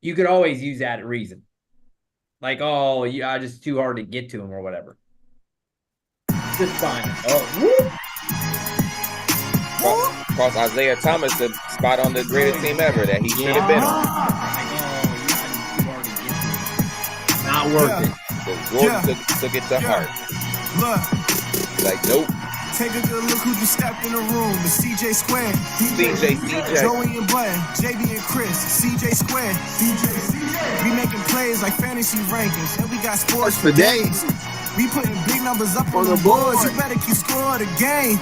You could always use that reason. Like, oh, I just too hard to get to him or whatever. Just fine. Oh, whoop. Cost Isaiah Thomas the spot on the greatest team ever that he should have been on. Like, oh, I just too hard to get to him. Not worth it. Because Jordan took it to heart. Look. Like, nope. Take a good look who just stepped in the room. The CJ Square. CJ. Joey and Bud. JB and Chris. CJ Square. We making plays like fantasy rankings. And we got sports for days. We putting big numbers up on the boards. You better keep score the game.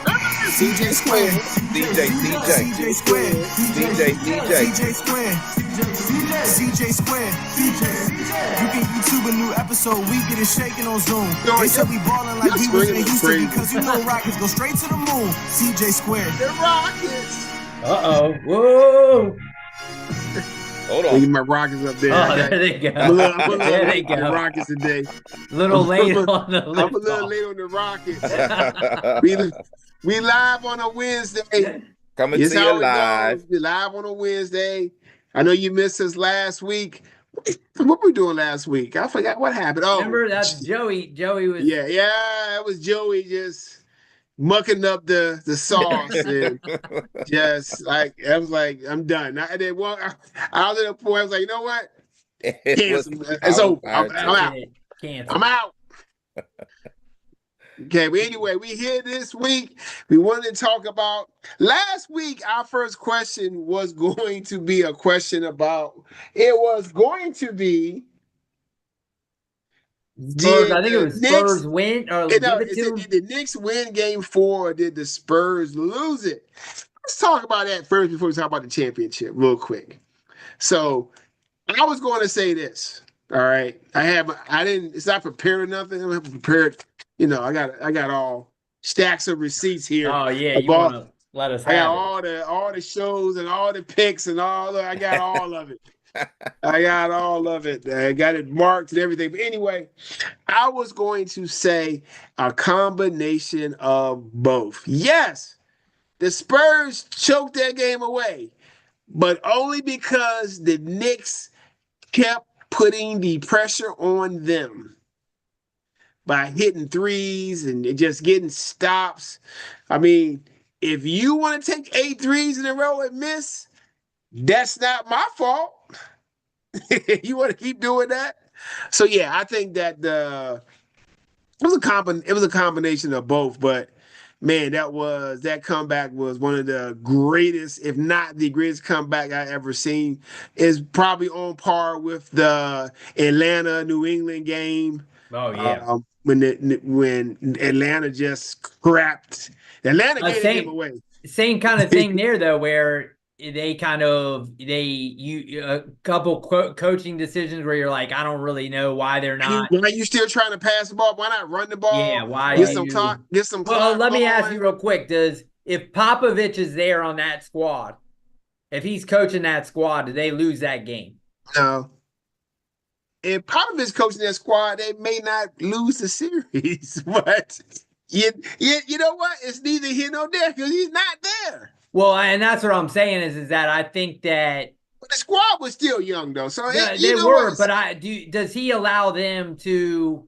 CJ Square. CJ Square. CJ Square. CJ Square. You can YouTube a new episode. We get it shaking on Zoom. They said we ballin' like we was in Houston because you know Rockets go straight to the moon. CJ Square. The Rockets. Uh-oh. Whoa. Hold on. Leave my Rockets up there. Oh, there they go. There they go. The Rockets today. Little late on the I'm a little late on the Rockets. we live on a Wednesday. Coming It's to how you it live. goes. We live on a Wednesday. I know you missed us last week. What were we doing last week? I forgot what happened. Oh, Remember, that's Joey. Joey was. yeah. It was Joey just mucking up the sauce and just like I was like, I'm done. I was at a point. I was like, you know what? Cancel. It's over. I'm out. Cancel. I'm out. Okay, but anyway, we here this week. We wanted to talk about last week. Our first question was going to be a question about. It was going to be. Spurs, I think it was Spurs win or did the Knicks win Game 4 or did the Spurs lose it? Let's talk about that first before we talk about the championship, real quick. So, I was going to say this. All right, I didn't. It's not prepared nothing. I'm prepared. You know, I got all stacks of receipts here. Oh yeah, you want to let us have I got all the shows and all the picks and I got all of it. I got all of it. I got it marked and everything. But anyway, I was going to say a combination of both. Yes, the Spurs choked that game away, but only because the Knicks kept putting the pressure on them by hitting threes and just getting stops. I mean, if you want to take 8 threes in a row and miss, that's not my fault. You want to keep doing that? So yeah, I think that it was a combination of both, but man, that comeback was one of the greatest, if not the greatest comeback I ever seen. Is probably on par with the Atlanta New England game. Oh yeah. When Atlanta just scrapped. Atlanta gave the game away. Same kind of thing there though, where a couple coaching decisions where you're like, I don't really know why they're not. Why are you still trying to pass the ball? Why not run the ball? Yeah, why get some clock? Well, let me ask you real quick: if Popovich is there on that squad, if he's coaching that squad, do they lose that game? No. If Popovich coaching that squad, they may not lose the series, but you know what? It's neither here nor there because he's not there. Well, and that's what I'm saying is that I think that but the squad was still young though, so they were. But does he allow them to?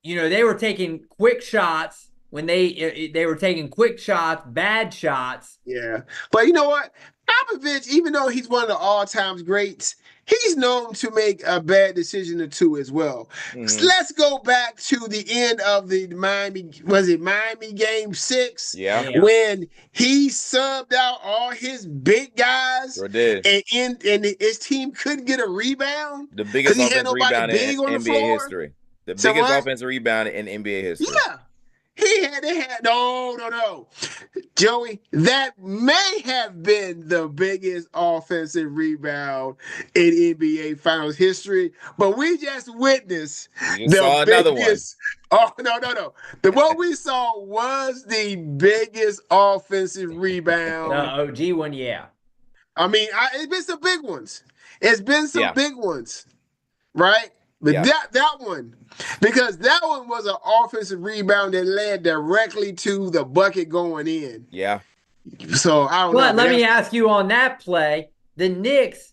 You know, they were taking quick shots when they were taking quick shots, bad shots. Yeah, but you know what? Popovich, even though he's one of the all-time greats, he's known to make a bad decision or two as well. So let's go back to the end of the Miami game 6? Yeah. When he subbed out all his big guys. Sure did. And his team couldn't get a rebound. The biggest offensive rebound in NBA floor. history. The biggest offensive rebound in NBA history. Yeah. They had no. Joey, that may have been the biggest offensive rebound in NBA Finals history, but we just witnessed saw another one. Oh, no. What we saw was the biggest offensive rebound. The OG one, yeah. I mean, it's been some big ones. It's been some big ones, right? But that one, because that one was an offensive rebound that led directly to the bucket going in. Yeah. So I don't know. But let me ask you on that play, the Knicks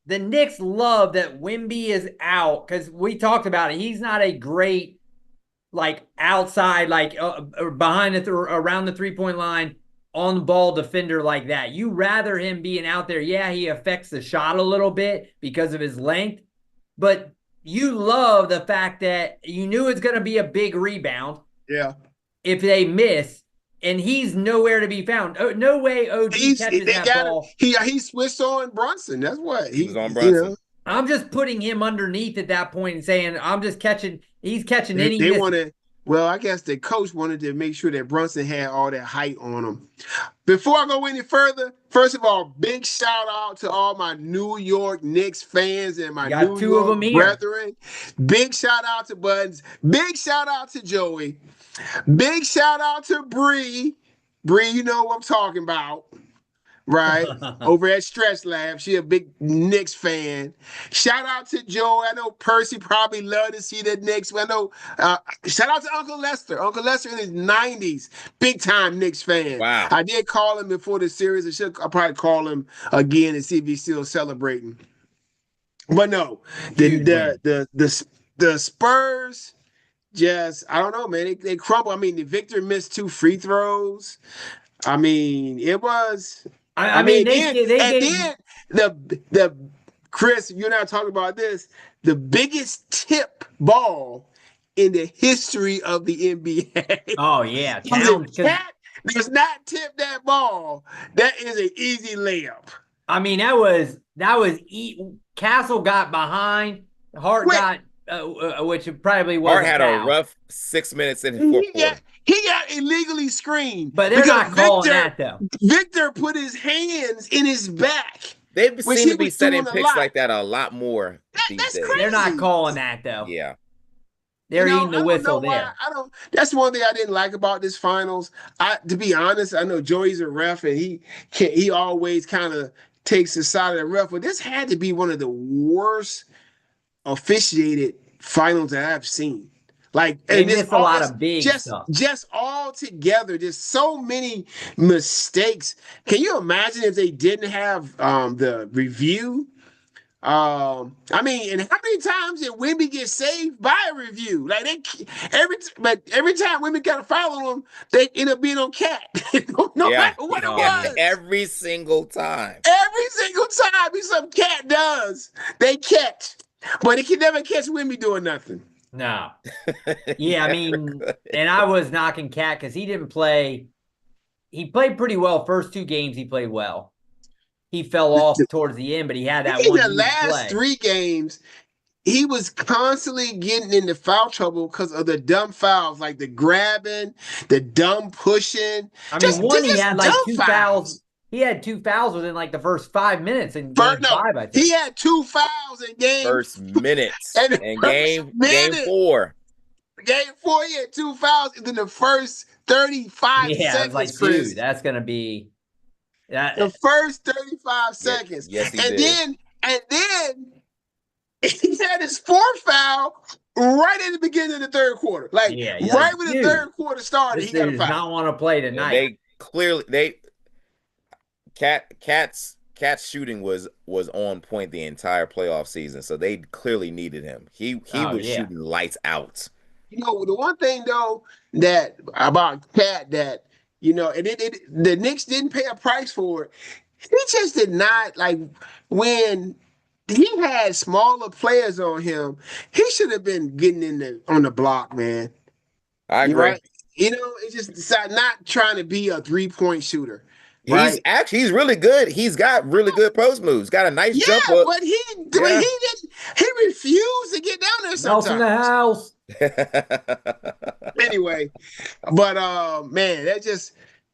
the Knicks love that Wemby is out because we talked about it. He's not a great like outside, like behind around the 3-point line on the ball defender like that. You rather him being out there. Yeah, he affects the shot a little bit because of his length, but you love the fact that you knew it's going to be a big rebound. Yeah. If they miss, and he's nowhere to be found. Oh, no way OG catches that ball. He switched on Brunson. That's what. He was on Brunson. You know? I'm just putting him underneath at that point and saying, I'm just catching. He's catching any. They wanted. Well, I guess the coach wanted to make sure that Brunson had all that height on him. Before I go any further, first of all, big shout out to all my New York Knicks fans and my New York brethren. Big shout out to Buds. Big shout out to Joey. Big shout out to Bree. Bree, you know what I'm talking about. Right? Over at Stretch Lab. She a big Knicks fan. Shout out to Joe. I know Percy probably love to see the Knicks. I know shout out to Uncle Lester. Uncle Lester in his 90s. Big time Knicks fan. Wow. I did call him before the series. I'll probably call him again and see if he's still celebrating. But no, the Spurs just, I don't know, man. They crumble. I mean, Victor missed 2 free throws. I mean, it was. I mean, the Chris, you're not talking about this. The biggest tip ball in the history of the NBA. Oh yeah, Cat does not tip that ball. That is an easy layup. I mean, that was Castle got behind. Hart got. Which probably was. Hart had a rough 6 minutes in the fourth quarter. He got illegally screened. But they're not calling that, though. Victor put his hands in his back. They seem to be setting picks like that a lot more these days. Crazy. They're not calling that, though. Yeah. They're eating the whistle there. That's one thing I didn't like about this finals. To be honest, I know Joey's a ref, and he always kind of takes the side of the ref, but this had to be one of the worst officiated finals that I've seen. Like, and just a lot of big stuff. Just all together, just so many mistakes. Can you imagine if they didn't have the review? I mean, and how many times did Wemby get saved by a review? Like every time Wemby got a foul on them, they end up being on Cat. no matter what it was. Every single time. Every single time some Cat does, they catch. But it can never catch Wemby doing nothing. No. Yeah, I mean, and I was knocking Cat because he didn't play. He played pretty well. First 2 games, he played well. He fell off towards the end, but he had that one. In the last 3 games, he was constantly getting into foul trouble because of the dumb fouls, like the grabbing, the dumb pushing. I mean, he had like 2 fouls. He had 2 fouls within like the first 5 minutes in game 5, I think. He had 2 fouls in game first minutes in game 4. Game 4, he had 2 fouls in the first 35 seconds. Yeah, like, dude, that's gonna be the first 35 seconds. Yes, he did. And then he had his 4th foul right at the beginning of the 3rd quarter. Like right when the 3rd quarter started, he got a foul. Not want to play tonight. They clearly Cat's shooting was on point the entire playoff season, so they clearly needed him. He was shooting lights out. You know, the one thing though that about Cat that the Knicks didn't pay a price for it. He just did not like when he had smaller players on him. He should have been getting on the block, man. I agree. Right? It's just not trying to be a 3-point shooter. Right? He's really good. He's got really good post moves. Got a nice jump up. But he refused to get down there sometimes. In the house. Anyway, but man,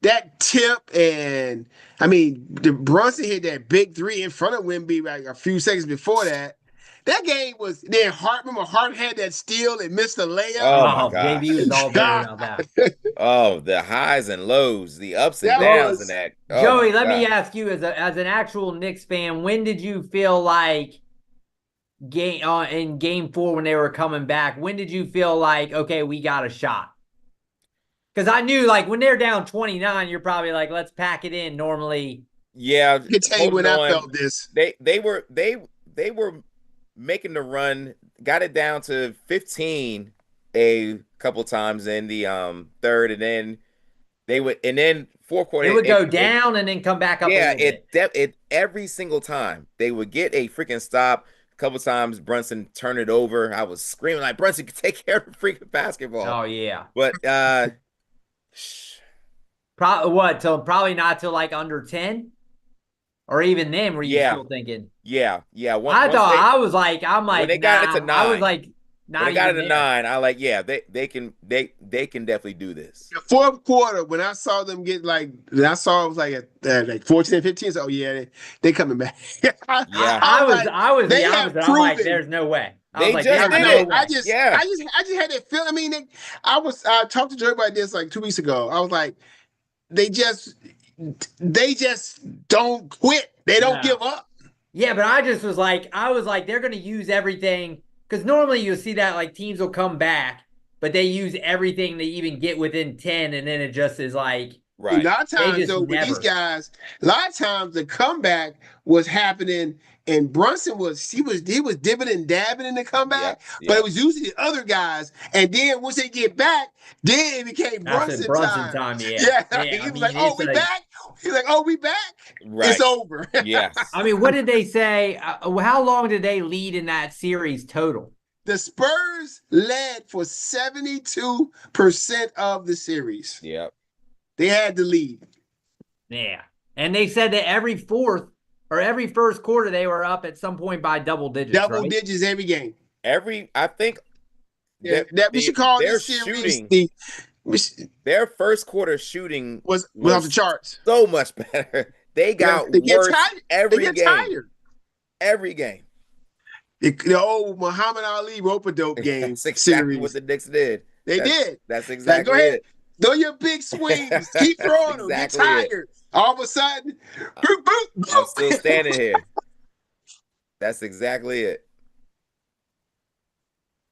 that tip, and I mean, the Brunson hit that big 3 in front of Wemby like a few seconds before that. That game was then Hart had that steal and missed the layup. Oh my God. JB was all better about that. Oh, the highs and lows, the ups and downs in that. Oh, Joey, let me ask you, as an actual Knicks fan, when did you feel like in game 4 when they were coming back? When did you feel like, okay, we got a shot? Because I knew, like, when they're down 29, you're probably like, let's pack it in. Normally, yeah. I can tell you when I felt this. making the run, got it down to 15 a couple times in the third, and then fourth quarter it would go down and then come back up. Yeah, a little bit. It every single time they would get a freaking stop. A couple times Brunson turned it over. I was screaming like, Brunson, take care of the freaking basketball. Oh yeah, but probably not till like under 10. Or even then, were you still thinking? Yeah. I was like, when they got it to 9. I was like, when they got it to 9, I like, yeah, they can definitely do this. The fourth quarter, when I saw them get it was like at like 14 and 15. So they coming back. I was the opposite. I'm like, there's no way. They just did it. I just had that feeling. I mean, I talked to Joey about this like 2 weeks ago. I was like, they just don't quit. They don't give up. Yeah, but I was like, they're going to use everything. Because normally you'll see that like teams will come back, but they use everything to even get within 10, and then it just is like. Right. A lot of times, though, with these guys, a lot of times the comeback was happening, and Brunson was dipping and dabbing in the comeback, but it was usually the other guys. And then once they get back, then it became Brunson time. Yeah. He was like, "Oh, we back." He's like, "Oh, we back." Right. It's over. Yes. I mean, what did they say? How long did they lead in that series total? The Spurs led for 72% of the series. Yep. They had the lead. Yeah. And they said that every first quarter, they were up at some point by double digits. Double digits every game. I think we should call this series their first quarter shooting was off the charts. So much better. They got worse every game. Tired. Every game. The old Muhammad Ali rope-a-dope game. That's exactly what the Knicks did. That's exactly go ahead. Throw your big swings. Keep throwing them. Get tired. All of a sudden, boop, boop, boop. I'm still standing here. That's exactly it.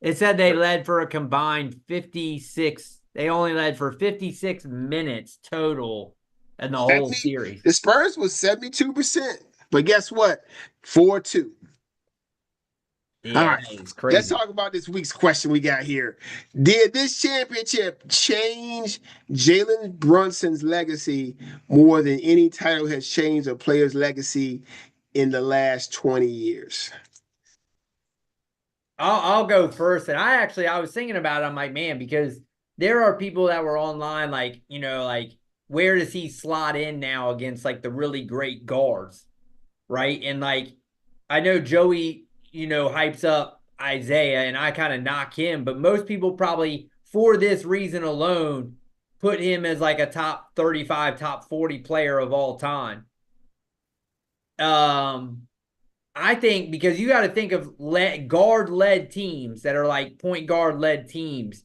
It said they led for a combined 56. They only led for 56 minutes total in the whole series. The Spurs was 72%. But guess what? 4-2. Yeah, all right, let's talk about this week's question we got here. Did this championship change Jalen Brunson's legacy more than any title has changed a player's legacy in the last 20 years? I'll go first. And I was thinking about it. I'm like, man, because there are people that were online, like, like, where does he slot in now against like the really great guards, right? And like, I know Joey, hypes up Isaiah, and I kind of knock him, but most people probably, for this reason alone, put him as like a top 35, top 40 player of all time. I think because you got to think of guard-led teams that are like point guard-led teams.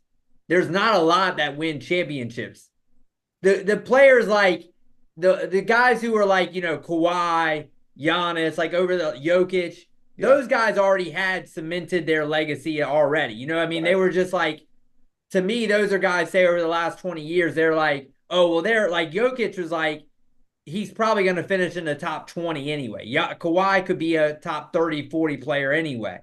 There's not a lot that win championships. The players like the guys who are like, Kawhi, Giannis, like over the Jokic, those guys already had cemented their legacy already. They were just like, to me, those are guys, say, over the last 20 years, they're like, oh, well, they're like, Jokic was like, he's probably going to finish in the top 20 anyway. Yeah, Kawhi could be a top 30, 40 player anyway.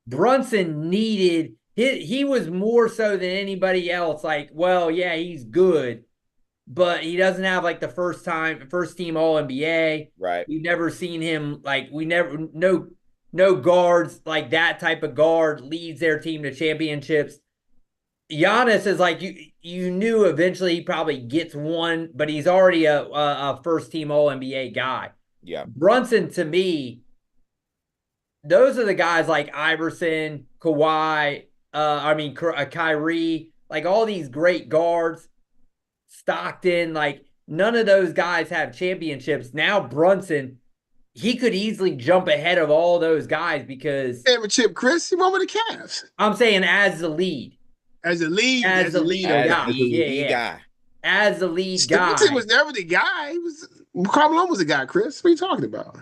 Brunson he was more so than anybody else. Like, well, yeah, he's good, but he doesn't have like the first team All NBA. Right. We've never seen him no guards like that type of guard leads their team to championships. Giannis is like, you knew eventually he probably gets one, but he's already a first team All NBA guy. Yeah. Brunson, to me, those are the guys like Iverson, Kawhi, Kyrie, like all these great guards, Stockton, like none of those guys have championships. Now Brunson, he could easily jump ahead of all those guys because championship, Chris, he won with the Cavs. I'm saying as the lead. As the lead guy. As the lead guy. Stapleton was never the guy. Karl Malone was the guy, Chris. What are you talking about?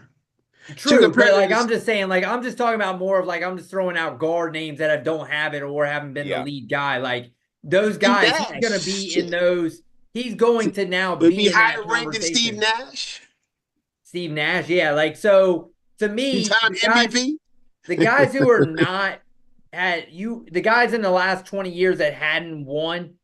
True, but like I'm just saying, like I'm just talking about more of like I'm just throwing out guard names that don't have it or haven't been the lead guy. Like those guys, he's gonna be in those. He's going to now be higher ranked than Steve Nash. Steve Nash, yeah. Like so, to me, Two-time MVP. the guys who are not the guys in the last 20 years that hadn't won,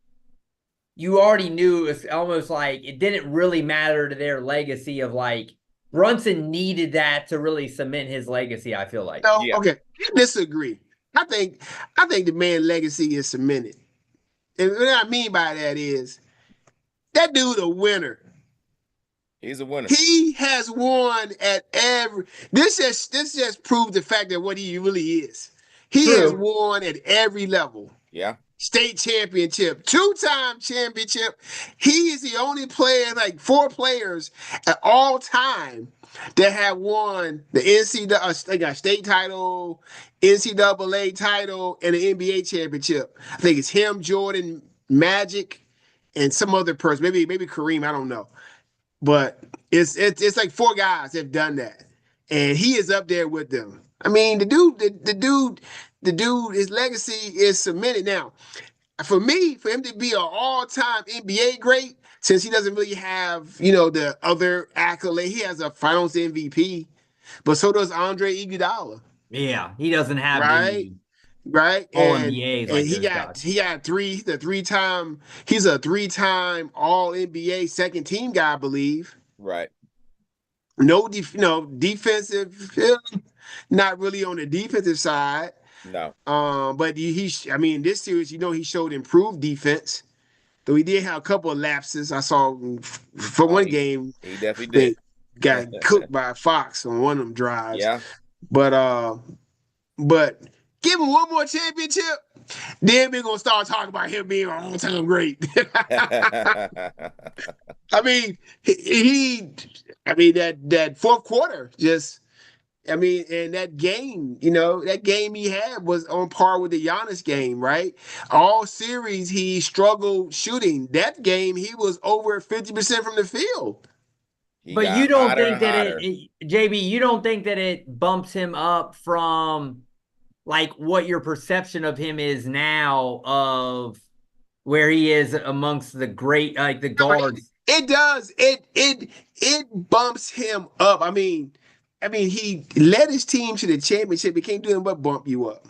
you already knew it was almost like it didn't really matter to their legacy of like Brunson needed that to really cement his legacy, I feel like. No, okay. I disagree. I think the man's legacy is cemented. And what I mean by that is that dude a winner. He's a winner. He has won at every. This just proves the fact that what he really is. He has won at every level. Yeah. State championship, 2-time championship. He is the only player, like 4 players at all time that have won the NCAA. They got state title, NCAA title, and the NBA championship. I think it's him, Jordan, Magic, and some other person. Maybe Kareem. I don't know. But it's like 4 guys that have done that, and he is up there with them. I mean, the dude, his legacy is cemented. Now, for me, for him to be an all-time NBA great, since he doesn't really have, the other accolade, he has a Finals MVP, but so does Andre Iguodala. Yeah, he doesn't have right. All NBAs, and he got 3. He's a 3-time All NBA second team guy, I believe. Right. No defensive, not really on the defensive side. No. But this series, he showed improved defense. Though he did have a couple of lapses. I saw for one game. He definitely did. Got cooked by Fox on one of them drives. Yeah. But give him one more championship, then we're gonna start talking about him being an all-time great. I mean, that fourth quarter and that game, that game he had was on par with the Giannis game, right? All series he struggled shooting. That game he was over 50% from the field. But you don't think that JB, you don't think that it bumps him up from like what your perception of him is now of where he is amongst the great, like the guards? It does. It bumps him up. I mean, he led his team to the championship. He can't do anything but bump you up,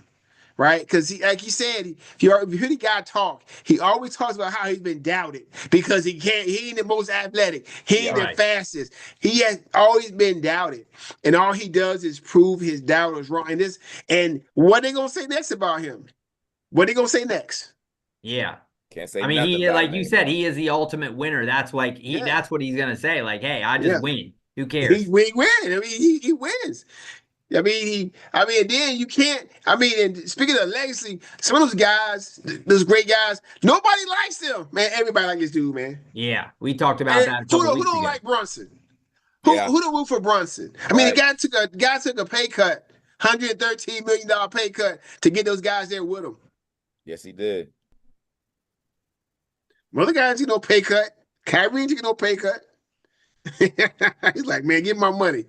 right? Because like he said, if you hear the guy talk, he always talks about how he's been doubted because he ain't the most athletic. He ain't the fastest. He has always been doubted. And all he does is prove his doubters wrong. And what they gonna say next about him? What they gonna say next? Yeah. Can't say. I mean, he, like you said, he is the ultimate winner. That's like that's what he's gonna say. Like, hey, I just win. Who cares? He wins. I mean, he wins. I mean, then you can't. I mean, and speaking of legacy, some of those guys, those great guys, nobody likes them, man. Everybody likes this dude, man. Yeah, we talked about that. Who don't like Brunson? Who don't root for Brunson? I mean, the guy took a pay cut, $113 million pay cut to get those guys there with him. Yes, he did. Other guys, pay cut. Kyrie didn't get no pay cut. He's like, man, give me my money.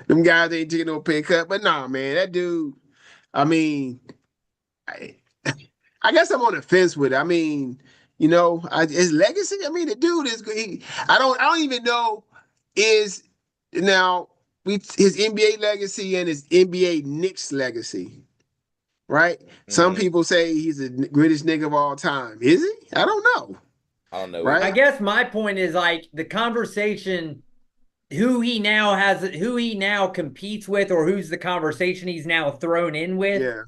Them guys ain't taking no pay cut. But nah, man, that dude, I mean, I guess I'm on the fence with it. I mean, his legacy, I mean, the dude is good. I don't even know his NBA legacy and his NBA Knicks legacy. Right? Mm-hmm. Some people say he's the greatest nigga of all time. Is he? I don't know. I don't know. Right? I guess my point is like the conversation, who he now competes with, or who's the conversation he's now thrown in with. Yeah.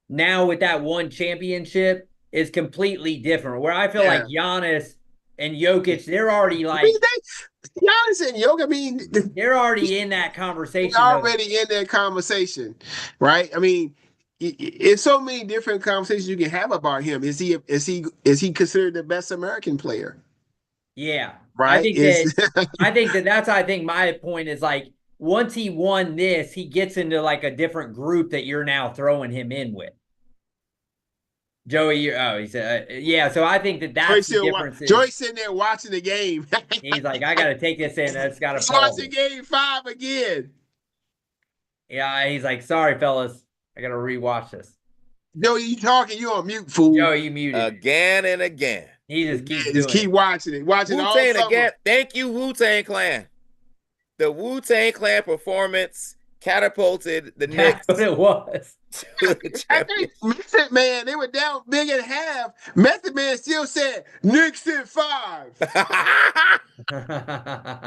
Now with that one championship is completely different. Where I feel like Giannis and Jokic, they're already like Giannis and Jokic. They're already in that conversation. They're already in that conversation, right? I mean, it's so many different conversations you can have about him. Is he considered the best American player? Yeah, right. I think my point is like once he won this, he gets into like a different group that you're now throwing him in with. Joey, he said, yeah. So I think that's the difference. Joey's sitting there watching the game. He's like, I got to take this in. That's got to watching game 5 again. Yeah, he's like, sorry, fellas. I gotta rewatch this. Joey, you talking? You on mute, fool? Joey, you muted again and again. He just keeps doing keep watching it. Watching Wu-Tang again. Thank you, Wu-Tang Clan. The Wu-Tang Clan performance catapulted the Knicks That's what it was. to the I think championship. Method Man, they were down big at half. Method Man still said, Knicks in 5.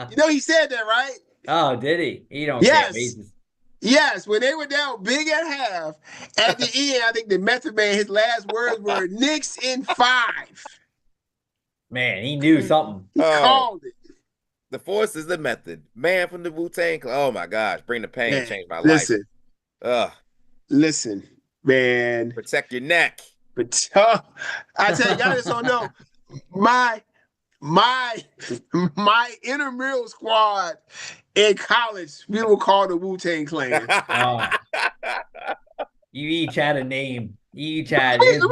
You know he said that, right? Oh, did he? He don't care. Yes. Yes, when they were down big at half, at the end, I think the Method Man, his last words were Knicks in 5. Man, he knew something. He called it. The force is the method. Man from the Wu-Tang Clan. Oh my gosh, bring the pain, Man, change my listen, life. listen, man. Protect your neck. But I tell you, y'all just don't know. My intramural squad in college, we were called the Wu-Tang Clan. You each had a name. You each had. Here's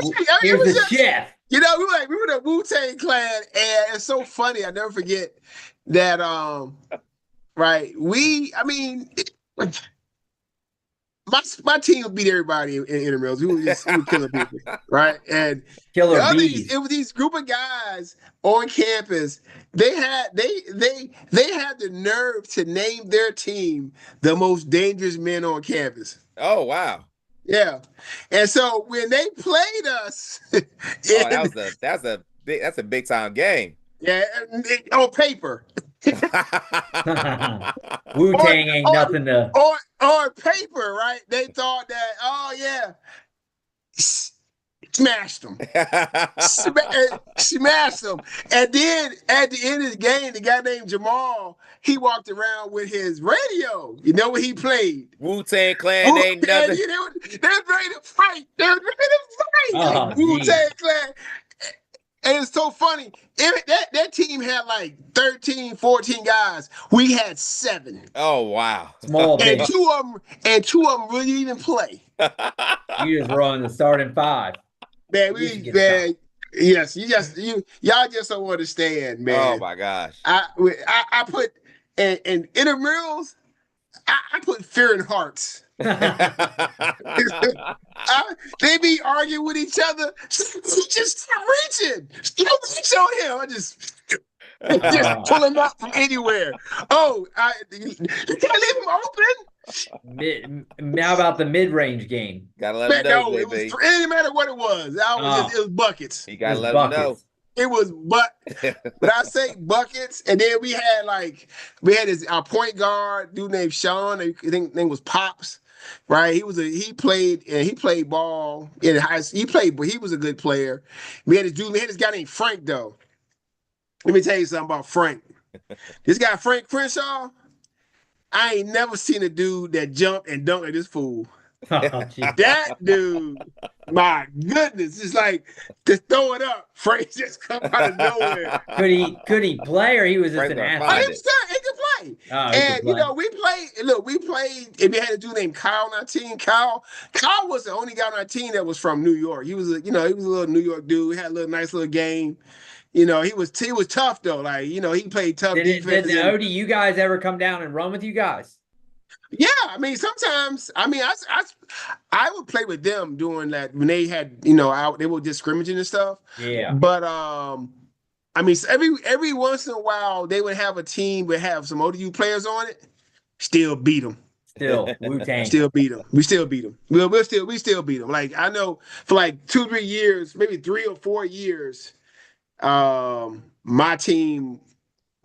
Here's the chef. You know, we were the Wu-Tang Clan, and it's so funny. I never forget that. Right? My team would beat everybody in intramurals. We were killing people, right? And Killer it bees. was these group of guys on campus. They had the nerve to name their team the most dangerous men on campus. Oh wow. Yeah, and so when they played us, that's a big time game. Yeah, on paper. Wu-Tang ain't nothing to. On paper, right? They thought that, oh yeah, smashed them, smashed them, and then at the end of the game, the guy named Jamal, he walked around with his radio. You know what he played? Wu-Tang Clan ain't nothing. They were ready to fight. They were ready to fight. Oh, Wu-Tang Clan. And it's so funny. That team had like 13, 14 guys. We had 7. Oh wow. Small And big. two of them really didn't play. You just were on the starting 5. Man, yes, y'all just don't understand, man. Oh my gosh. I put in intramurals, I put fear in hearts. They be arguing with each other. Just stop reaching. Stop reaching on him. I just pull him out from anywhere. Oh, you can't leave him open. How about the mid-range game? Gotta let him know, no, baby. it didn't matter what it was. It was buckets. You gotta let him know. It was but I say buckets, and then we had our point guard dude named Sean. I think his name was Pops, right? He played ball in high school. But he was a good player. We had this guy named Frank though. Let me tell you something about Frank. This guy Frank Crenshaw, I ain't never seen a dude that jumped and dunked like this fool. That dude, my goodness, it's like to throw it up. Frank just come out of nowhere. Could he play, or he was just an athlete? He could play. And you know, we played. If you had a dude named Kyle on our team, Kyle was the only guy on our team that was from New York. He was a little New York dude. He had a nice little game. You know, he was tough though. Like, you know, he played tough defense. Did the ODU guys ever come down and run with you guys? Yeah, I mean, sometimes, I would play with them doing that when they had, they were just scrimmaging and stuff. Yeah. But, every once in a while, they would have a team would have some ODU players on it, still beat them. Still, Wu-Tang. Still beat them. We still beat them. We still beat them. Like, I know for like 2-3 years, maybe 3 or 4 years, my team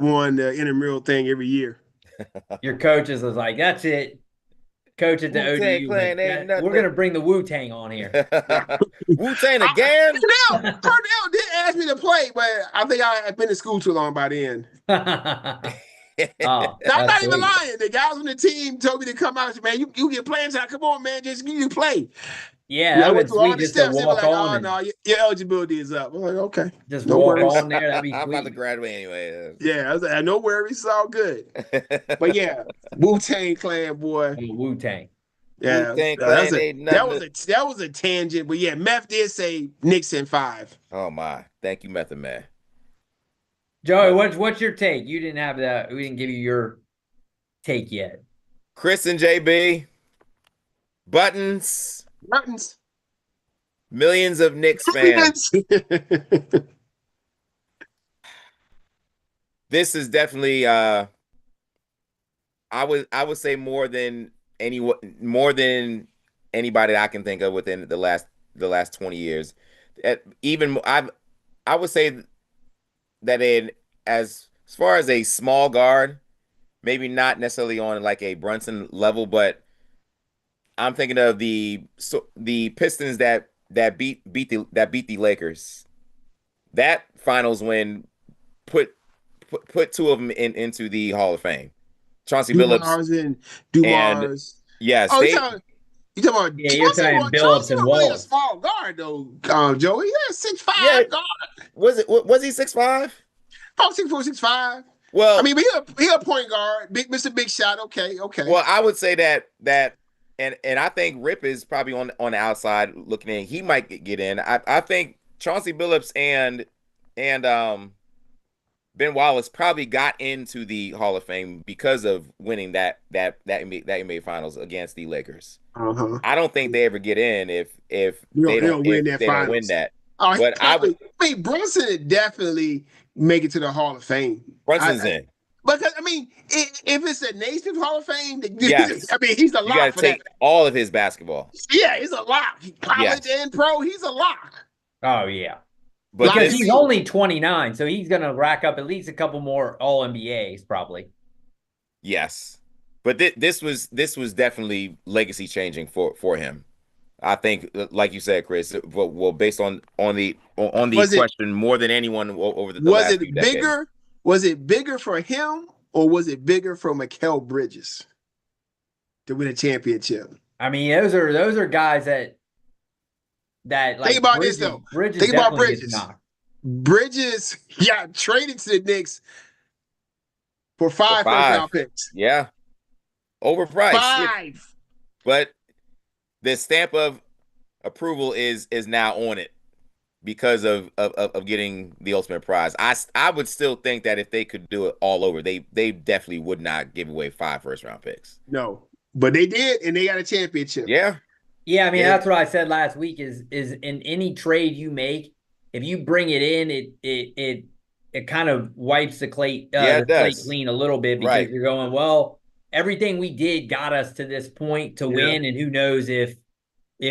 won the intramural thing every year. Your coaches was like, that's it. Coach at the ODU. We're going to bring the Wu-Tang on here. Wu-Tang again? Cornell did ask me to play, but I think I had been in school too long by then. I'm not even lying. The guys on the team told me to come out and say, man, you get playing time. Come on, man. Just you play. Yeah, that would be sweet just to walk on. No, your eligibility is up. I'm like, okay. Just walk on there. That'd be sweet. I'm about to graduate anyway. Yeah, I was like, no worries. It's all good. But yeah, Wu-Tang Clan, boy. Wu-Tang. Yeah, that was a tangent. But yeah, Meth did say Knicks in 5. Oh my. Thank you, Method Man. Joey, what's your take? You didn't have that. We didn't give you your take yet. Chris and JB. Buttons. Millions of Knicks fans. This is definitely I would say more than anybody that I can think of within the last 20 years. I would say that as far as a small guard, maybe not necessarily on like a Brunson level, but I'm thinking of the Pistons that beat the Lakers. That finals win put two of them into the Hall of Fame. Chauncey Billups Dumars and and Dumars. yes, Oh, they you talking about Yeah, you're saying Billups Chauncey and was really a Walls. small guard though, Joey. Yeah, 6'5" yeah, guard. was he 6'5"? Oh, 6'4", 6'5". I Well, mean, but he a point guard, Mr. Big Shot. Okay. well, I would say that and I think Rip is probably on the outside looking in. He might get in. I think Chauncey Billups and Ben Wallace probably got into the Hall of Fame because of winning that NBA Finals against the Lakers. Uh-huh. I don't think they ever get in if They don't win if that they don't win finals. that. Oh, he But probably. I mean, Brunson would definitely make it to the Hall of Fame. Brunson's in. Because I mean, if it's a Naismith Hall of Fame, Yes. I mean, he's a You lock got to for take that. all of his basketball. Yeah, he's a lock. College Yes. and pro, he's a lock. Oh yeah, But because this, he's only 29, so he's gonna rack up at least a couple more All NBAs probably. yes. But this was definitely legacy changing for him. I think, like you said, Chris. Well, based on the question, more than anyone over the Was last it few decades. bigger? Was it bigger for him, or was it bigger for Mikal Bridges to win a championship? I mean, those are guys that like. Think about Bridges, this though. Bridges Think about definitely gets Bridges. knocked. Bridges got traded to the Knicks for five For 5. first-round picks. Yeah, overpriced. 5. But the stamp of approval is now on it because of getting the ultimate prize. I would still think that if they could do it all over, they definitely would not give away 5 first-round picks. No, but they did, and they got a championship. Yeah. Yeah, I mean Yeah. that's what I said last week. Is in any trade you make, if you bring it in, it kind of wipes the slate Yeah, it slate does. clean a little bit because Right. you're going, well, everything we did got us to this point to Yeah. win, and who knows if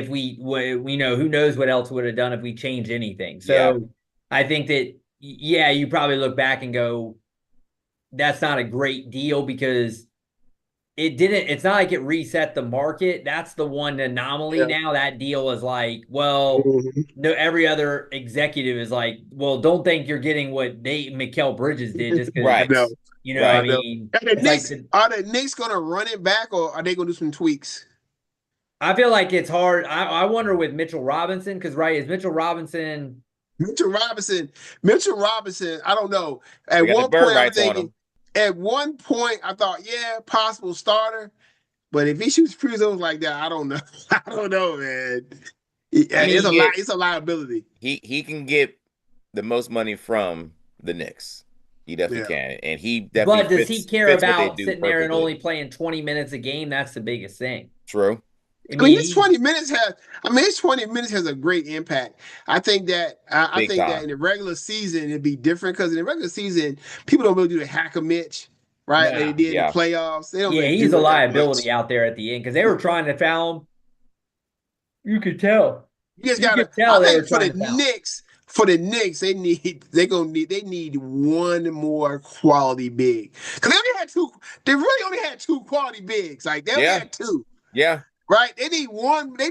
we know who knows what else would have done if we changed anything. So Yeah. I think that you probably look back and go, that's not a great deal because it's not like it reset the market. That's the one anomaly. Yeah. Now that deal is like, well, Mhm. no, every other executive is like, well, don't think you're getting what Mikal Bridges did just because, Right. No. you know, Right. I mean, Are the it's like Knicks, are the Knicks going to run it back, or are they going to do some tweaks? I feel like it's hard. I wonder with Mitchell Robinson, because is Mitchell Robinson. Mitchell Robinson, I don't know. At They got the one bird point, I'm rights on thinking, him. at one point, I thought, yeah, possible starter. But if he shoots free throws like that, I don't know. I don't know, man. It's a liability. He can get the most money from the Knicks. He definitely can, and he definitely. But does he care fits what they about do sitting there and perfectly. only playing 20 minutes a game? That's the biggest thing. True. I mean, his 20 minutes has a great impact. I think that Big time. that in the regular season it'd be different because in the regular season people don't really do the hack a Mitch, right? No. Like they did Yeah. in the playoffs. They don't Yeah, really he's do a it that liability much. out there at the end because they were trying to foul him. You could tell. You just You gotta. could tell I they think were for trying the to foul. Knicks, they need one more quality big because they only had two. They really only had two quality bigs. Like they only Yeah. had two. Yeah. Right? They need one. They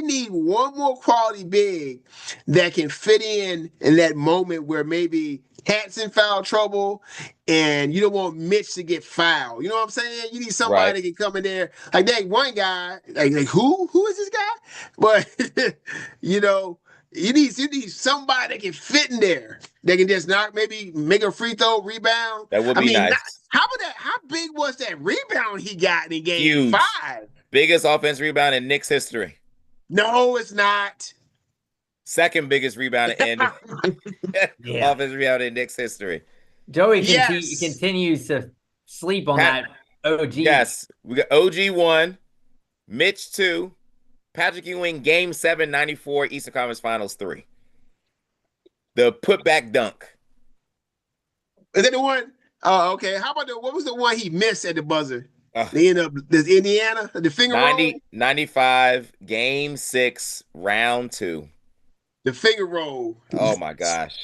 need one more quality big that can fit in that moment where maybe Cat's in foul trouble, and you don't want Mitch to get fouled. You know what I'm saying? You need somebody Right. that can come in there. Like that one guy. Like who is this guy? But you know. You need somebody that can fit in there. They can just maybe make a free throw, rebound. That would be nice. How about that? How big was that rebound he got in game Huge. 5? Biggest offense rebound in Knicks history. No, it's not. Second biggest rebound in Yeah. offense rebound in Knicks history. Joey Yes. continues to sleep on Pat- that OG. Yes. We got OG 1, Mitch 2, Patrick Ewing, Game 7, 94, Eastern Conference Finals 3. The putback dunk. Is that the one? Oh, okay. How about what was the one he missed at the buzzer? Uh, They end up does Indiana the finger roll, 95, game 6, round 2. the finger roll. Oh my gosh.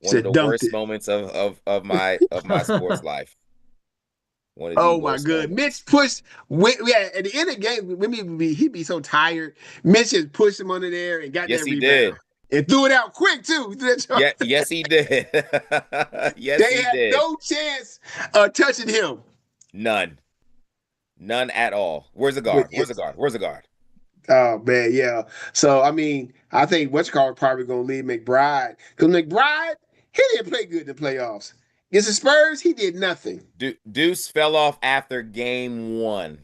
One of Said the dunked worst it. moments of my sports life. One of the Oh my worst good. Mitch moments. pushed. Yeah, at the end of the game, he'd be so tired. Mitch just pushed him under there and got Yes, that he rebound did. and threw it out quick too. He threw that shot. Yeah, yes, he did. Yes, They he had did. no chance of touching him. None. None at all. Where's the guard? Where's the guard? Where's the guard? Oh man, yeah. So I mean, I think what's called probably gonna leave McBride because McBride he didn't play good in the playoffs. Against the Spurs, he did nothing. Deuce fell off after game 1.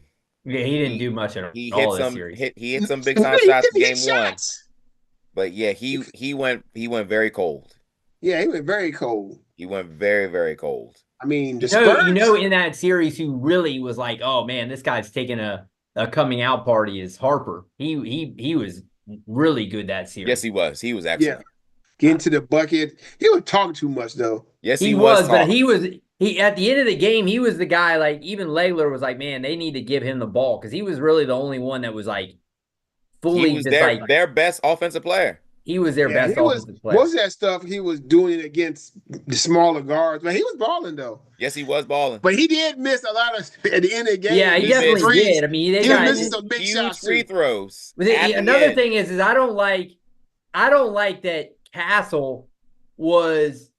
Yeah, he didn't He do much at he all hit this some series. he hit some big No, time he shots didn't hit game 1. shots. But yeah, he went very cold. Yeah, he went very cold. He went very, very cold. I mean, the You know, Spurs. in that series, who really was like, oh man, this guy's taking a coming out party is Harper. He was really good that series. Yes, he was. He was Yeah, excellent. getting to the bucket. He was talking too much though. Yes, He was was, but talking. he at the end of the game, he was the guy. Like even Legler was like, man, they need to give him the ball because he was really the only one that was like fully He was just like their best offensive player. he was their Yeah, best he was. offensive player. Most of that stuff he was doing it against the smaller guards, but he was balling though. Yes, he was balling. But he did miss a lot of at the end of the game. Yeah, he He definitely missed did. I mean, they He was got missing some big Huge shots free too. throws. But at the another end. thing is I don't like that Castle was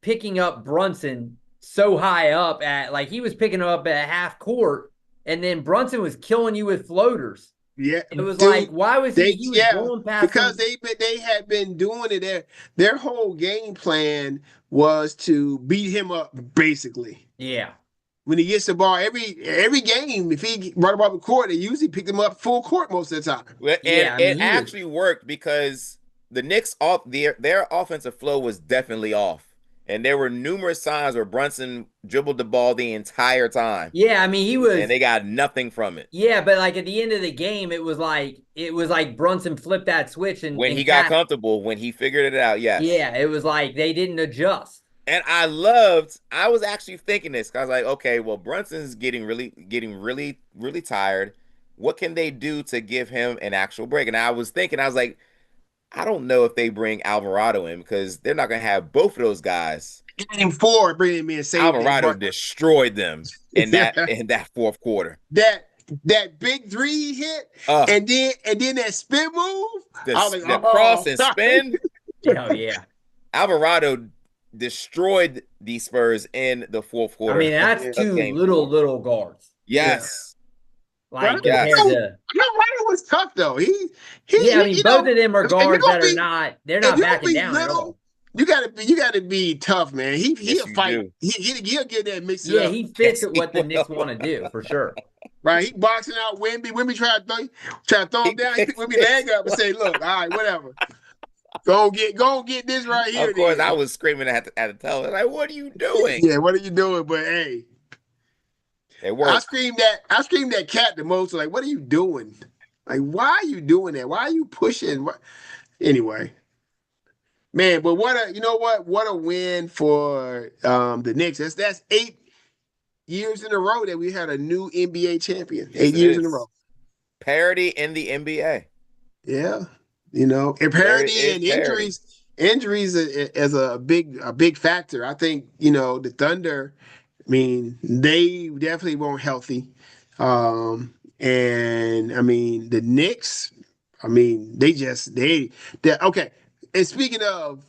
picking up Brunson so high up at like he was picking him up at half court, and then Brunson was killing you with floaters. Yeah, It was dude, like, why was he was going past because him. they had been doing it. Their whole game plan was to beat him up basically. Yeah. When he gets the ball, every game, if he brought him up the court, they usually picked him up full court most of the time. Well, Yeah, and I mean, it actually worked because the Knicks their offensive flow was definitely off. And there were numerous times where Brunson dribbled the ball the entire time. Yeah, I mean he was And they got nothing from it. yeah, but like at the end of the game, it was like Brunson flipped that switch and When he got comfortable, when he figured it out, yes. Yeah, it was like they didn't adjust. And I was actually thinking this because I was like, okay, well, Brunson's getting really tired. What can they do to give him an actual break? And I was like, I don't know if they bring Alvarado in because they're not going to have both of those guys. Game 4, bringing me and saved Alvarado destroyed them in that fourth quarter. That big three he hit, and then that spin move. The cross and spin. Oh yeah. Alvarado destroyed the Spurs in the fourth quarter. I mean, that's two little guards. Yes. Like Alvarado was tough though. I mean, both of them are guards that are they're not backing down at all. You gotta be tough, man. He'll fight. He'll get that mixed up. Yeah, he fits what the Knicks want to do for sure. Right, he boxing out Wemby. Wemby try to throw him down. He pick Wemby leg up and say, "Look, all right, whatever. Go get this right here." Of course, I was screaming at the television, like, "What are you doing?" Yeah, what are you doing? But hey, it worked. I screamed that cat the most. Like, what are you doing? Like, why are you doing that? Why are you pushing? Anyway, man. But what a win for the Knicks. That's 8 years in a row that we had a new NBA champion. Yes, 8 years in a row. Parity in the NBA. Yeah, and parity and injuries as a big factor. I think the Thunder. I mean, they definitely weren't healthy, and I mean the Knicks. I mean, they okay. And speaking of,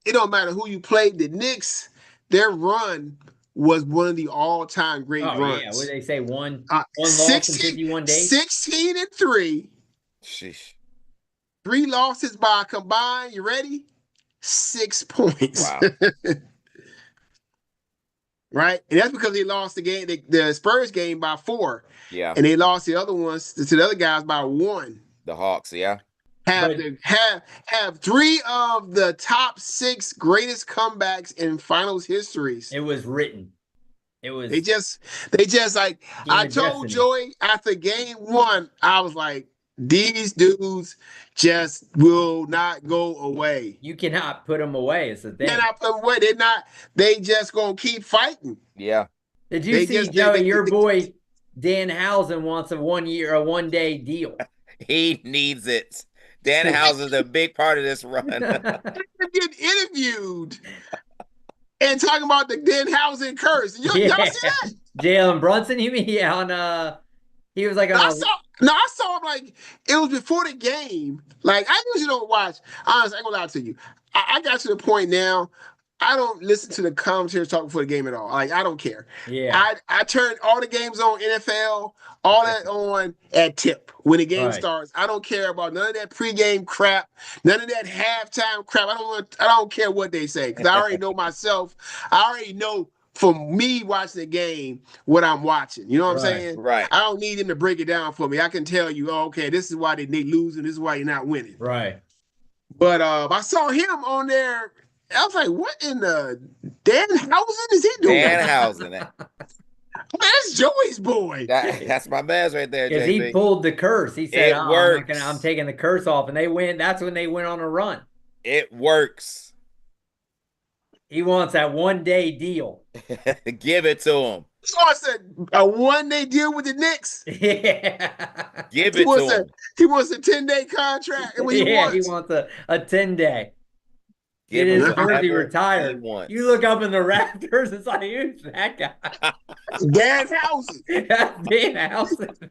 it don't matter who you play. The Knicks, their run was one of the all-time great runs. Yeah, what did they say? One loss in 51 days? 16-3. Sheesh. 3 losses by combined, you ready? 6 points. Wow. Right? And that's because they lost the game, the Spurs game by 4. Yeah. And they lost the other ones to the other guys by 1. The Hawks, yeah. Have 3 of the top 6 greatest comebacks in finals histories. It was written. It was they just like I told Joey after game 1, I was like, These dudes just will not go away. You cannot put them away. It's the thing. They're not put away. They're not. They just gonna keep fighting. Yeah. Did you see, Joey, your boy Danhausen wants a 1 year, a 1 day deal. He needs it. Danhausen is a big part of this run. Getting interviewed and talking about the Danhausen curse. Y'all see that? Jalen Brunson, you mean? Yeah, on he was like on I saw him like it was before the game. Like I usually don't watch. Honestly, I ain't gonna lie to you. I got to the point now. I don't listen to the commentators talking before the game at all. Like I don't care. Yeah. I turn all the games on NFL, all that on at tip when the game starts. I don't care about none of that pregame crap, none of that halftime crap. I don't care what they say because I already know myself. I already know from me watching the game what I'm watching. You know what I'm saying? Right. I don't need them to break it down for me. I can tell you, oh, okay, this is why they losing, this is why you're not winning. Right. But I saw him on there. I was like, what in the Danhausen is he doing? Danhausen. That's Joey's boy. That's my man's right there, Because JB. he pulled the curse. He said, works. I'm taking the curse off. And they went. That's when they went on a run. It works. He wants that 1 day deal. Give it to him. He wants a 1 day deal with the Knicks. Yeah. Give it to him. He wants a 10-day contract. He wants a 10 day. Get his jersey retired. You look up in the rafters, it's like, who's that guy? Danhausen. That's Danhausen.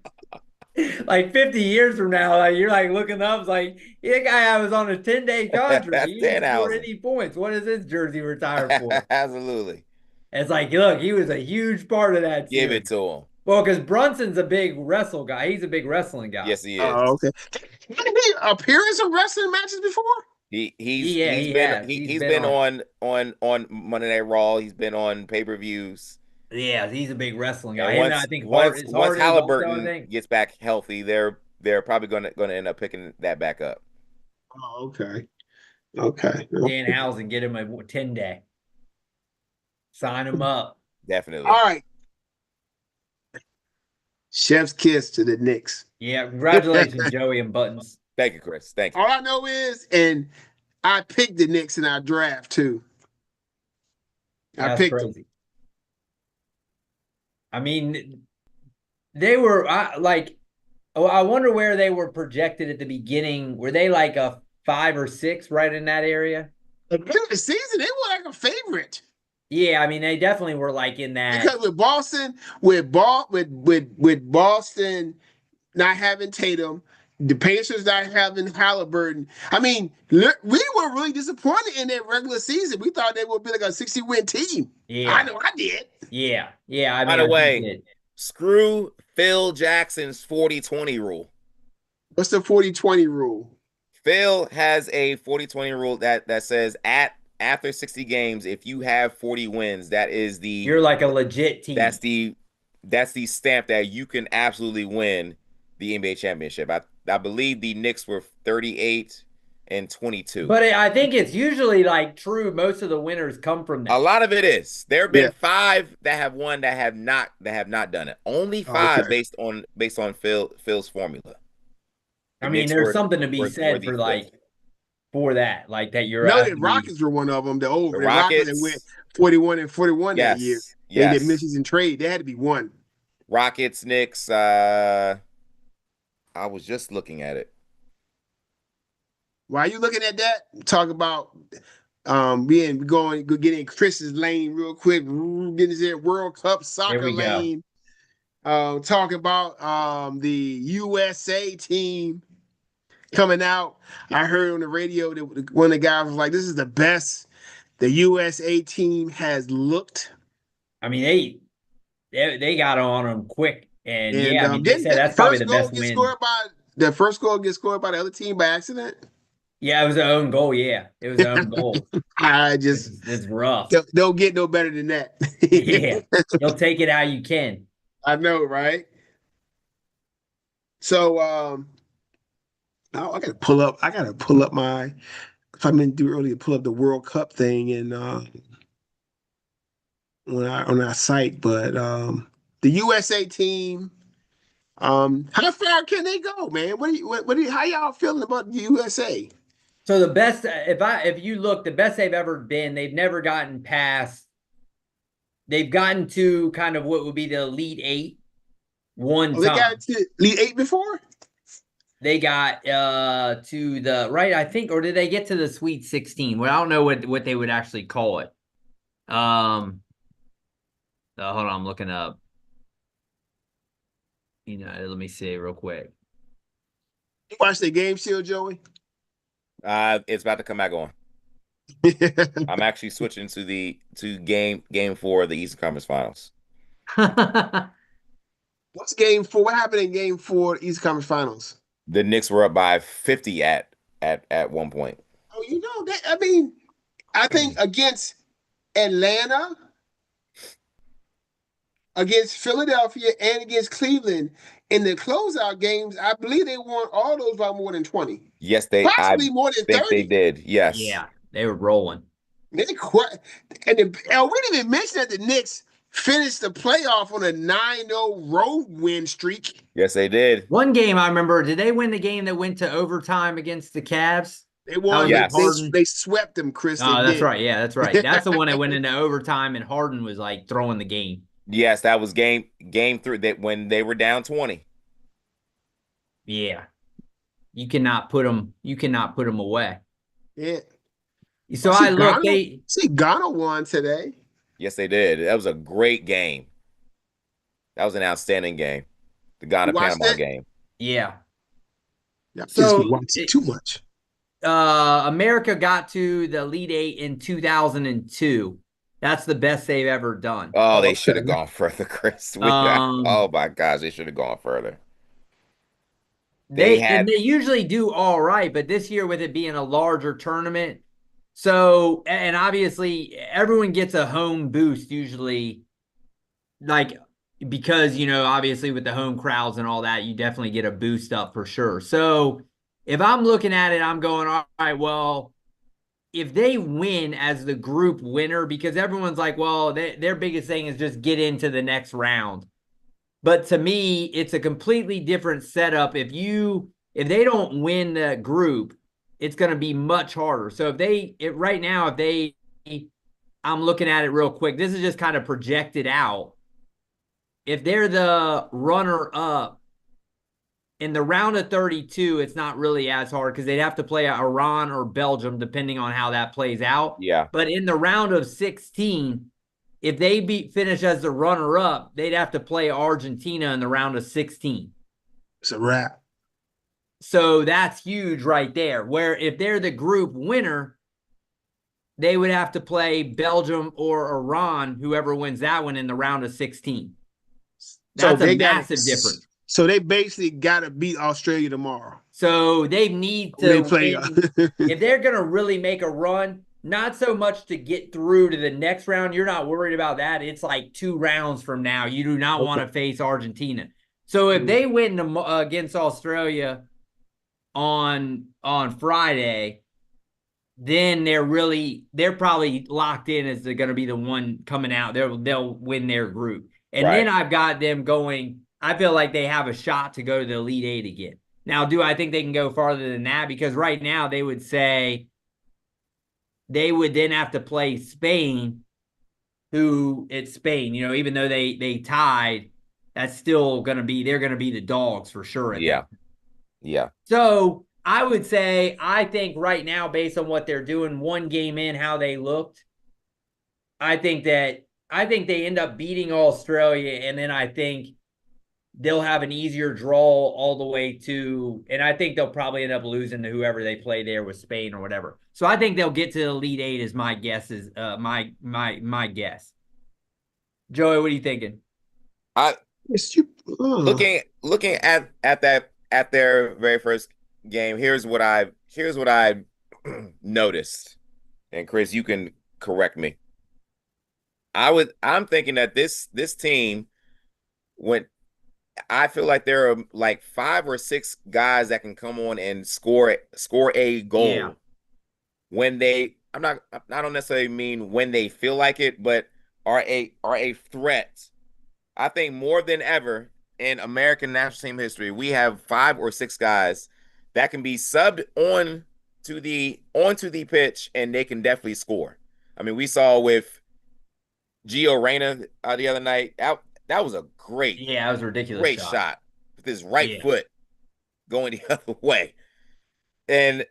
Like 50 years from now, like you're like looking up, it's like, that guy was on a 10-day contract. He didn't score any points. What is his jersey retired for? Absolutely. It's like, look, he was a huge part of that series. Give it to him. Well, because Brunson's a big wrestle guy. He's a big wrestling guy. Yes, he is. Oh, okay. Did he appear in some wrestling matches before? He's been on Monday Night Raw. He's been on pay-per-views. Yeah, he's a big wrestling guy. And I think once Halliburton gets back healthy, they're probably going to end up picking that back up. Oh, okay. Okay. Danhausen, get him a 10-day. Sign him up. Definitely. All right. Chef's kiss to the Knicks. Yeah, congratulations, Joey and Buttons. Thank you, Chris. Thank you. All I know is, and I picked the Knicks in our draft too. I picked them. I mean, they were I wonder where they were projected at the beginning. Were they like a 5 or 6 right in that area? At the beginning of the season, they were like a favorite. Yeah, I mean, they definitely were like in that. Because with Boston not having Tatum, the Pacers not having Halliburton. I mean, we were really disappointed in that regular season. We thought they would be like a 60-win team. Yeah, I know I did. Yeah. By the way, screw Phil Jackson's 40-20 rule. What's the 40-20 rule? Phil has a 40-20 rule that says after 60 games, if you have 40 wins, you're like a legit team. That's the stamp that you can absolutely win the NBA championship. I believe the Knicks were 38-22. But I think it's usually like true. Most of the winners come from that. A lot of it is. There have been 5 that have won that have not done it. Only 5 based on Phil's formula. I mean, there's something to be said for that. Like that you're the Rockets were one of them. The Rockets went 41-41 that year. They did misses and trade. They had to be one. Rockets, Knicks, I was just looking at it. While you looking at that, talk about getting Chris's lane real quick, getting his World Cup soccer lane. Talk about the USA team coming out. I heard on the radio that one of the guys was like, "This is the best the USA team has looked." I mean, they got on them quick. And I mean, they said that's probably the best win. The first goal gets scored by the other team by accident? Yeah, it was their own goal. Yeah, it was their own goal. It's rough. Don't get no better than that. Yeah, you'll take it how you can. I know, right? So, I gotta pull up my. If I meant to do earlier, pull up the World Cup thing and on our site, but. The USA team How far can they go, man? How y'all feeling about the USA? So the best, if you look, the best they've ever been, they've never gotten past. They've gotten to kind of what would be the Elite Eight one Oh, they time. got to Elite Eight before? They got to the right, I think, or did they get to the Sweet 16? Well, I don't know what they would actually call it. Hold on, I'm looking up. Let me see real quick. You watch the game still, Joey? It's about to come back on. I'm actually switching to game 4 of the Eastern Conference Finals. What's game 4? What happened in game 4 Eastern Conference Finals? The Knicks were up by 50 at one point. Oh, you know that. I mean, I think against Atlanta, against Philadelphia, and against Cleveland in the closeout games, I believe they won all those by more than 20. Yes, Possibly more than think 30. they did. Yes. Yeah, they were rolling. We didn't even mention that the Knicks finished the playoff on a 9-0 road win streak. Yes, they did. One game I remember, did they win the game that went to overtime against the Cavs? They won. Yes. They swept them, Chris. Oh, that's right. Yeah, that's right. That's the one that went into overtime, and Harden was like throwing the game. Yes, that was game 3 that when they were down 20. Yeah, you cannot put them away. Yeah. So I look. Ghana won today. Yes, they did. That was a great game. That was an outstanding game. The Ghana-Panama game. Yeah. So watching too much. America got to the Elite Eight in 2002. That's the best they've ever done. Oh, they should have gone further, Chris. Oh my gosh, they should have gone further. They usually do all right, but this year with it being a larger tournament, so and obviously everyone gets a home boost usually, like because obviously with the home crowds and all that, you definitely get a boost up for sure. So if I'm looking at it, I'm going, all right, well, if they win as the group winner, because everyone's like, well, their biggest thing is just get into the next round. But to me, it's a completely different setup. If they don't win the group, it's going to be much harder. So I'm looking at it real quick. This is just kind of projected out. If they're the runner up in the round of 32, it's not really as hard because they'd have to play Iran or Belgium, depending on how that plays out. Yeah. But in the round of 16, if they finish as the runner-up, they'd have to play Argentina in the round of 16. It's a wrap. So that's huge right there. Where if they're the group winner, they would have to play Belgium or Iran, whoever wins that one in the round of 16. That's a massive difference. So they basically got to beat Australia tomorrow. So they need to win. If they're going to really make a run, not so much to get through to the next round. You're not worried about that. It's like 2 rounds from now. You do not want to face Argentina. So if they win against Australia on Friday, then they're probably locked in as they're going to be the one coming out. They'll win their group. And then I've got them going. I feel like they have a shot to go to the Elite Eight again. Now, do I think they can go farther than that? Because right now they would say they would then have to play Spain, who it's Spain, even though they tied, that's still they're going to be the dogs for sure. Yeah. Yeah. So I would say, I think right now, based on what they're doing, one game in, how they looked, I think they end up beating Australia, and then I think they'll have an easier draw all the way to, and I think they'll probably end up losing to whoever they play there with Spain or whatever. So I think they'll get to the Elite Eight is my guess. My guess. Joey, what are you thinking? Looking at their very first game, here's what I noticed, and Chris, you can correct me. I'm thinking that this team I feel like there are like 5 or 6 guys that can come on and score a goal. Yeah. When I don't necessarily mean when they feel like it, but are a threat. I think more than ever, in American national team history, we have 5 or 6 guys that can be subbed onto the pitch, and they can definitely score. I mean, we saw with Gio Reyna the other night. That was a great, Yeah, that was a ridiculous great shot with his right Yeah. foot going the other way. And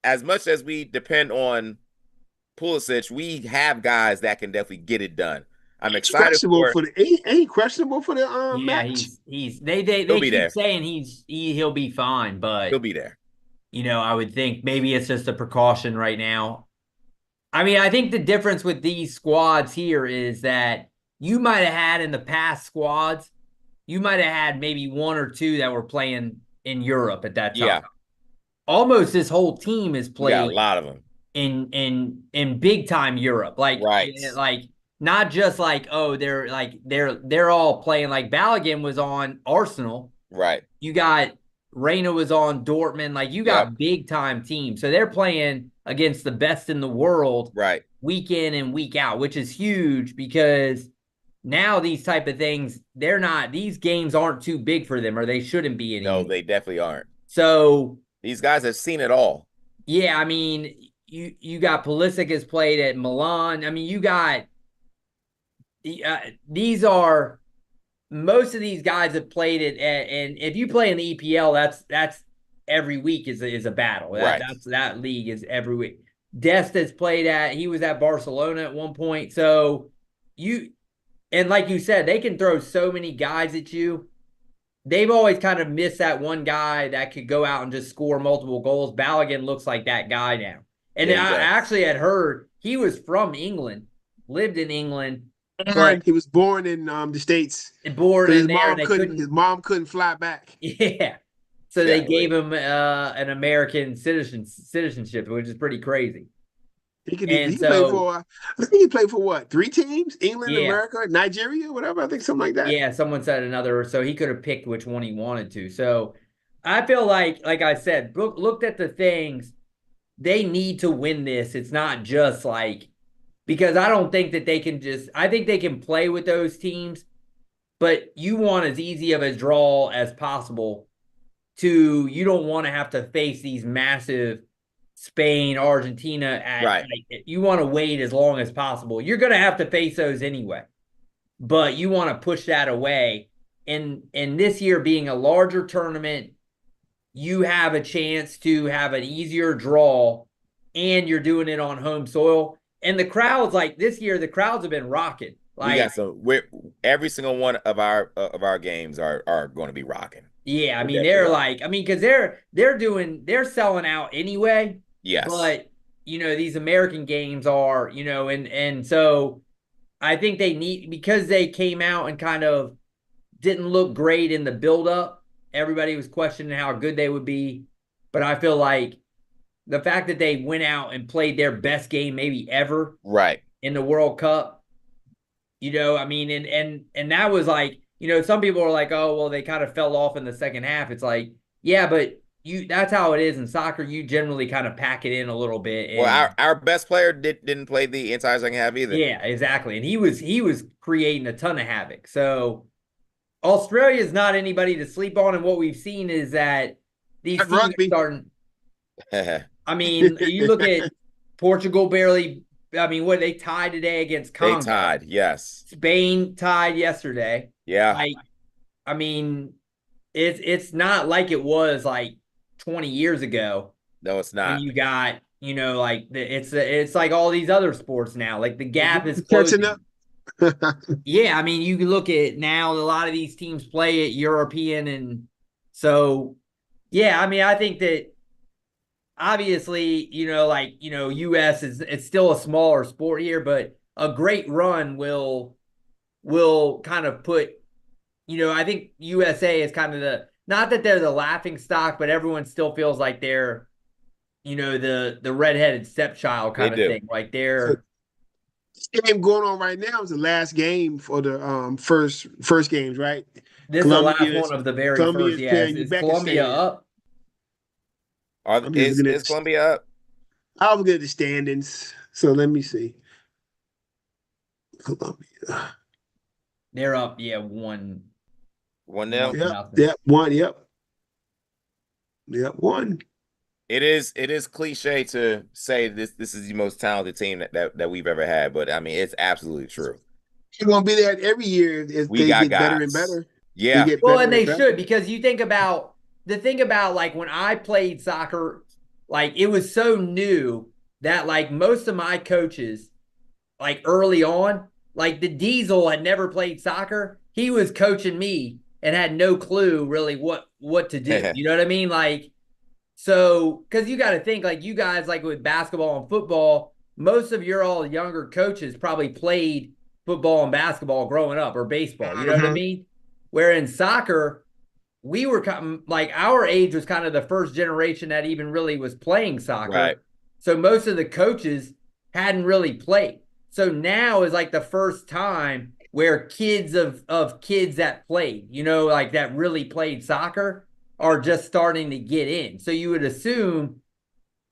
as much as we depend on Pulisic, we have guys that can definitely get it done. I'm excited for. Ain't he questionable for the Yeah, match? he's He'll they be keep there. saying he'll be fine, but He'll be there. I would think maybe it's just a precaution right now. I mean, I think the difference with these squads here is that you might have had in the past squads, you might have had maybe 1 or 2 that were playing in Europe at that time. Yeah. Almost this whole team is We got a played lot of them. in big time Europe. Like not just like, oh, they're all playing. Like Balogun was on Arsenal. Right. You got Reyna was on Dortmund. Like you got big time teams. So they're playing against the best in the world right, week in and week out, which is huge because now these type of things, these games aren't too big for them, or they shouldn't be anymore. No, they definitely aren't. So these guys have seen it all. Yeah, I mean, you got Pulisic has played at Milan. I mean, you got most of these guys have played it, and if you play in the EPL, that's every week is a battle. Right. That league is every week. Dest has played he was at Barcelona at one point. So and like you said, they can throw so many guys at you. They've always kind of missed that one guy that could go out and just score multiple goals. Balogun looks like that guy now. And I actually had heard he was from England, lived in England. But he was born in the States. Born in there. His mom couldn't fly back. Yeah. So they gave him an American citizenship, which is pretty crazy. I think he played for what? 3 teams? England, America, Nigeria, whatever. I think something like that. Yeah, someone said another. So he could have picked which one he wanted to. So I feel like I said, looked at the things. They need to win this. It's not just because I don't think that they can I think they can play with those teams, but you want as easy of a draw as possible. You don't want to have to face these massive Spain, Argentina. You want to wait as long as possible. You're going to have to face those anyway, but you want to push that away. And this year being a larger tournament, you have a chance to have an easier draw, and you're doing it on home soil. And the crowds, this year, the crowds have been rocking. Every single one of our games are going to be rocking. Yeah, I mean because they're selling out anyway. Yes. But these American games are, and so I think they need, because they came out and kind of didn't look great in the buildup. Everybody was questioning how good they would be. But I feel like the fact that they went out and played their best game maybe ever in the World Cup, I mean, and that was some people are like, oh, well, they kind of fell off in the second half. It's like, yeah, but that's how it is in soccer. You generally kind of pack it in a little bit. And, well, our best player didn't play the entire second half either. Yeah, exactly. And he was creating a ton of havoc. So Australia is not anybody to sleep on. And what we've seen is that these teams are starting. I mean, you look at Portugal barely. I mean, they tied today against Congo. They tied, yes. Spain tied yesterday. Yeah. I mean, it's not like it was 20 years ago. No, it's not. And you got, it's like all these other sports now. Like the gap is closing. Catching up. Yeah, I mean, you can look at now, a lot of these teams play at European, and so yeah, I mean, I think that obviously, US it's still a smaller sport here, but a great run will kind of put, I think USA is kind of not that they're the laughing stock, but everyone still feels like they're, the redheaded stepchild kind of thing. Like they're. This game going on right now is the last game for the first games, right? This is the last one of the very first. Yeah, is Colombia up? Is Colombia up? I was looking at the standings, so let me see. Colombia. They're up, yeah, 1. 1-0. Yep. One. Yep. One. It is cliche to say this is the most talented team that we've ever had, but I mean it's absolutely true. It's gonna be that every year as We they got get better guys. and better. Yeah. They get Well, better and they better. should, because you think about the thing about like when I played soccer, like it was so new that like most of my coaches, like early on, like the Diesel had never played soccer. He was coaching me and had no clue really what to do. You know what I mean? Like, so because you got to think like you guys like with basketball and football, most of your all younger coaches probably played football and basketball growing up or baseball. You know what I mean? Where in soccer, we were like our age was kind of the first generation that even really was playing soccer. Right. So most of the coaches hadn't really played. So now is like the first time where kids of kids that played, you know, like that really played soccer are just starting to get in. So you would assume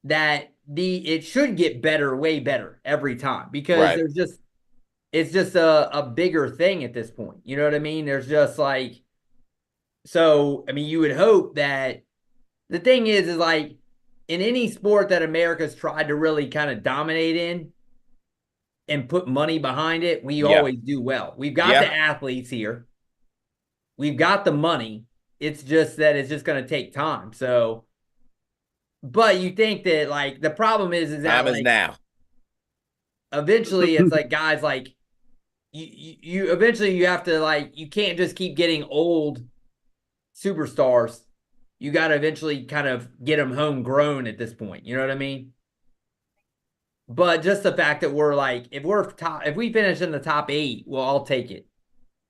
that it should get better, way better every time because it's just a bigger thing at this point. You know what I mean? There's just like, so, I mean, you would hope that the thing is like in any sport that America's tried to really kind of dominate in and put money behind it, we always do well. We've got the athletes here. We've got the money. It's just that it's just going to take time. So, but you think that like the problem is that time like, is now. Eventually it's like guys like you eventually you have to like, you can't just keep getting old superstars. You got to eventually kind of get them homegrown at this point. You know what I mean? But just the fact that we're like, if we finish in the top 8, well, I'll take it.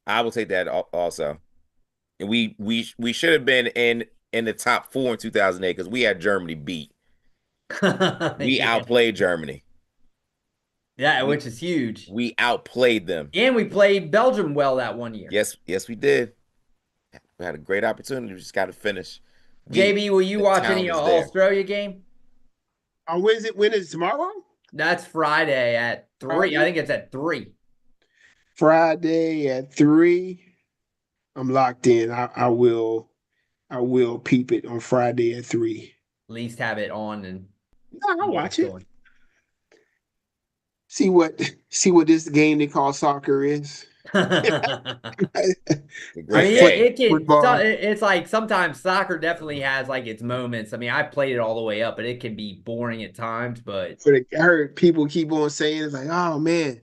I will take that also. And we should have been in the top 4 in 2008 because we had Germany beat. We outplayed Germany. Yeah, which is huge. We outplayed them. And we played Belgium well that one year. Yes, we did. We had a great opportunity. We just got to finish. JB, will you watch any Australia game? When is it? When is it tomorrow? That's Friday at 3. I think it's at 3. Friday at 3. I'm locked in. I will peep it on Friday at 3. At least have it on and I'll watch it. See what this game they call soccer is. I mean, it's like sometimes soccer definitely has like its moments. I mean, I played it all the way up, but it can be boring at times. But I heard people keep on saying it's like, oh man,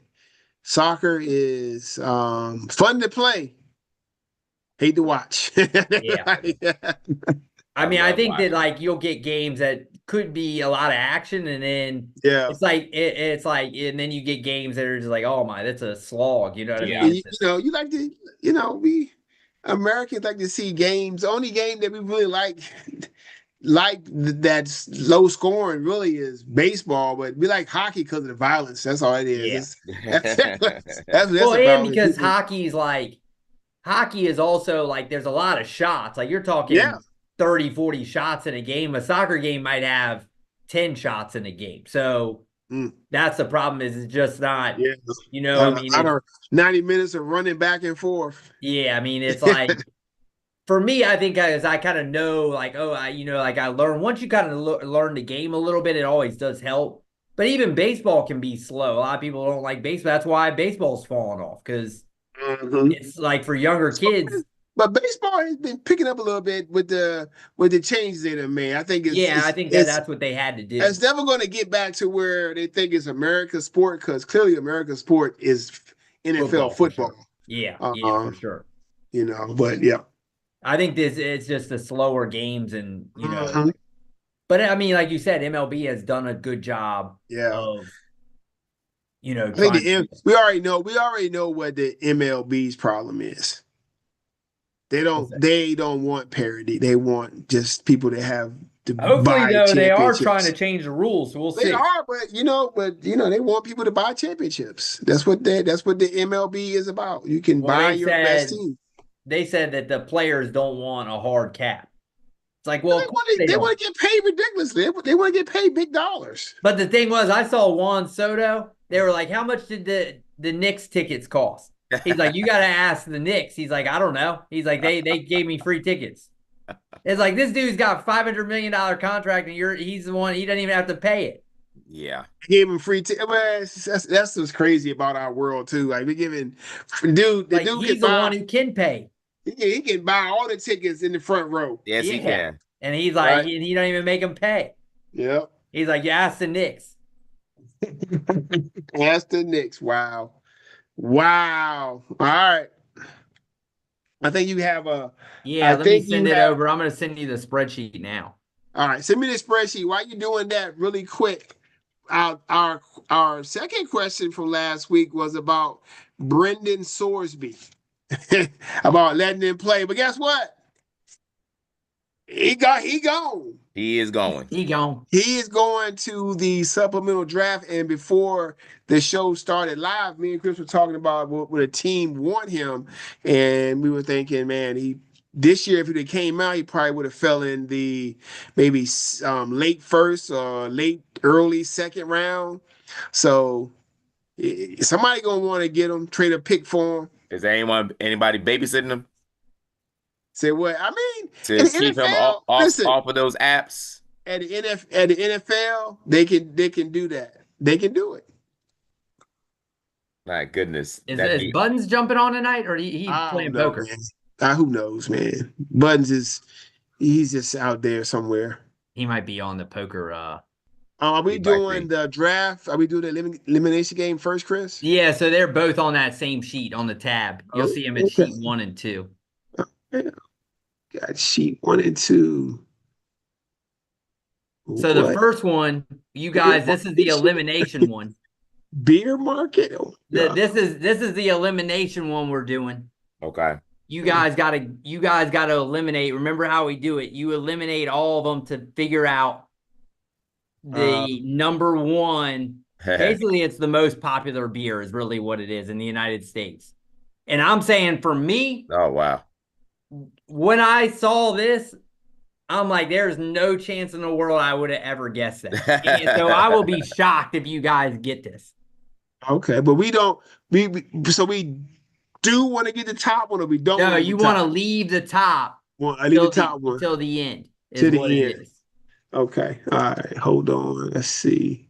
soccer is fun to play, hate to watch. I mean, I think that like you'll get games that could be a lot of action, and then it's like and then you get games that are just like, oh my, that's a slog. You know what I mean? You like to, we Americans like to see games. The only game that we really like that's low scoring really is baseball, but we like hockey because of the violence. That's all it is. Yeah. That's and because hockey is also like there's a lot of shots. Like you're talking 30, 40 shots in a game. A soccer game might have 10 shots in a game. So that's the problem is it's just not, I mean, 90 minutes of running back and forth. Yeah. I mean, it's like, for me, I think as I kind of know, like, I learn, once you kind of learn the game a little bit, it always does help. But even baseball can be slow. A lot of people don't like baseball. That's why baseball's falling off because it's like for younger kids. But baseball has been picking up a little bit with the changes they done made. I think I think that's what they had to do. It's never going to get back to where they think it's America's sport because clearly America's sport is NFL football. For sure. Yeah, for sure. But I think it's just the slower games and But I mean, like you said, MLB has done a good job. Of I think we already know what the MLB's problem is. They don't want parity. They want just people to have to hopefully though they are trying to change the rules. So we'll see. They are, but they want people to buy championships. That's what the MLB is about. You can buy your best team. They said that the players don't want a hard cap. It's like, well, they want to get paid ridiculously. They want to get paid big dollars. But the thing was, I saw Juan Soto. They were like, how much did the Knicks tickets cost? He's like, you got to ask the Knicks. He's like, I don't know. He's like, they gave me free tickets. It's like this dude's got $500 million contract, and he's the one. He doesn't even have to pay it. Yeah. Gave him free tickets. That's what's crazy about our world too. Like we're giving dude, like he's the one who can pay. He can buy all the tickets in the front row. Yes, he can. And he's like, right? he don't even make him pay. Yep. He's like, yeah, ask the Knicks. Ask the Knicks. Wow. All right. I think you have a. Yeah, let me send it over. I'm going to send you the spreadsheet now. All right, send me the spreadsheet. While you're doing that, really quick, our second question from last week was about Brendan Sorsby, about letting him play. But guess what? He gone. He is going. He gone. He is going to the supplemental draft. And before the show started live, me and Chris were talking about would a team want him, and we were thinking, man, this year if he came out, he probably would have fell in the maybe late first or early second round. So somebody gonna want to get him, trade a pick for him. Is there anybody babysitting him? Say what? I mean, to keep NFL, him off of those apps. At the NFL, they can do that. They can do it. My goodness. Is Buttons jumping on tonight, or he playing poker? Who knows, man? Buttons he's just out there somewhere. He might be on the poker. Are we doing the draft? Are we doing the elimination game first, Chris? Yeah, so they're both on that same sheet on the tab. You'll see them at sheet 1 and 2. Yeah. Got sheet 1 and 2. So the first one, you guys, this is the elimination one. Beer market. This is the elimination one we're doing. Okay. You guys gotta eliminate. Remember how we do it. You eliminate all of them to figure out the number one. Basically, it's the most popular beer is really what it is in the United States. And I'm saying for me, oh wow. When I saw this, I'm like, there's no chance in the world I would have ever guessed that. And so I will be shocked if you guys get this. Okay, but we don't. We do want to get the top one, or we don't. No, you want to leave the top. I leave the top one till the end. To the end. Is. Okay. All right. Hold on. Let's see.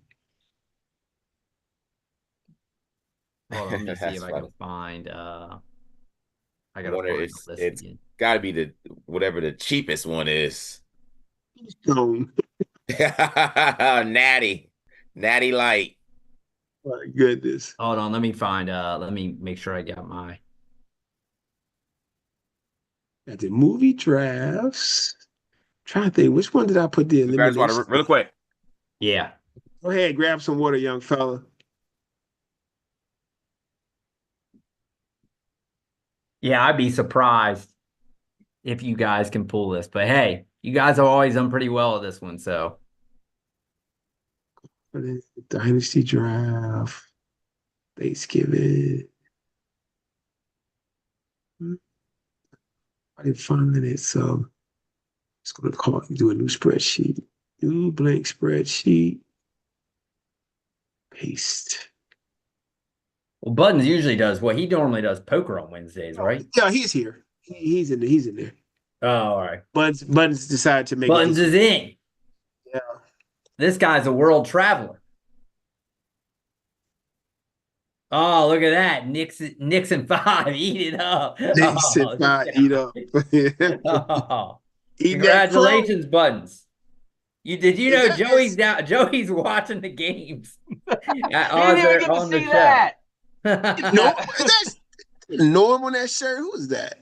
Hold on, let me see if I can find. I gotta find it's got to be whatever the cheapest one is. Natty Light. My goodness. Hold on, let me find. Let me make sure I got my. At the movie drafts. Trying to think, which one did I put the elimination? Grab water real quick. Yeah. Go ahead, grab some water, young fella. Yeah, I'd be surprised if you guys can pull this. But hey, you guys have always done pretty well at this one, so. Dynasty draft. Thanksgiving. I didn't find it, so it's going to do a new spreadsheet. New blank spreadsheet. Paste. Well, Buttons usually does he normally does poker on Wednesdays, right? Yeah, he's here. He's in there. He's in there. Oh, all right. Buttons decided to make Buttons is in. Yeah. This guy's a world traveler. Oh, look at that. Nixon 5. Eat it up. Nixon 5. Eat up. Oh. Congratulations, Buttons. Did you know Joey's watching the games? You didn't even get to see that. No, that's Norm on that shirt. Who is that?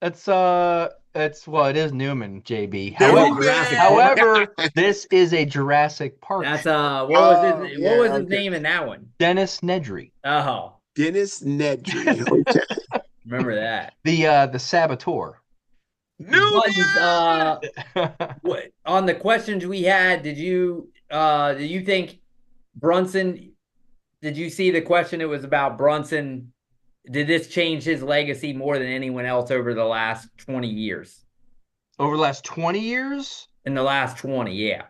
It is Newman, JB. However, this is a Jurassic Park. That's what was his name in that one? Dennis Nedry. Oh, Dennis Nedry. Okay. Remember that. The Saboteur. Buttons, on the questions we had, did you think Brunson? Did you see the question? It was about Brunson. Did this change his legacy more than anyone else over the last 20 years? Over the last 20 years? In the last 20, yeah.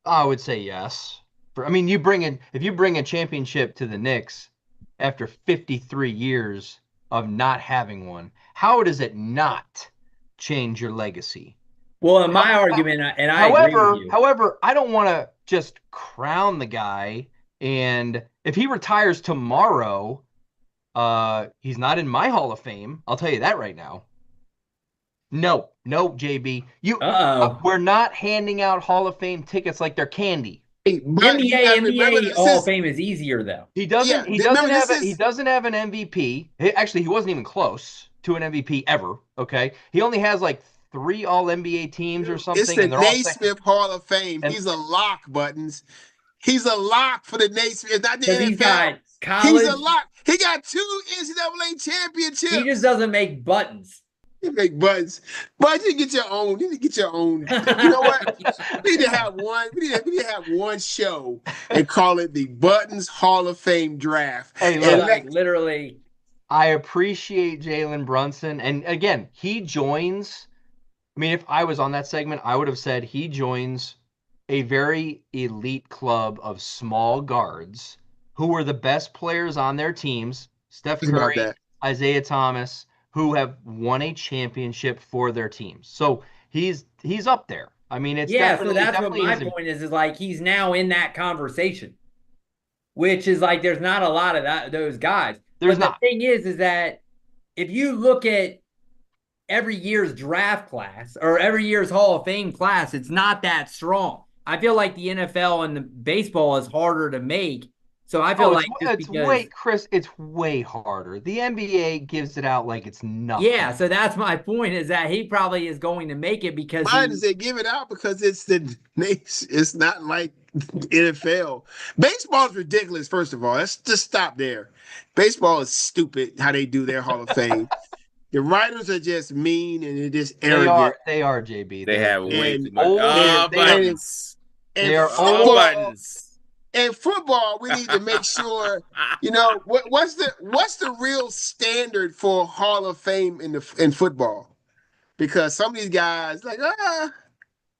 I would say yes. If you bring a championship to the Knicks after 53 years, of not having one, how does it not change your legacy? Well, in my argument, and I agree with you. However, I don't want to just crown the guy, and if he retires tomorrow, he's not in my Hall of Fame. I'll tell you that right now. No, JB. We're not handing out Hall of Fame tickets like they're candy. NBA Hall of Fame is easier though. He doesn't have an MVP. Actually, he wasn't even close to an MVP ever. Okay, he only has like 3 All NBA teams or something. It's the Naismith Hall of Fame. He's a lock, Buttons. He's a lock for the Naismith. It's not the NFL. He's got college. He's a lock. He got 2 NCAA championships. He just doesn't make buttons. You make buttons. But you need to get your own. You need to get your own. You know what? We need to have one. We need to have one show and call it the Buttons Hall of Fame Draft. Hey, look, literally. I appreciate Jalen Brunson. And again, he joins. I mean, if I was on that segment, I would have said he joins a very elite club of small guards who were the best players on their teams. Steph Curry, Isaiah Thomas, who have won a championship for their teams. So he's up there. I mean, it's so that's what my point is like he's now in that conversation, which is like there's not a lot of those guys. There's not. The thing is that if you look at every year's draft class or every year's Hall of Fame class, it's not that strong. I feel like the NFL and the baseball is harder to make. So I feel like it's way harder. The NBA gives it out like it's nothing. Yeah, so that's my point is that he probably is going to make it because why does they give it out? Because it's not like NFL. Baseball is ridiculous, first of all. Let's just stop there. Baseball is stupid how they do their Hall of Fame. The writers are just mean and they're just arrogant. They are JB. They have way too much. Buttons. They are old buttons. In football, we need to make sure, what's the real standard for Hall of Fame in football? Because some of these guys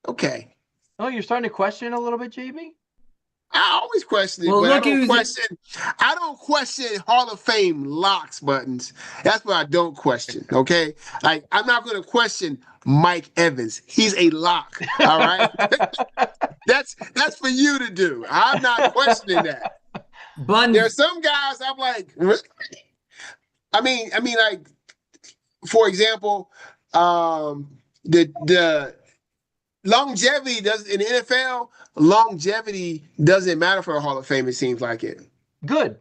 okay. Oh, you're starting to question it a little bit, JB? I always question it, but I don't question Hall of Fame locks, Buttons. That's what I don't question. Okay, like I'm not going to question Mike Evans. He's a lock. All right, that's for you to do. I'm not questioning that. But there are some guys I'm like, I mean, like for example, the longevity doesn't in the NFL. Longevity doesn't matter for a Hall of Fame. It seems like it. Good.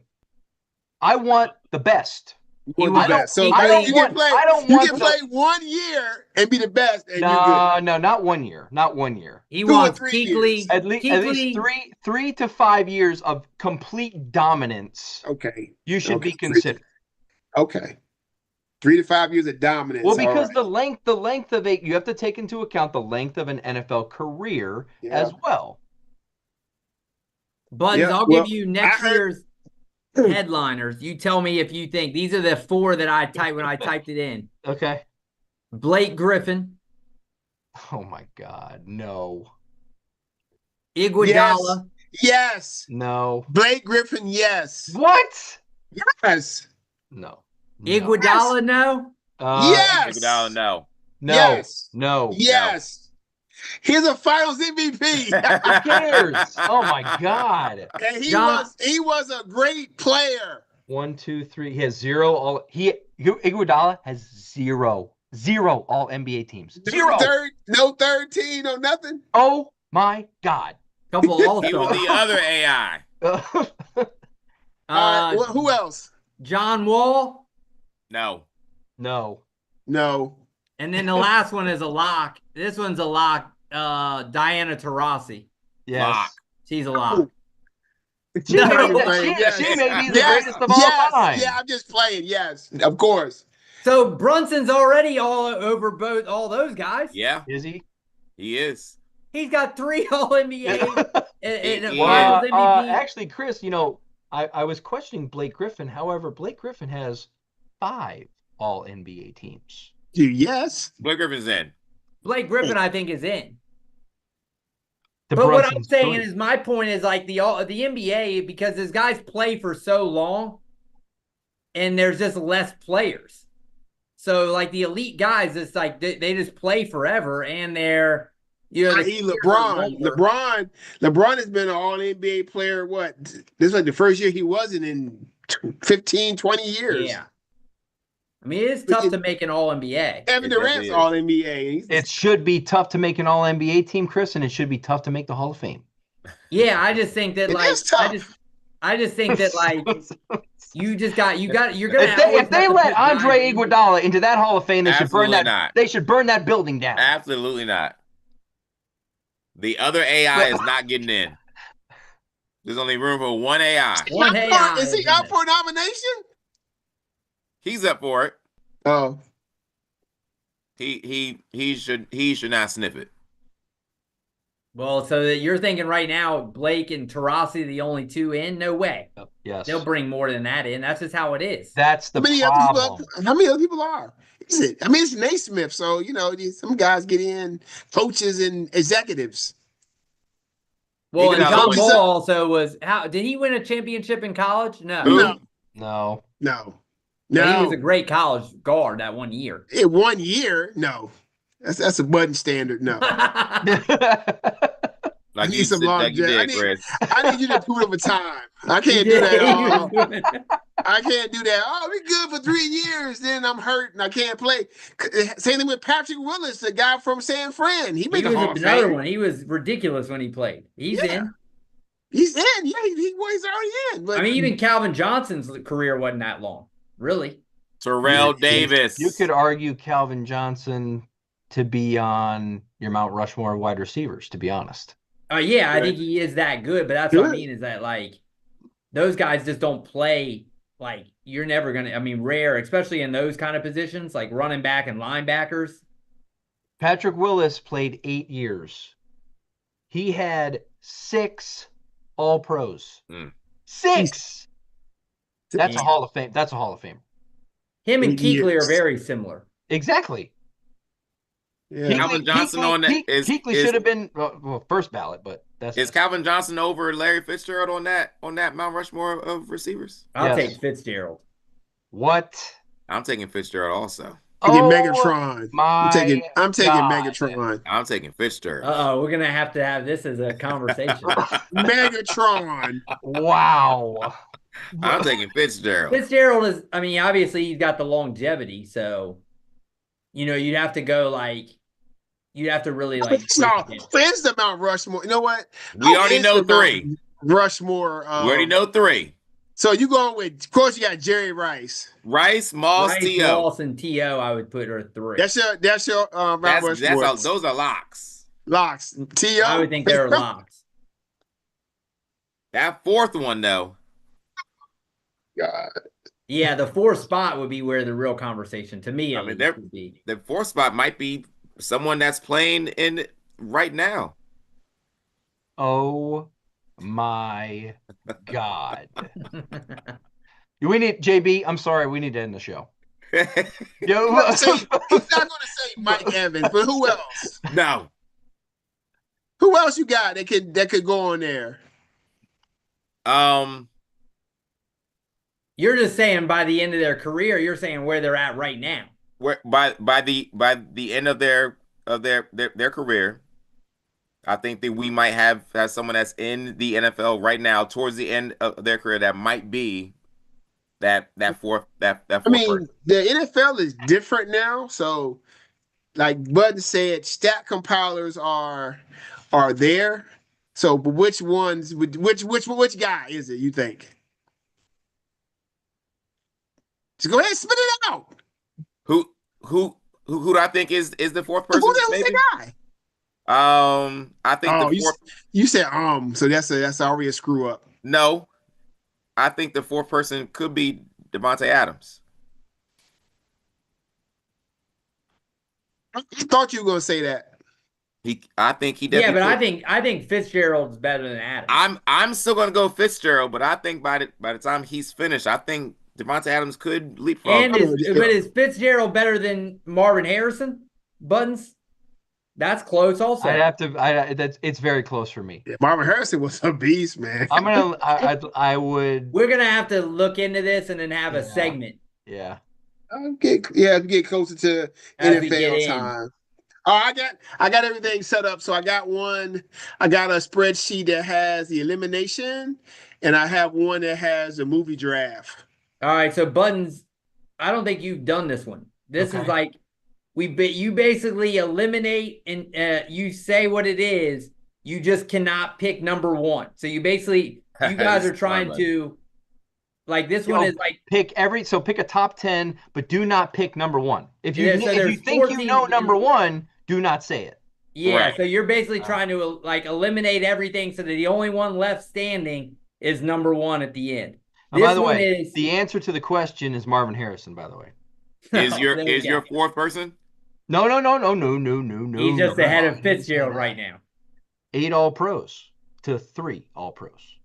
I want the best. You can play 1 year and be the best. And no, not 1 year. Not 1 year. He wants Kuechly. At least 3 to 5 years of complete dominance. Okay. You should be considered. Okay. 3 to 5 years of dominance. Well, because the length of you have to take into account the length of an NFL career as well. Buttons, I'll give you next year's headliners. You tell me if you think these are the 4 that I typed when I typed it in. Okay. Blake Griffin. Oh my God, no. Iguodala. Yes. No. Blake Griffin, yes. What? Yes. No. Iguodala, no. Yes. Iguodala, no. No. Yes. No. Yes. He's a Finals MVP. Who cares? Oh my God! And he was a great player. 1, 2, 3. He has 0 Iguodala has 0 All NBA teams. 0. No third team, no nothing. Oh my God! Couple all-stars. He was the other AI. Who else? John Wall. No. And then the last one is a lock. This one's a lock. Diana Taurasi. Yes. Lock. She's a lock. She may be the greatest of all time. Yeah, I'm just playing. Yes, of course. So Brunson's already all over all those guys. Yeah. Is he? He is. He's got 3 All-NBA and Finals MVP. Actually, Chris, I was questioning Blake Griffin. However, Blake Griffin has 5 All-NBA teams. Yes. Blake Griffin's in. Blake Griffin, I think, is in. But what I'm saying is, my point is like the NBA, because these guys play for so long, and there's just less players. So like the elite guys, it's like they just play forever, and they're LeBron has been an all NBA player. What? This is like the first year he wasn't in 15, 20 years. Yeah. I mean, it is tough to make an all NBA. Kevin Durant's all NBA. It should be tough to make an all NBA team, Chris, and it should be tough to make the Hall of Fame. Yeah, I just think that I just think that you're gonna if they let Andre Iguodala into that Hall of Fame, they should burn that. Not. They should burn that building down. Absolutely not. The other AI is not getting in. There's only room for one AI. Is he up for a nomination? He's up for it. Oh, he should not sniff it. Well, so that you're thinking right now, Blake and Taurasi the only two in? No way. Yes, they'll bring more than that in. That's just how it is. That's the problem. How many other people are? Is it? I mean, it's Naismith, so some guys get in, coaches and executives. Well, and John Wall also was. Did he win a championship in college? No. He was a great college guard that 1 year. In 1 year? No. That's a button standard. No. Like you said, Chris. I need you to do it over time. I can't do that. I can't do that. Oh, we good for 3 years. Then I'm hurt and I can't play. Same thing with Patrick Willis, the guy from San Fran. He made another one. He was ridiculous when he played. He's in. He's in. Yeah, he's already in. But, I mean, even Calvin Johnson's career wasn't that long, really. Terrell Davis. You could argue Calvin Johnson to be on your Mount Rushmore wide receivers, to be honest. I think he is that good, but that's what I mean is that, those guys just don't play, you're never going to, rare, especially in those kind of positions, like running back and linebackers. Patrick Willis played 8 years. He had 6 All-Pros. 6! That's a Hall of Fame. That's a Hall of Fame. Him and Kuechly are very similar. Exactly. Yeah. Calvin Johnson on that Kuechly should have been first ballot, but is Calvin Johnson over Larry Fitzgerald on that Mount Rushmore of receivers? I'll take Fitzgerald. What? I'm taking Fitzgerald also. Megatron. I'm taking Megatron. I'm taking Fitzgerald. We're gonna have to have this as a conversation. Megatron. Wow. I'm taking Fitzgerald. Fitzgerald is. Obviously he's got the longevity, so you'd have to go you'd have to really when's the Mount Rushmore? You know what? We already know 3. Rushmore. We already know 3. So you going with? Of course, you got Jerry Rice, Moss, T.O. Moss, and T.O. I would put her 3. That's your Mount Rushmore. Those are locks. Locks. T.O. I would think they're locks. That 4th one though. God. Yeah, the 4th spot would be where the real conversation, to me, would be. The 4th spot might be someone that's playing in right now. Oh my God. We need JB. I'm sorry, we need to end the show. He's not going to say Mike Evans, but who else? No. Who else you got that could go on there? You're just saying by the end of their career. You're saying where they're at right now. Where by the end of their career, I think that we might have someone that's in the NFL right now towards the end of their career that might be that fourth. The NFL is different now, so like Bud said, stat compilers are there. So, but which guy is it? You think? Just go ahead and spit it out. Who do I think is the 4th person? Who the hell is the guy? I think the 4th. You said so that's already a screw up. No, I think the 4th person could be Devontae Adams. I thought you were gonna say that. I think he definitely. Yeah, but I think Fitzgerald's better than Adams. I'm still gonna go Fitzgerald, but I think by the time he's finished, I think Devontae Adams could leapfrog. But is Fitzgerald better than Marvin Harrison? Buttons? That's close also. I'd have to. It's very close for me. Yeah, Marvin Harrison was a beast, man. I would. We're gonna have to look into this and then have a Yeah. segment Yeah. Get closer to as we get NFL in. time. Oh, I got everything set up. So I got a spreadsheet that has the elimination, and I have one that has a movie draft. All right, so Buttons, I don't think you've done this one. This is Okay. like you basically eliminate and you say what it is. You just cannot pick number one. So you basically you guys are trying to like this one is like pick a top 10, but do not pick number one. If you Yeah, so if you there's think 14 you know number one, do not say it. yeah. Right. So you're basically trying to like eliminate everything so that the only one left standing is number one at the end. And by the one way, is the answer to the question is Marvin Harrison. By the way, Is There we go. your fourth person? no. He's just ahead of Fitzgerald right now. 8 All Pros to 3 All Pros.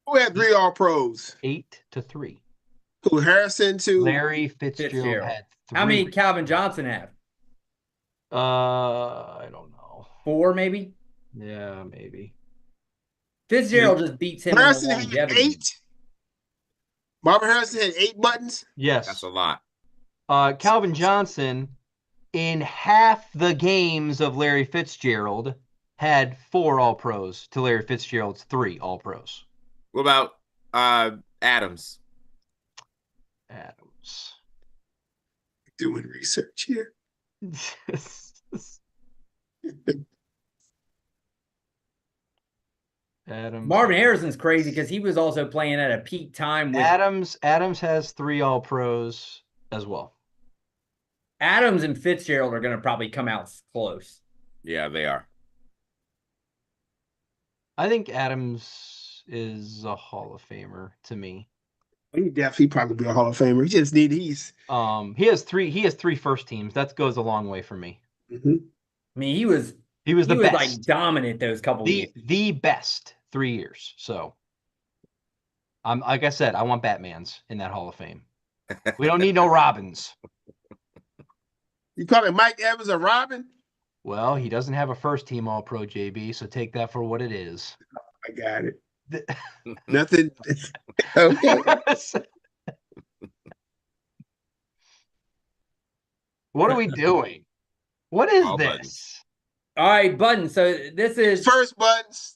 Who had 3 All Pros? 8 to 3. Who Harrison to Larry Fitzgerald had 3. How many Calvin Johnson have? I don't know. 4 maybe. Yeah, maybe. Fitzgerald just beats him Harrison in the had longevity. 8. Marvin Harrison had 8 buttons. Yes. That's a lot. Calvin Johnson, in half the games of Larry Fitzgerald, had 4 All Pros to Larry Fitzgerald's 3 All Pros. What about Adams? Adams. Doing research here. Adams. Marvin Harrison's crazy because he was also playing at a peak time with Adams has 3 All Pros as well. Adams and Fitzgerald are going to probably come out close. Yeah, they are. I think Adams is a Hall of Famer to me. He definitely probably be a Hall of Famer. He just need these. He has three first teams. That goes a long way for me. Mm-hmm. I mean, he was the best. like dominant those couple years. The best 3 years. So like I said, I want Batmans in that Hall of Fame. We don't need no Robins. You calling Mike Evans a Robin? Well, he doesn't have a first team All Pro, JB, so take that for what it is. I got it. Nothing. Okay. What are we doing? What is All this? buttons. All right, Button. So this is First buttons.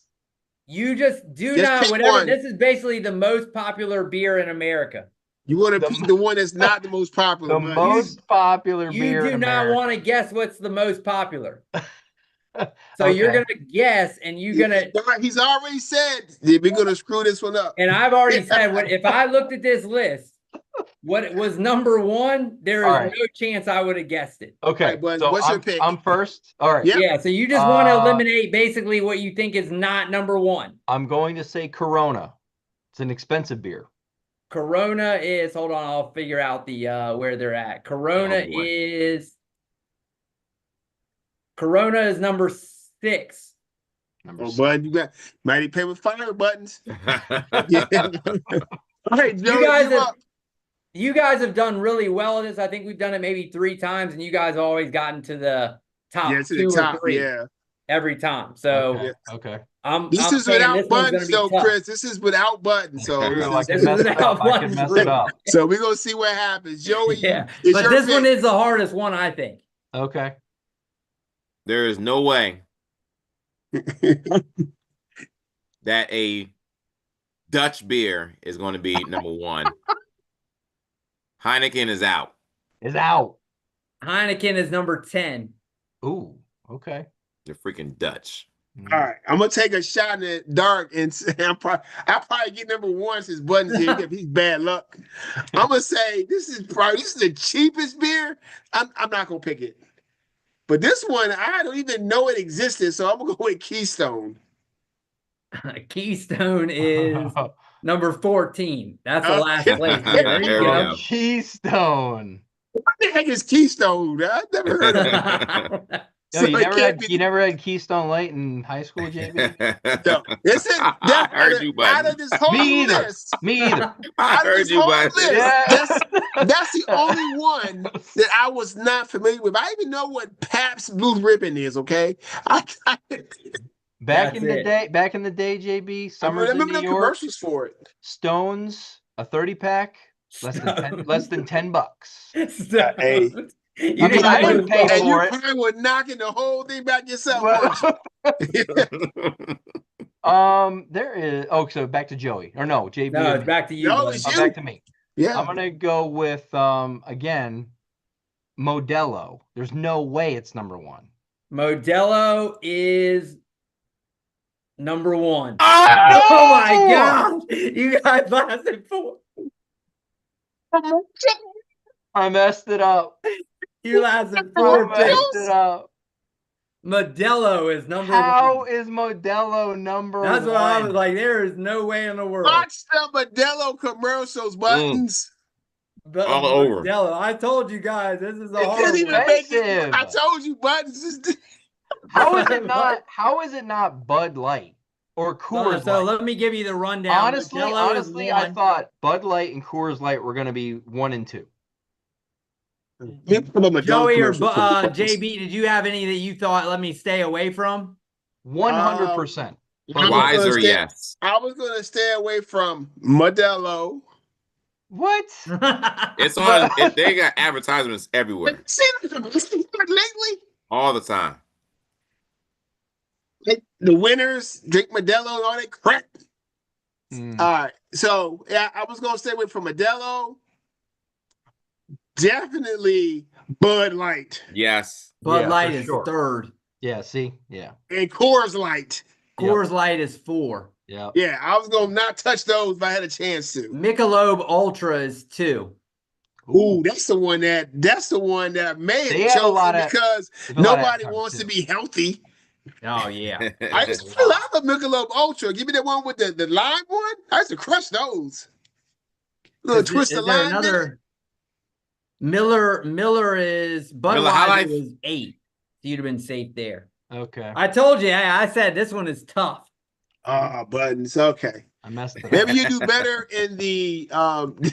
you just do Just not pick whatever. one. This is basically the most popular beer in America. You want to pick the one that's not the most popular. The man. most popular You beer do in not America. want to guess what's the most popular. So you're Okay. gonna guess, and you're gonna. He's already said we're gonna screw this one up. And I've already said, if I looked at this list, what was number one, there is All right. no chance I would have guessed it. Okay, All right, Bud, so what's your pick? I'm first. All right. Yep. Yeah, so you just want to Uh, eliminate basically what you think is not number one. I'm going to say Corona. It's an expensive beer. Corona is, hold on, I'll figure out the where they're at. Corona Oh, boy. is number 6. Number Oh, six. Bud, you got mighty pay with fire buttons. Yeah. All right, Joe, guys you have- up. You guys have done really well at this. I think we've done it maybe 3 times, and you guys have always gotten to the top Yeah, to 2 the top. or 3 Yeah. every time. So Okay. I'm This I'm is saying without this one's gonna buttons, be though, tough. Chris. This is without buttons. So, True, this I is- can this mess is it up. I can mess it up. so we're gonna see what happens. Joey, Yeah, it's but your this one pick. is the hardest one, I think. Okay. There is no way that a Dutch beer is going to be number one. Heineken is out. Is out. Heineken is number 10. Ooh. Okay. You're freaking Dutch. All right, I'm gonna take a shot in the dark and say I'll probably get number 1 since Buttons here. If he's bad luck, I'm gonna say this is the cheapest beer. I'm not gonna pick it, but this one I don't even know it existed, so I'm gonna go with Keystone. Keystone is number 14. That's the last Okay. place. There, there you There we go. go. Keystone. What the heck is Keystone? I've never heard of it. Yo, you it never can't had be you never had Keystone Light in high school, JB? no. Listen, I heard you, out buddy. of this whole Me either. list, Me either. I out of heard this you, whole buddy. list, Yeah. that's the only one that I was not familiar with. I even know what Pabst Blue Ribbon is. Okay, I Back That's in the it. day, JB, I summers in remember New the York, commercials for it. Stones, a 30-pack, less than $10. Stop. Hey. You I mean, I didn't pay And you for it. probably were knocking the whole thing back yourself, weren't you? There is. Oh, so back to Joey, or no, JB. No, or it's me. back to you. No, bud. it's Oh, you. back to me. Yeah. I'm gonna go with again, Modelo. There's no way it's number one. Modelo is number one. Oh! Oh my God. You guys lasted 4. I messed it up. You lasted I 4 messed picks. it up. Modelo is number How one. is Modelo number That's one? what I was like. There is no way in the world. Watch the Modelo commercials, Buttons. But All over. Modelo. I told you guys, this is a It hard couldn't even one. make it. Expensive. I told you, Buttons. How is it not? How is it not Bud Light or Coors So Light? let me give you the rundown. Honestly, Modelo is I one. thought Bud Light and Coors Light were going to be 1 and 2. Joey or JB, did you have any that you thought let me stay away from? 100%. Wiser, yes. I was going to stay away from Modelo. What? It's on. They got advertisements everywhere, See lately? all the time. The winners drink Modelo and all that crap. Mm. All right. So, yeah, I was going to stay away from Modelo. Definitely Bud Light Yes. Bud Yeah, Light for is sure. third. Yeah, see? Yeah. and Coors Light. Coors Light is 4. Yeah. Yeah, I was going to not touch those if I had a chance to. Michelob Ultra is 2. Ooh, that's the one that I may They have have a chosen lot of- because There's a lot of nobody advertising, wants too. to be healthy. Oh, yeah. I just love the Michelob Ultra. Give me the one with the lime one. I used to crush those. Little twist Is of there lime. another? Miller is Miller High Budweiser Life? was 8. You'd have been safe there. Okay. I told you. I said this one is tough. Buttons. Okay. I messed it up. Maybe you do better in the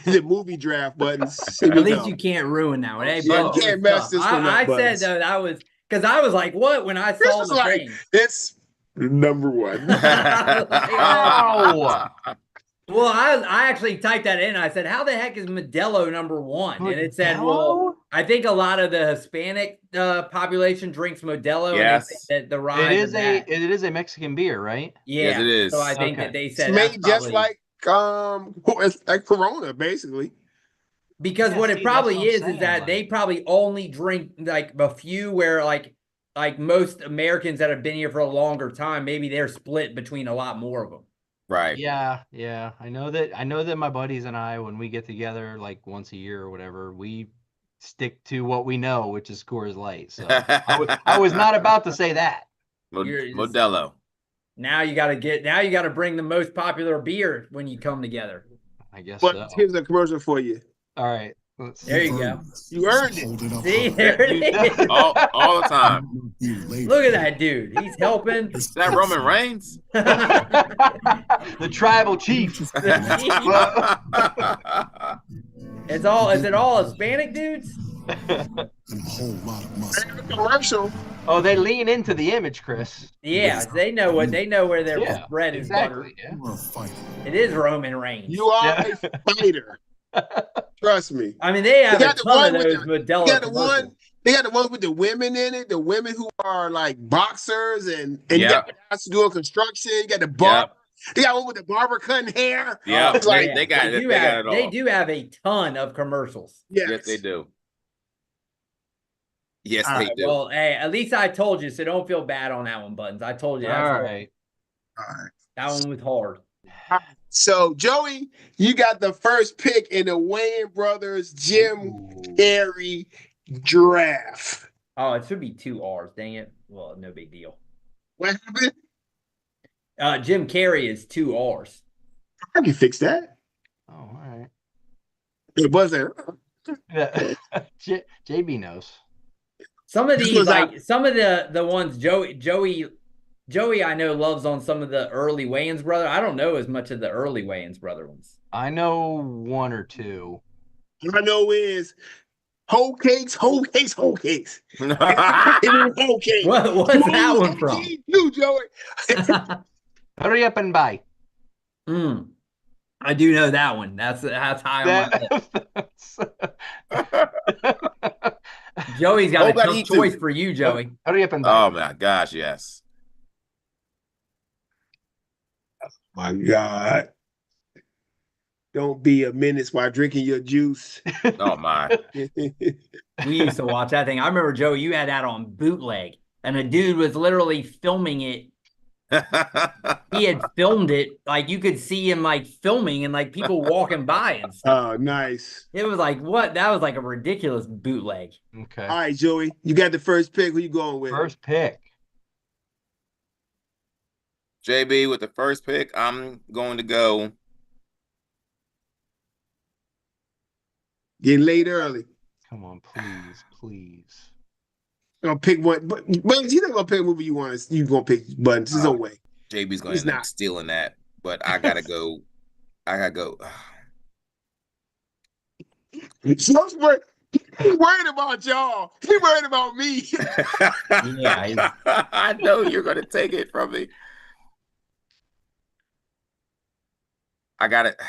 the movie draft, Buttons. Here At we least go. you can't ruin that one. Hey, Yeah, Buttons, you can't it was mess tough. this one up, I said Buttons. though that was because I was like, what when I This saw is the like thing. it's number one. Ow! Well, I actually typed that in. I said, "How the heck is Modelo number 1?" And it said, Modelo? "Well, I think a lot of the Hispanic population drinks Modelo." Yes. And they said that the rise. It is of a that. it is a Mexican beer, right? Yeah, Yes, it is. So I think Okay. that they It's said made that's just probably- like Corona, basically. because Yeah, what see, it that's probably what I'm is saying, that like- they probably only drink like a few where like most Americans that have been here for a longer time, maybe they're split between a lot more of them. Right. Yeah, yeah. I know that my buddies and I, when we get together like once a year or whatever, we stick to what we know, which is Coors Light. So I was not about to say that. Modelo. Now you got to bring the most popular beer when you come together. I guess But so. here's a commercial for you. All right. Let's There you go. You earned it. See, there it is. All the time. Look at that dude. He's helping. Is that Roman Reigns? the tribal chief. Is it all Hispanic dudes? Commercial. Oh, they lean into the image, Chris. Yeah, they know where their Yeah, bread is buttered. exactly. Yeah. It is Roman Reigns. You are Yeah. a fighter. Trust me. I mean, they have They a got the ton one of with those the- Modelo They got the commercials. one. They got the ones with the women in it. The women who are like boxers and you got the guys doing construction. You got the barber. They got one with the barber cutting hair. Yeah, It's like they got it. They got it all. They do have a ton of commercials. Yes, they do. Yes, All they right, do. well, hey, at least I told you, so don't feel bad on that one, Buttons. I told you. That's All what- right. That one was hard. So Joey, you got the first pick in the Wayans Brothers Jim Carrey draft. Oh, it should be 2 R's. Dang it. Well, no big deal. What happened? Jim Carrey is 2 R's. I can fix that. Oh, all right. It was there. Yeah. JB knows. Some of This these, was like some of the ones Joey, I know loves on some of the early Wayans brother. I don't know as much of the early Wayans brother ones. I know one or two. I know is whole cakes, whole cakes, whole cakes. Whole cake. What's that one from? You, Joey. Hurry up and buy. I do know that one. That's high on my list. Joey's got a tough choice for you, Joey. Hurry up and buy. Oh my gosh, yes. My God. Don't be a menace while drinking your juice. Oh my. We used to watch that thing. I remember, Joey, you had that on bootleg, and a dude was literally filming it. He had filmed it, like you could see him like filming and like people walking by and stuff. Oh, nice. It was like, what? That was like a ridiculous bootleg. Okay. All right, Joey, you got the first pick. Who you going with? First pick. JB with the first pick. I'm going to go. Getting late early. Come on, please, please. I'm gonna pick one, but you're not gonna pick a movie you want. You gonna pick Buttons? There's no way. JB's going He's to end up not. stealing that, but I gotta go. I gotta go. He's worried about y'all. He worried about me. Yeah, I know you're gonna take it from me. I got it.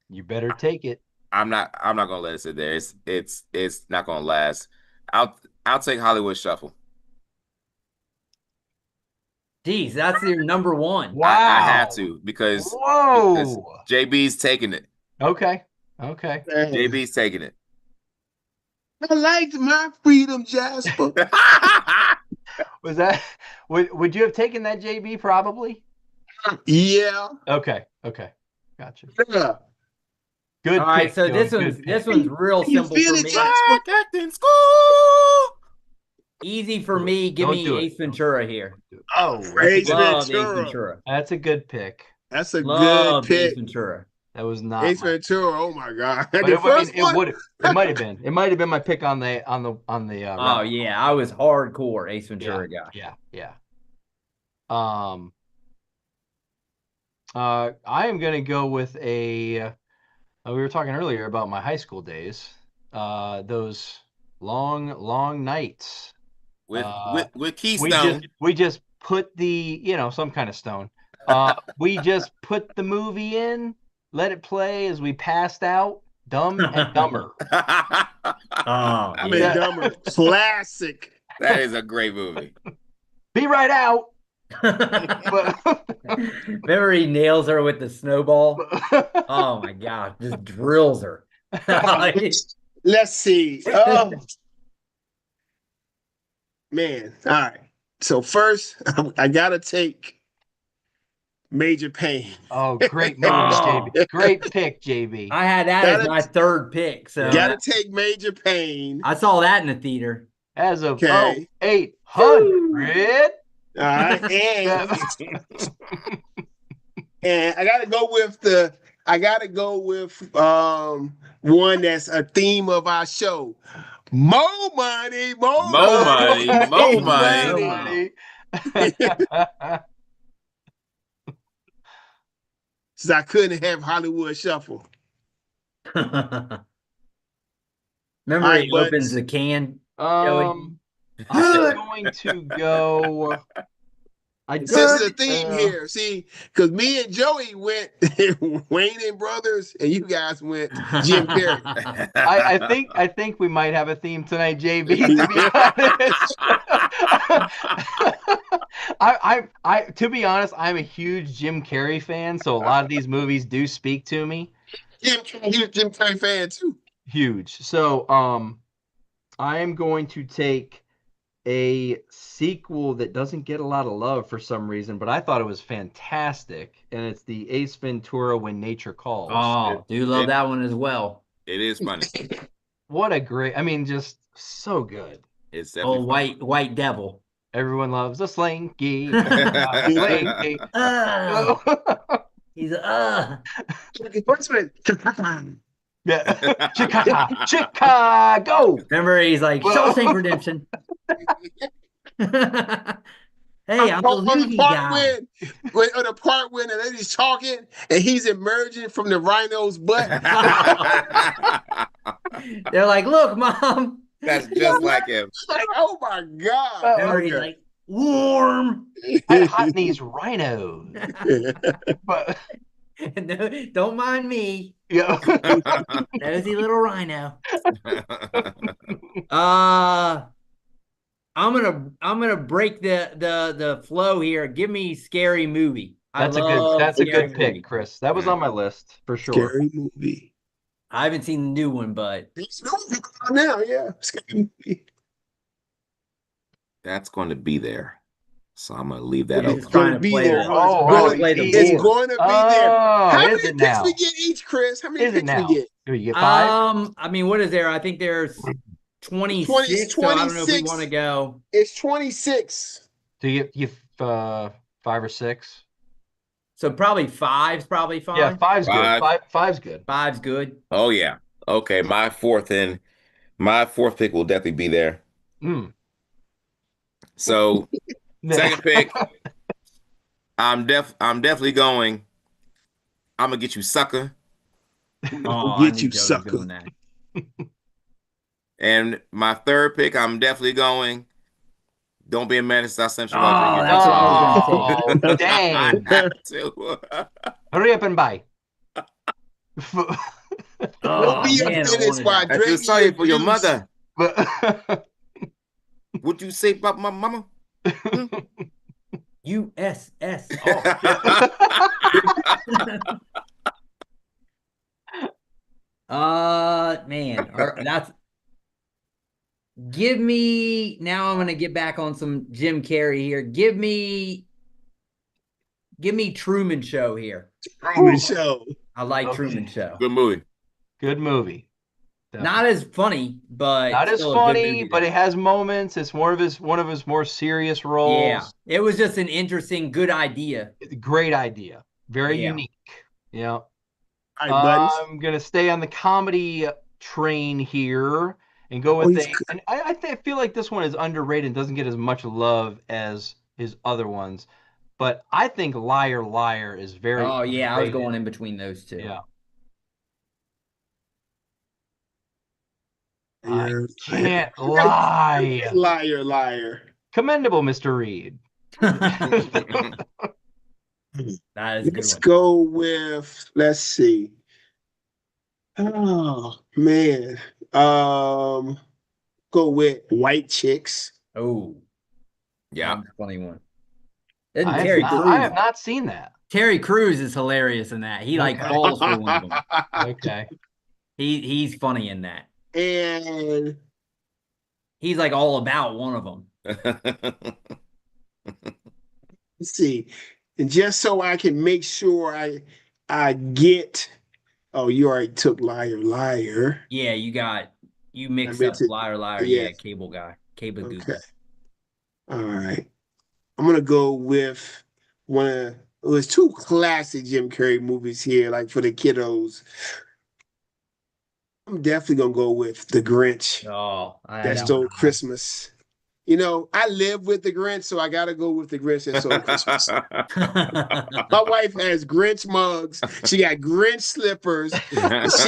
You better take it. I'm not gonna let it sit there. It's not gonna last. I'll take Hollywood Shuffle. Geez, that's your number one. Wow. I have to because JB's taking it. Okay. JB's taking it. I liked my freedom, Jasper. Was that would you have taken that, JB? Probably. Yeah. Okay. Gotcha. Yeah. Good. All right, pick, so Joe. this one's real You simple feel for it, me. Jasper? Acting school. Easy for me. Give Don't me do it. Ace Ventura here. Oh, Ace Love Ace Ventura. Ventura. That's a good pick. That's a Love good pick. Ace Ventura. That was not Ace my- Ventura. Oh my God. But The it first one? it might have been. It might have been my pick on the Oh yeah, I was hardcore Ace Ventura guy. Yeah. I am gonna go with a. We were talking earlier about my high school days. Those long nights. With We Keystone. just put the some kind of stone. We just put the movie in, let it play as we passed out. Dumb and Dumber. Oh, I mean, yeah. Dumber. Classic. That is a great movie. Be right out. Remember he nails her with the snowball? Oh my God, just drills her. Let's see. Oh, man. All right. So first, I gotta take Major Payne. Oh, great movie, Oh. JB. Great pick, JB. I had that as my third pick, so Gotta take Major Payne. I saw that in the theater. As of Okay. 800. All right, and I gotta go with one that's a theme of our show. More money. Since I couldn't have Hollywood Shuffle. Remember Alright, he but- opens the can. I'm going to go. This is the theme here. See, because me and Joey went Wayne and Brothers, and you guys went Jim Carrey. I think we might have a theme tonight, JB. To be honest, to be honest, I'm a huge Jim Carrey fan, so a lot of these movies do speak to me. Jim Carrey fan too. Huge. So, I am going to take a sequel that doesn't get a lot of love for some reason, but I thought it was fantastic, and it's the Ace Ventura: When Nature Calls. Oh, do love that one as well. It is funny. What a great! I mean, just so good. It's definitely Oh, funny. white devil. Everyone loves a slinky. Slinky. He's Yeah. Chicago. Remember, he's like Shawshank Redemption. Hey, I'm the on the Levy part guy. on the part when the lady's talking and he's emerging from the rhino's butt. They're like, look, Mom. That's just like him. Like, oh my God. Remember, he's like, warm. I'm hot in these rhinos. But No, don't mind me. yeah. Nosy little rhino. I'm gonna break the flow here. Give me Scary Movie. That's a good pick, movie. Chris. That was on my list for sure. Scary movie. I haven't seen the new one, but It's now, yeah. Scary movie. That's going to be there. So I'm going to leave that It's open. trying to be play there. the, Oh, trying to it's play the easy. It's board. going to be there. Oh, How is many it picks now? we get each, Chris? How many Is it picks now? we get? Do you get 5? I mean, what is there? I think there's 26. 20, So I don't know if we 26. want to go. It's 26. Do you give 5 or 6? So probably five's probably fine. Yeah, 5's good. Five. Five's good. Five's good. Oh, yeah. Okay. My fourth pick will definitely be there. Mm. So second pick, I'm definitely going. I'm gonna get you, sucker. Oh, I Get knew you, Joe was sucker. doing that. And my third pick, I'm definitely going. Don't be a menace to South Central. Oh, that's what I was Oh, dang. to. Hurry up and buy. Oh, Be man, I finished wanted by that. I feel drinking sorry your for your juice. mother. But What you say about my mama? USSR. Man, that's. Give me now. I'm gonna get back on some Jim Carrey here. Give me Truman Show here. Truman Show. I like Okay. Truman Show. Good movie. good movie. Not as funny, but Not as still a good funny, movie but though. it has moments. It's one of his more serious roles. Yeah, it was just an interesting, good idea. Great idea. Very Yeah. unique. Yeah. All right, Buttons. I'm gonna stay on the comedy train here and go with and I feel like this one is underrated and doesn't get as much love as his other ones. But I think Liar Liar is very Oh yeah, I was underrated. going in between those two. Yeah. Liar, I can't lie. liar, liar. Commendable, Mr. Reed. That is a good Let's one. go with, let's see. Oh man. Go with White Chicks. Oh, Yeah. that's a funny one. Isn't I Terry have Crews? not seen that. Terry Crews is hilarious in that. He like Okay. falls for one of them. Okay. He's funny in that. And He's like all about one of them. let's see. And just so I can make sure I get, oh, you already took Liar Liar. Yeah, you mixed I up meant to- Liar Liar. yeah. Yeah, Cable Guy, Cable Okay. Google. All right. I'm gonna go with it was 2 classic Jim Carrey movies here, like for the kiddos. I'm definitely gonna go with The Grinch. Oh, That Stole Christmas. You know, I live with the Grinch, so I gotta go with the Grinch that stole Christmas. My wife has Grinch mugs. She got Grinch slippers. She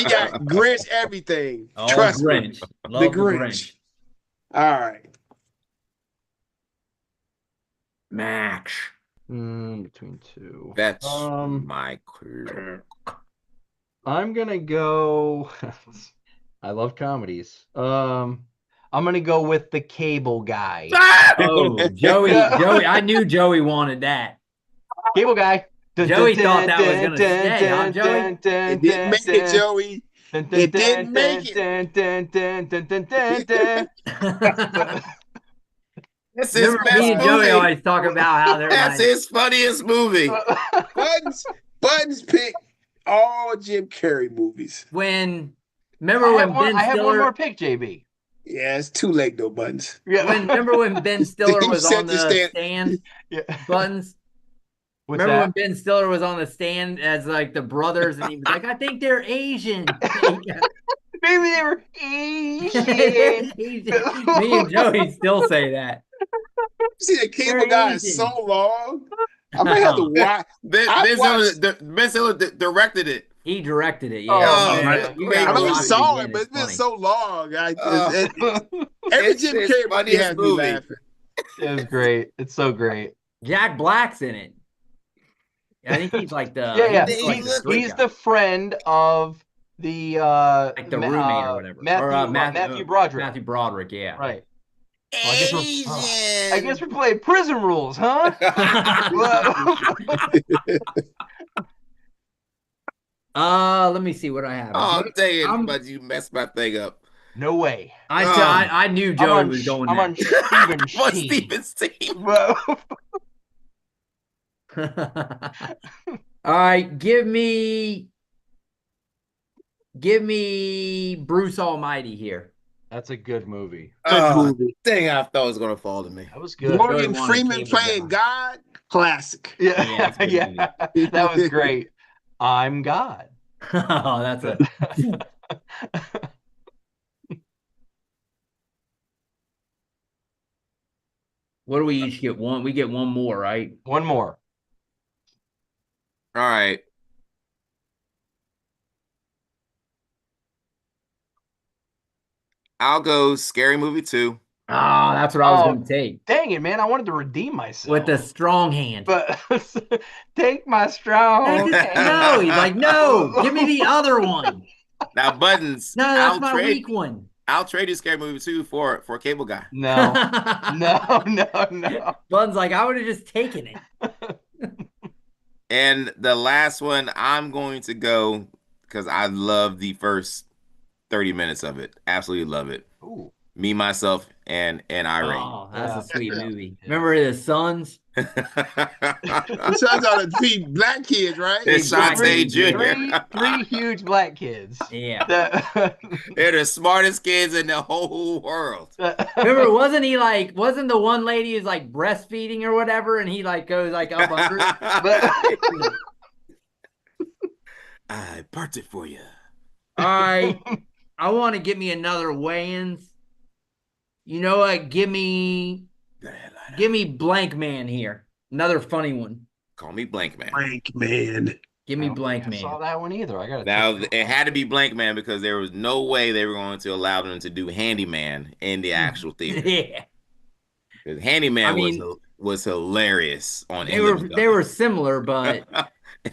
got Grinch everything. Oh, Trust me. Grinch. Love The the Grinch. Grinch. All right. Max. Between 2. That's Um, my crew. I'm gonna go. I love comedies. I'm gonna go with The Cable Guy. Oh, Joey. I knew Joey wanted that. Cable Guy. Joey thought that was gonna stay, huh, Joey? It didn't make it, Joey. It didn't make That's his Remember, best me and Joey movie. always talk about how they're That's like, his funniest movie. Buttons picked all Jim Carrey movies. remember when Ben I have one Stiller more pick, JB. Yeah, it's too late though, Buttons. Yeah. remember when Ben Stiller You was set on the the stand- stand Yeah. Buttons What's Remember that? when Ben Stiller was on the stand as like the brothers, and he was like, "I think they're Asian." Maybe they were Asian. Me and Joey still say that. You see, the Cable They're Guy is Asian. so long. I might have to watch. Ben Stiller directed it. He directed it. Yeah, Oh, man. You I gotta I know watch I it saw again. it, but it's been funny. so long. Every It's Jim his Carrey movie funniest has me movie. laughing. It was great. It's so great. Jack Black's in it. I think he's like the Yeah. He's, like the straight He's guy. the friend of the like the roommate or whatever. Matthew Broderick. Matthew Broderick, yeah. Right. Well, I guess we're playing Prison Rules, huh? Let me see what I have. Oh, dang, but you messed my thing up. No way. I knew Joey was going I'm on Steven's What team. Steven's team? All right, give me Bruce Almighty here. That's a good movie. Movie. Dang, I thought it was gonna fall to me. That was good. Morgan wanted Freeman Cable playing God, classic. Yeah, it's Yeah, a good yeah. That was great. I'm God. Oh, that's a what do we each get? One. We get one more, right? One more. All right. I'll go Scary Movie 2. Oh, that's what I was going to take. Dang it, man. I wanted to redeem myself. With the strong hand. But take my strong hand. No, he's like, no, give me the other one. Now, Buttons. No, that's my weak one. I'll trade you Scary Movie 2 for Cable Guy. No. No. Buttons like, I would have just taken it. And the last one, I'm going to go because I love the first 30 minutes of it. Absolutely love it. Ooh. Me, Myself, and Irene. Oh, that's a sweet movie. Remember the Sons? The sons are the three black kids, right? It's Shantae Jr. Three huge black kids. Yeah. They're the smartest kids in the whole world. Remember, wasn't the one lady is like breastfeeding or whatever, and he like goes like up under it? I parted for you. All right. I want to give me another weigh-ins. You know what? Give me Blank Man here. Another funny one. Call me Blank Man. Blank Man. Give me Blank I Man. saw that one either. I got Now it had to be Blank Man because there was no way they were going to allow them to do Handyman in the actual theater. Yeah. Because Handyman was hilarious on. They were similar, but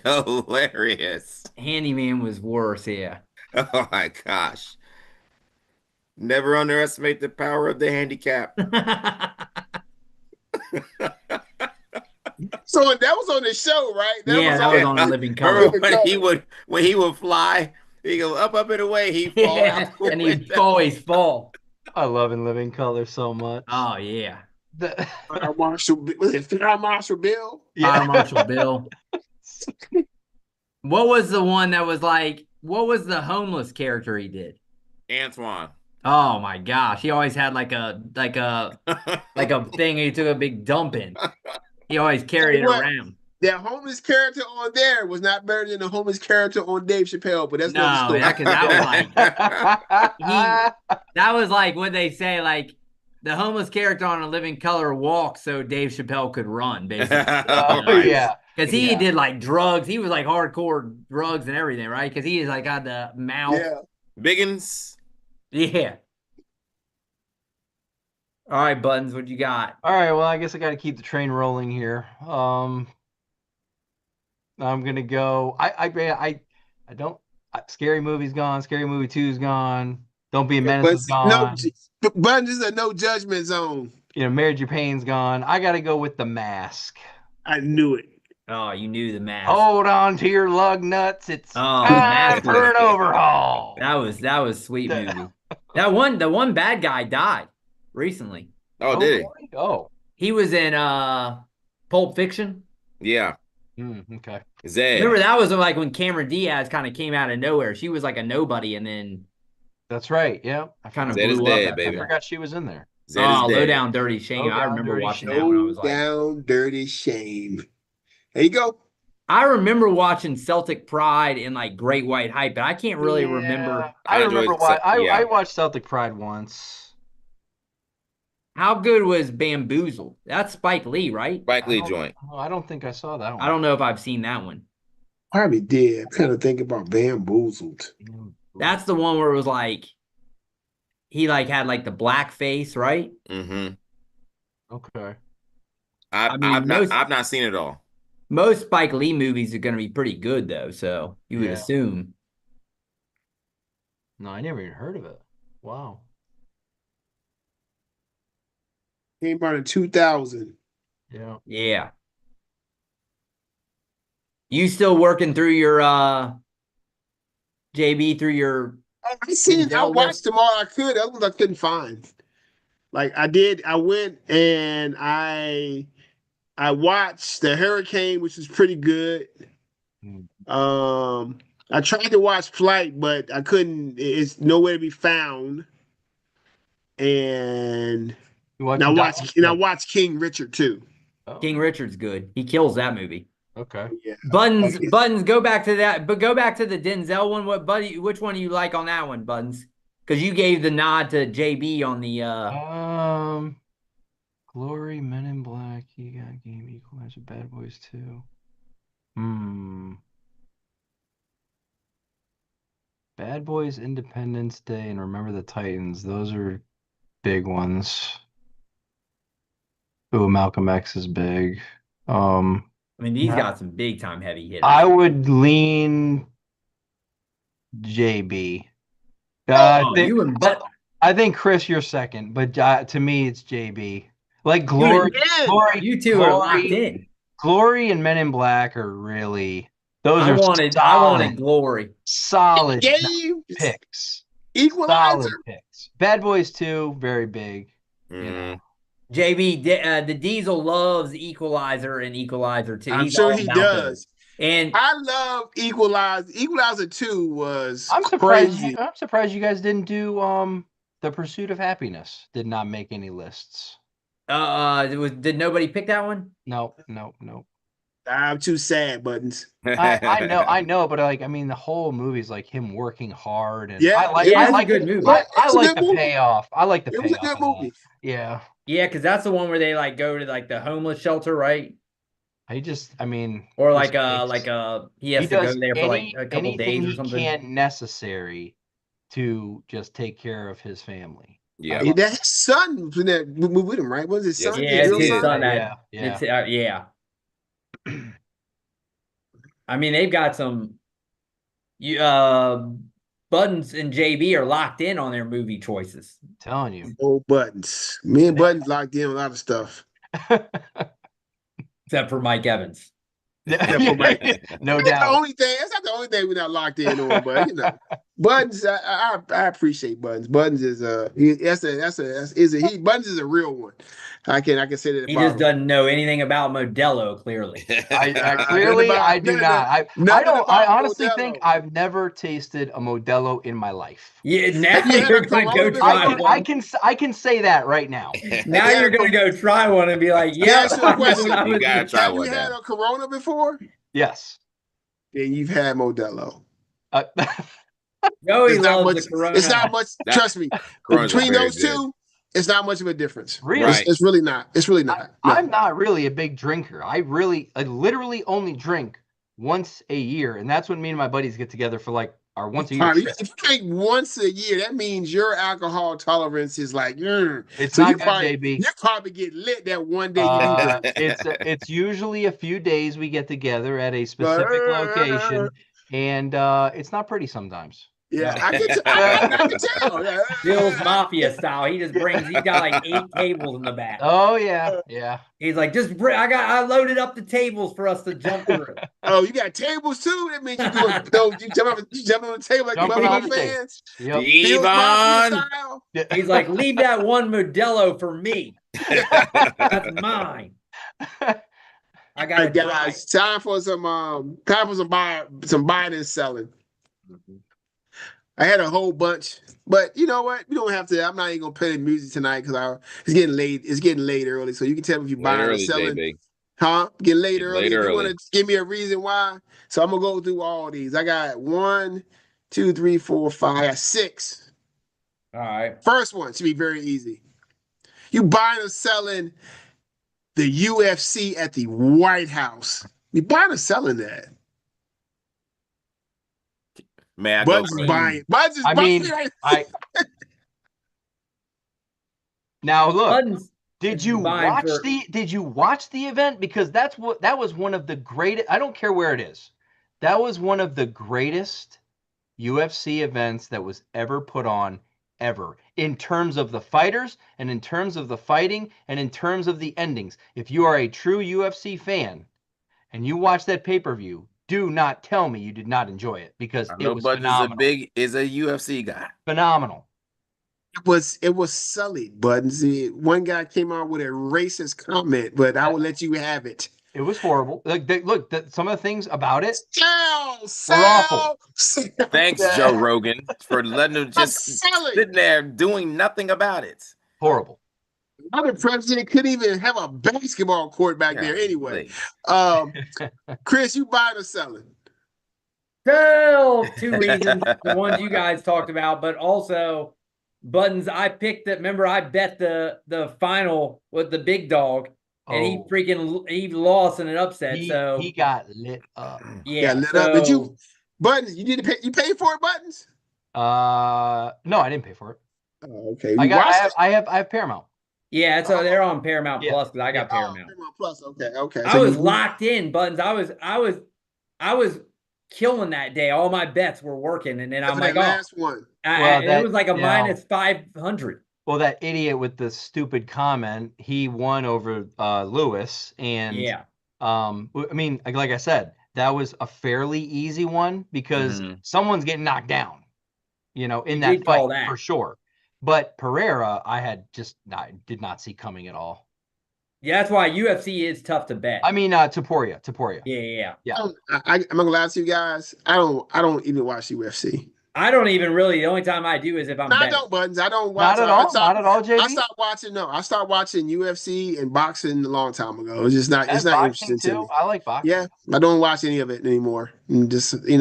hilarious. Handyman was worse. Yeah. Oh my gosh. Never underestimate the power of the handicap. So that was on the show, right? That was on Living Color. Remember when he would fly, he go up and away, he fall out, and he'd always fall. I love In Living Color so much. Oh yeah. Fire Marshal Bill? Yeah. Fire Marshal Bill. What was the one that was like? What was the homeless character he did? Antoine. Oh my gosh, he always had like a thing he took a big dump in. He always carried it around. That homeless character on there was not better than the homeless character on Dave Chappelle, but that's not the story. That was like what they say, like the homeless character on A Living Color walked so Dave Chappelle could run, basically. Yeah. Because he did like drugs. He was like hardcore drugs and everything, right? Because he is like got the mouth. Yeah. Biggins. Yeah. All right, Buttons, what you got? All right, well, I guess I got to keep the train rolling here. I'm gonna go. I don't. Scary Movie's gone. Scary Movie 2's gone. Don't Be a Menace is gone. Buttons is a no judgment zone. Mary J. Pain's gone. I got to go with The Mask. I knew it. Oh, you knew The Mask. Hold on to your lug nuts. It's time Mask for an overhaul. That was sweet movie. The one bad guy died recently. Oh, did he? Oh, he was in Pulp Fiction. Yeah. Okay. Zed. Remember that was like when Cameron Diaz kind of came out of nowhere. She was like a nobody, and then that's right. Yeah, I kind of Zed blew is dead, up. baby. I forgot she was in there. Zed is dead. Low Down Dirty Shame. I remember watching that when I was like, Down Dirty Shame. There you go. I remember watching Celtic Pride and like Great White Hype, but I can't really Yeah, remember. I remember enjoyed why yeah. I watched Celtic Pride once. How good was Bamboozled? That's Spike Lee, right? Spike Lee joint. I don't think I saw that one. I don't know if I've seen that one. Probably did. I'm kind of thinking about Bamboozled. That's the one where it was like he like had like the black face, right? Mm-hmm. Okay. I've not seen it all. Most Spike Lee movies are going to be pretty good though, so you would assume. No, I never even heard of it. Wow. Came out in 2000. Yeah. Yeah. You still working through your JB through your I watched them all I could. Other ones I couldn't find. Like I went and I watched The Hurricane, which is pretty good. I tried to watch Flight, but I couldn't. It's nowhere to be found. And I watched King Richard too. Oh. King Richard's good. He kills that movie. Okay. Yeah. Buttons, go back to that, but go back to the Denzel one. Which one do you like on that one, Buttons? Because you gave the nod to JB on the Glory, Men in Black, You Got Game, Equalizer, Bad Boys 2. Bad Boys, Independence Day, and Remember the Titans. Those are big ones. Ooh, Malcolm X is big. I mean, these got some big time heavy hitters. I would lean JB. I think Chris, you're second, but to me, it's JB. Like Glory, you two are locked in. Glory and Men in Black are really I wanted Glory. Solid picks. Equalizer. Solid picks. Bad Boys 2, very big. Mm. JB, the Diesel loves Equalizer and Equalizer 2. I'm sure he does. And I love Equalizer. Equalizer 2 was crazy. I'm surprised you guys didn't do The Pursuit of Happiness. Did not make any lists. Did nobody pick that one? No. I'm too sad, Buttons. I know, but the whole movie's like him working hard, and I like a good movie. I like the payoff. I like the payoff. It was a good movie. Yeah. Yeah, because that's the one where they like go to like the homeless shelter, right? Or he has to go there for like a couple days or something. He can't necessary to just take care of his family. Yeah, that his son was in that movie with him, right? Was his son? Yeah, it's his son. Yeah. I mean, they've got some. Buttons and JB are locked in on their movie choices. I'm telling you. Oh, Buttons. Me and Buttons locked in a lot of stuff. Except for Mike Evans. No doubt. That's not the only thing we're not locked in on, but Buttons, I appreciate Buttons. Buttons is Buttons is a real one. I can say that. He just doesn't know anything about Modelo. Clearly, I do not. I honestly think I've never tasted a Modelo in my life. Yeah, now you're gonna go try one. I can say that right now. Now you're gonna go try one and be like, yeah. You gotta try one. Have you had a Corona before? Yes. Then you've had Modelo. No, he loves the Corona. It's not much. Trust me. Between those two, it's not much of a difference. Really? Right. It's really not. It's really not. I'm not really a big drinker. I literally only drink once a year, and that's when me and my buddies get together for like our once a year. If you drink once a year, that means your alcohol tolerance is like, it's so not good, JB. You probably get lit that one day. It's usually a few days we get together at a specific location, and it's not pretty sometimes. Yeah, I can tell. Bill's Mafia style. He's got like 8 tables in the back. Oh yeah. He's like, I loaded up the tables for us to jump through. Oh, you got tables too? That means you jump on the table like you fans. Yep. He's like, leave that one Modelo for me. That's mine. I got guys. Time for some buying and selling. Mm-hmm. I had a whole bunch, but you know what? We don't have to. I'm not even gonna play the music tonight because it's getting late. It's getting late early, so you can tell me if you're buying or selling. JB. Huh? Get late Get early. late If you early. want to give me a reason why, so I'm gonna go through all these. I got 1, 2, 3, 4, 5, I got 6. All right. First one should be very easy. You buying or selling the UFC at the White House? You buying or selling that? May I go Buds is first? buying. Buds is I buying. mean, now look. Buttons. Did you watch the event? Because that was one of the greatest. I don't care where it is. That was one of the greatest UFC events that was ever put on ever, in terms of the fighters and in terms of the fighting and in terms of the endings. If you are a true UFC fan and you watch that pay-per-view, do not tell me you did not enjoy it, because I it know was Buds phenomenal. is a UFC guy. Phenomenal. It was sullied, Buttons. One guy came out with a racist comment, but I will let you have it. It was horrible. Look, some of the things about it Sell, were awful. Thanks, Joe Rogan, for letting him just sitting there doing nothing about it. Horrible. Other president couldn't even have a basketball court back there anyway. Chris, you buying or selling? Well, 2 reasons. The ones you guys talked about, but also Buttons. I picked it. Remember, I bet the final with the big dog, and he lost in an upset. So he got lit up. Yeah, lit up. Did you, Buttons? You did pay. You paid for it, Buttons? No, I didn't pay for it. Oh, okay. I have Paramount. Yeah, so they're on Paramount Plus because I got Paramount. Paramount Plus. Okay. I was locked in, Buttons. I was killing that day. All my bets were working, and then I'm like, last one. It was like a minus 500. Well, that idiot with the stupid comment, he won over Lewis, and I mean, like I said, that was a fairly easy one because someone's getting knocked down, in that fight for sure. But Pereira, I did not see coming at all. Yeah, that's why UFC is tough to bet. I mean, Topuria. Yeah. I'm not gonna lie to you guys. I don't even watch UFC. I don't even really. The only time I do is if I'm. I don't, Buttons. I don't watch. Not at all, JB. I stopped watching. No, I stopped watching UFC and boxing a long time ago. It's just not. It's not interesting to me. I like boxing. Yeah, I don't watch any of it anymore. And just I don't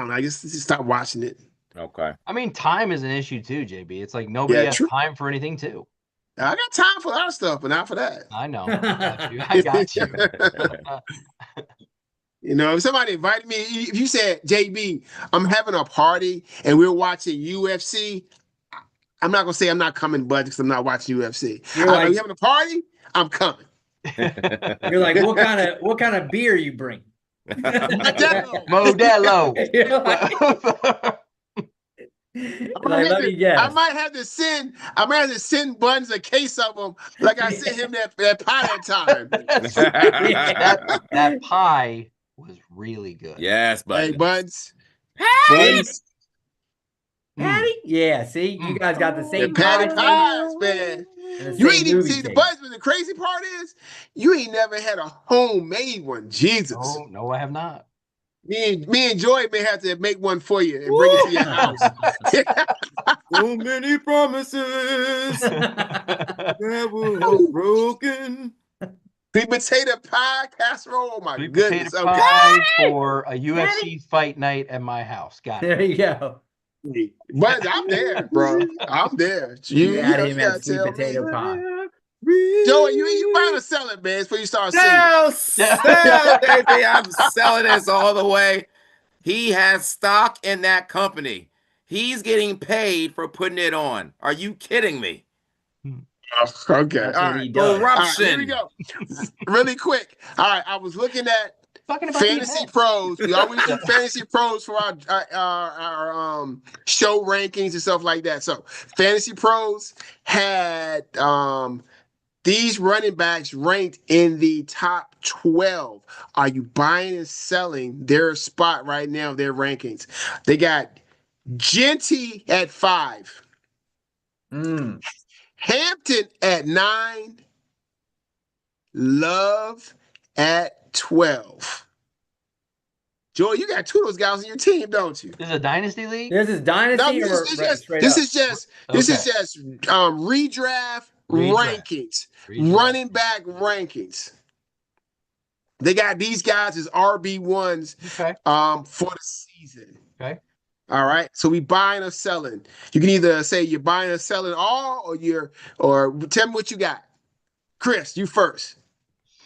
know. I just stop watching it. Okay. I mean, time is an issue too, JB. It's like nobody has time for anything too. I got time for a lot of stuff, but not for that. I know. I got you. If somebody invited me, if you said, JB, I'm having a party and we're watching UFC, I'm not gonna say I'm not coming, bud, because I'm not watching UFC. Are you having a party? I'm coming. You're like, what kind of beer you bring? Modelo. I might have to send Buns a case of them, like I sent him that pie that time. that pie was really good. Yes, Buns. Hey, Buns. Patty? Yeah, see, you guys got the same Patty pies, man. You ain't even see the Buns, but the crazy part is you ain't never had a homemade one. Jesus. No, I have not. Me and Joy may have to make one for you and bring it to your house. So many promises that were broken. Sweet potato pie casserole. Oh my goodness. Potato pie for a UFC fight night at my house. Got it. There you go. But I'm there, bro. I'm there. You got him at sweet potato pie. Joey, you buying or selling, man, before you start singing. I'm selling this all the way. He has stock in that company. He's getting paid for putting it on. Are you kidding me? Okay. All right. Corruption. All right, here we go. Really quick. All right. I was looking at Fantasy Pros. We always do Fantasy Pros for our show rankings and stuff like that. So Fantasy Pros had these running backs ranked in the top 12. Are you buying and selling their spot right now, their rankings? They got Genty at 5. Hampton at 9. Love at 12. Joy, you got 2 of those guys on your team, don't you? This is a dynasty league? This is dynasty this is just redraft Redraft. rankings, running back rankings. They got these guys as RB1s Okay. For the season. Okay. All right. So we buying or selling. You can either say you're buying or selling all, or tell me what you got. Chris, you first.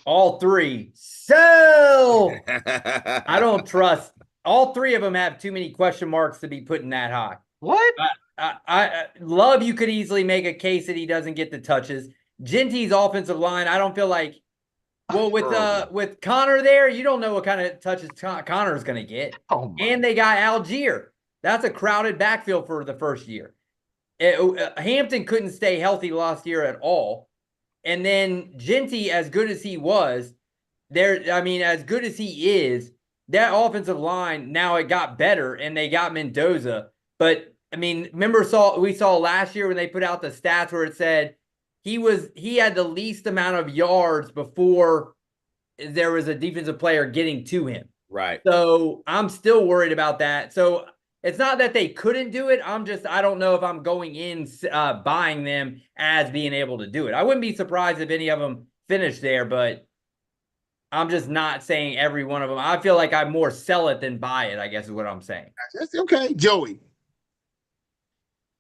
All three. Sell. I don't trust. All three of them have too many question marks to be putting that high. What? I Love, you could easily make a case that he doesn't get the touches. Genty's offensive line, I don't feel like. Well, with Connor there, you don't know what kind of touches Connor's going to get. Oh my. And they got Algier. That's a crowded backfield for the first year. Hampton couldn't stay healthy last year at all. And then Genty, as good as he was, as good as he is, that offensive line, now it got better, and they got Mendoza. But, remember we saw last year when they put out the stats where it said he had the least amount of yards before there was a defensive player getting to him. Right. So I'm still worried about that. So it's not that they couldn't do it. I don't know if I'm going in buying them as being able to do it. I wouldn't be surprised if any of them finish there, but I'm just not saying every one of them. I feel like I more sell it than buy it, I guess is what I'm saying. That's okay. Joey.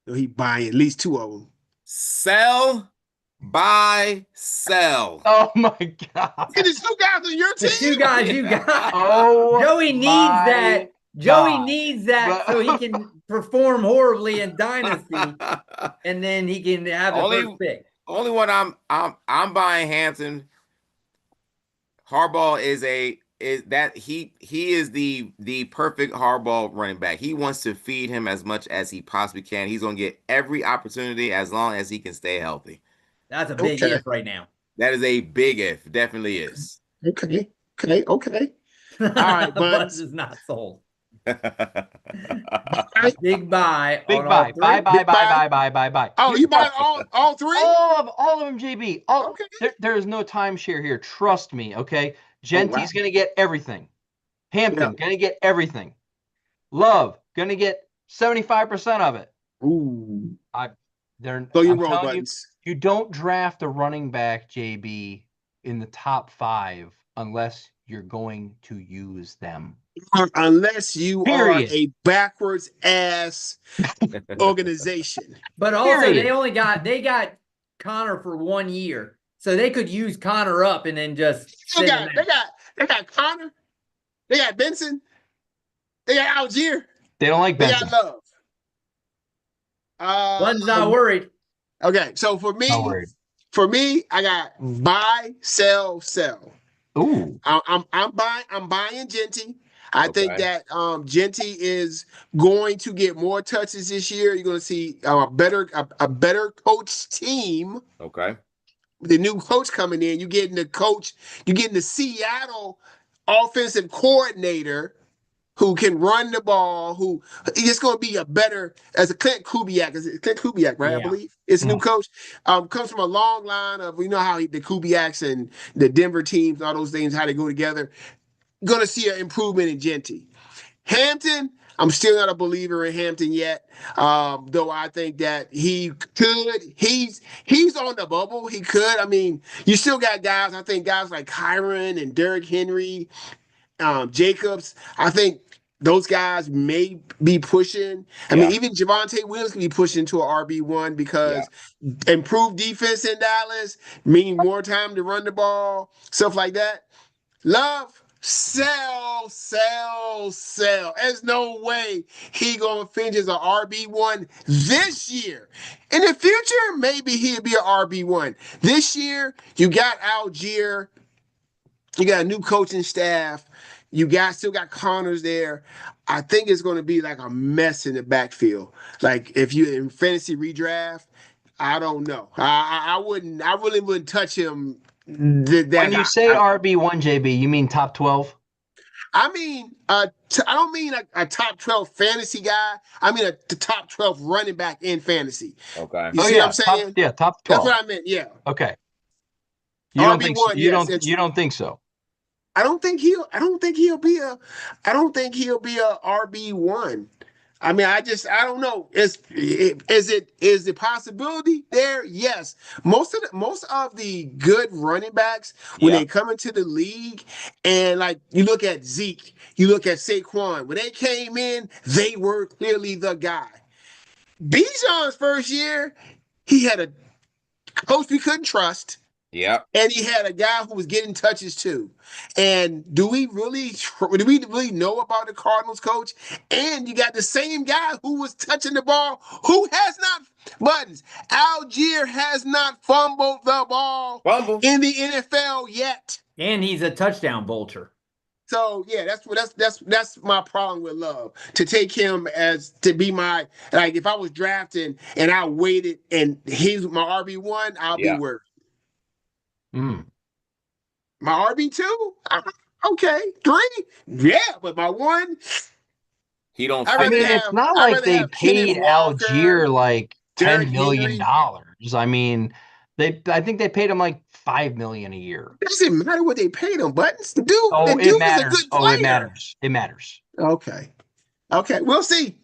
He buying at least two of them. Sell, buy, sell. Oh my God. It is two guys on your team. The two guys you got. Oh, Joey needs my that. Joey God. needs that so he can perform horribly in Dynasty, and then he can have the first pick. Only one I'm buying Hampton. Harbaugh is the perfect Harbaugh running back. He wants to feed him as much as he possibly can. He's gonna get every opportunity as long as he can stay healthy. That's a big if right now. That is a big if. Definitely is. Okay. All right, Buns is not sold. Big buy. Big buy. Buy. Oh, you buy all three? All of them, JB. Okay. There is no timeshare here. Trust me, okay? Genty's going to get everything. Hampton going to get everything. Love going to get 75% of it. Ooh. So you roll buttons. You don't draft a running back, JB, in the top 5 unless you're going to use them. Unless you are a backwards ass organization. But also they got Connor for 1 year. So they could use Connor up and then just they got Connor, they got Benson, they got Algier. They don't like Benson. They got Love. One's not worried. Okay, so for me, I got buy, sell. Ooh. I'm buying Genty. I think that Genty is going to get more touches this year. You're going to see a better coach team. Okay. The new coach coming in, you're getting the Seattle offensive coordinator who can run the ball, who is going to be a better as a Clint Kubiak, right? Yeah. I believe it's a new coach. Comes from a long line of how the Kubiaks and the Denver teams, all those things, how they go together. Going to see an improvement in Genty. Hampton, I'm still not a believer in Hampton yet, though I think that he could. He's on the bubble. He could. You still got guys. I think guys like Kyron and Derrick Henry, Jacobs. I think those guys may be pushing. Even Javonte Williams can be pushing to an RB1 because improved defense in Dallas, meaning more time to run the ball, stuff like that. Love. Sell. There's no way he gonna finish as an RB1 this year. In the future, maybe he'll be an RB1. This year, you got Algier, you got a new coaching staff, still got Connors there. I think it's gonna be like a mess in the backfield. Like if you in fantasy redraft, I don't know. I really wouldn't touch him. When you say RB1, JB, you mean top 12? I don't mean a top 12 fantasy guy. I mean the top 12 running back in fantasy. Okay. You see what I'm saying? Top 12. That's what I meant. Yeah. Okay. You don't think so? You don't think so? I don't think he'll be a RB1. I mean, I don't know. Is the possibility there? Yes. Most of the good running backs when Yeah. they come into the league, and like you look at Zeke, you look at Saquon, when they came in, they were clearly the guy. Bijan's first year, he had a coach we couldn't trust. Yep. And he had a guy who was getting touches too. And do we really know about the Cardinals coach? And you got the same guy who was touching the ball, who has not buttons. Algier has not fumbled the ball in the NFL yet. And he's a touchdown vulture. So yeah, that's my problem with Love. To take him as to be my, like, if I was drafting and I waited and he's my RB1, I'll be worried. Mm. My RB2? Okay. 3? Yeah, but my 1? He don't I mean, it's not like they paid Algier like $10 million. I mean, I think they paid him like $5 million a year. It doesn't matter what they paid him, Buttons. The dude, it matters. is a good player. It matters. Okay. We'll see.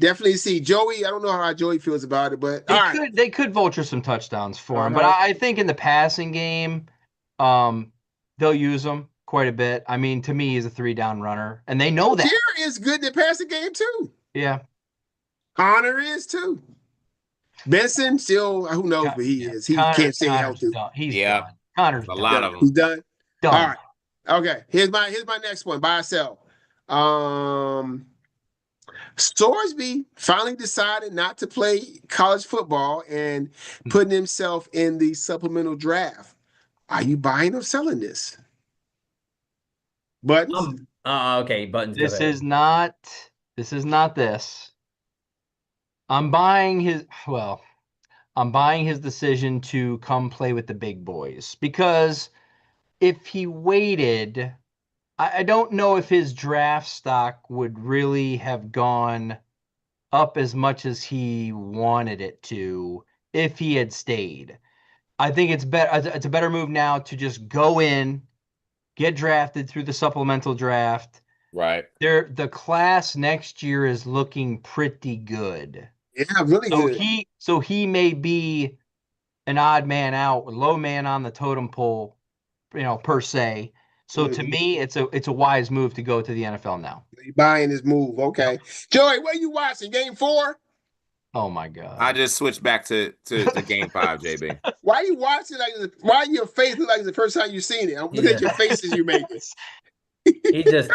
Definitely see. Joey, I don't know how Joey feels about it, but they could vulture some touchdowns for him. But I think in the passing game, they'll use him quite a bit. I mean, to me, he's a 3-down runner, and they know that. Algier is good in the passing game too. Yeah. Connor is too. Benson still, who knows, but he is. He can't stay healthy. He's done. Connor's a lot of them. He's done. Done. All right. Okay. Here's my next one. Buy or sell. Sorsby finally decided not to play college football and putting himself in the supplemental draft. Are you buying or selling this? Buttons. Okay, Buttons. This is not this. I'm buying his decision to come play with the big boys, because if he waited, I don't know if his draft stock would really have gone up as much as he wanted it to if he had stayed. I think it's a better move now to just go in, get drafted through the supplemental draft. Right. The class next year is looking pretty good. Yeah, really good. So he may be an odd man out, low man on the totem pole, per se. So to me, it's a wise move to go to the NFL now. You're buying this move, okay? Joey, what are you watching? Game 4? Oh my God! I just switched back to Game 5, JB. Why are you watching why your face look like it's the first time you've seen it? I'm looking at your faces you're making. He just.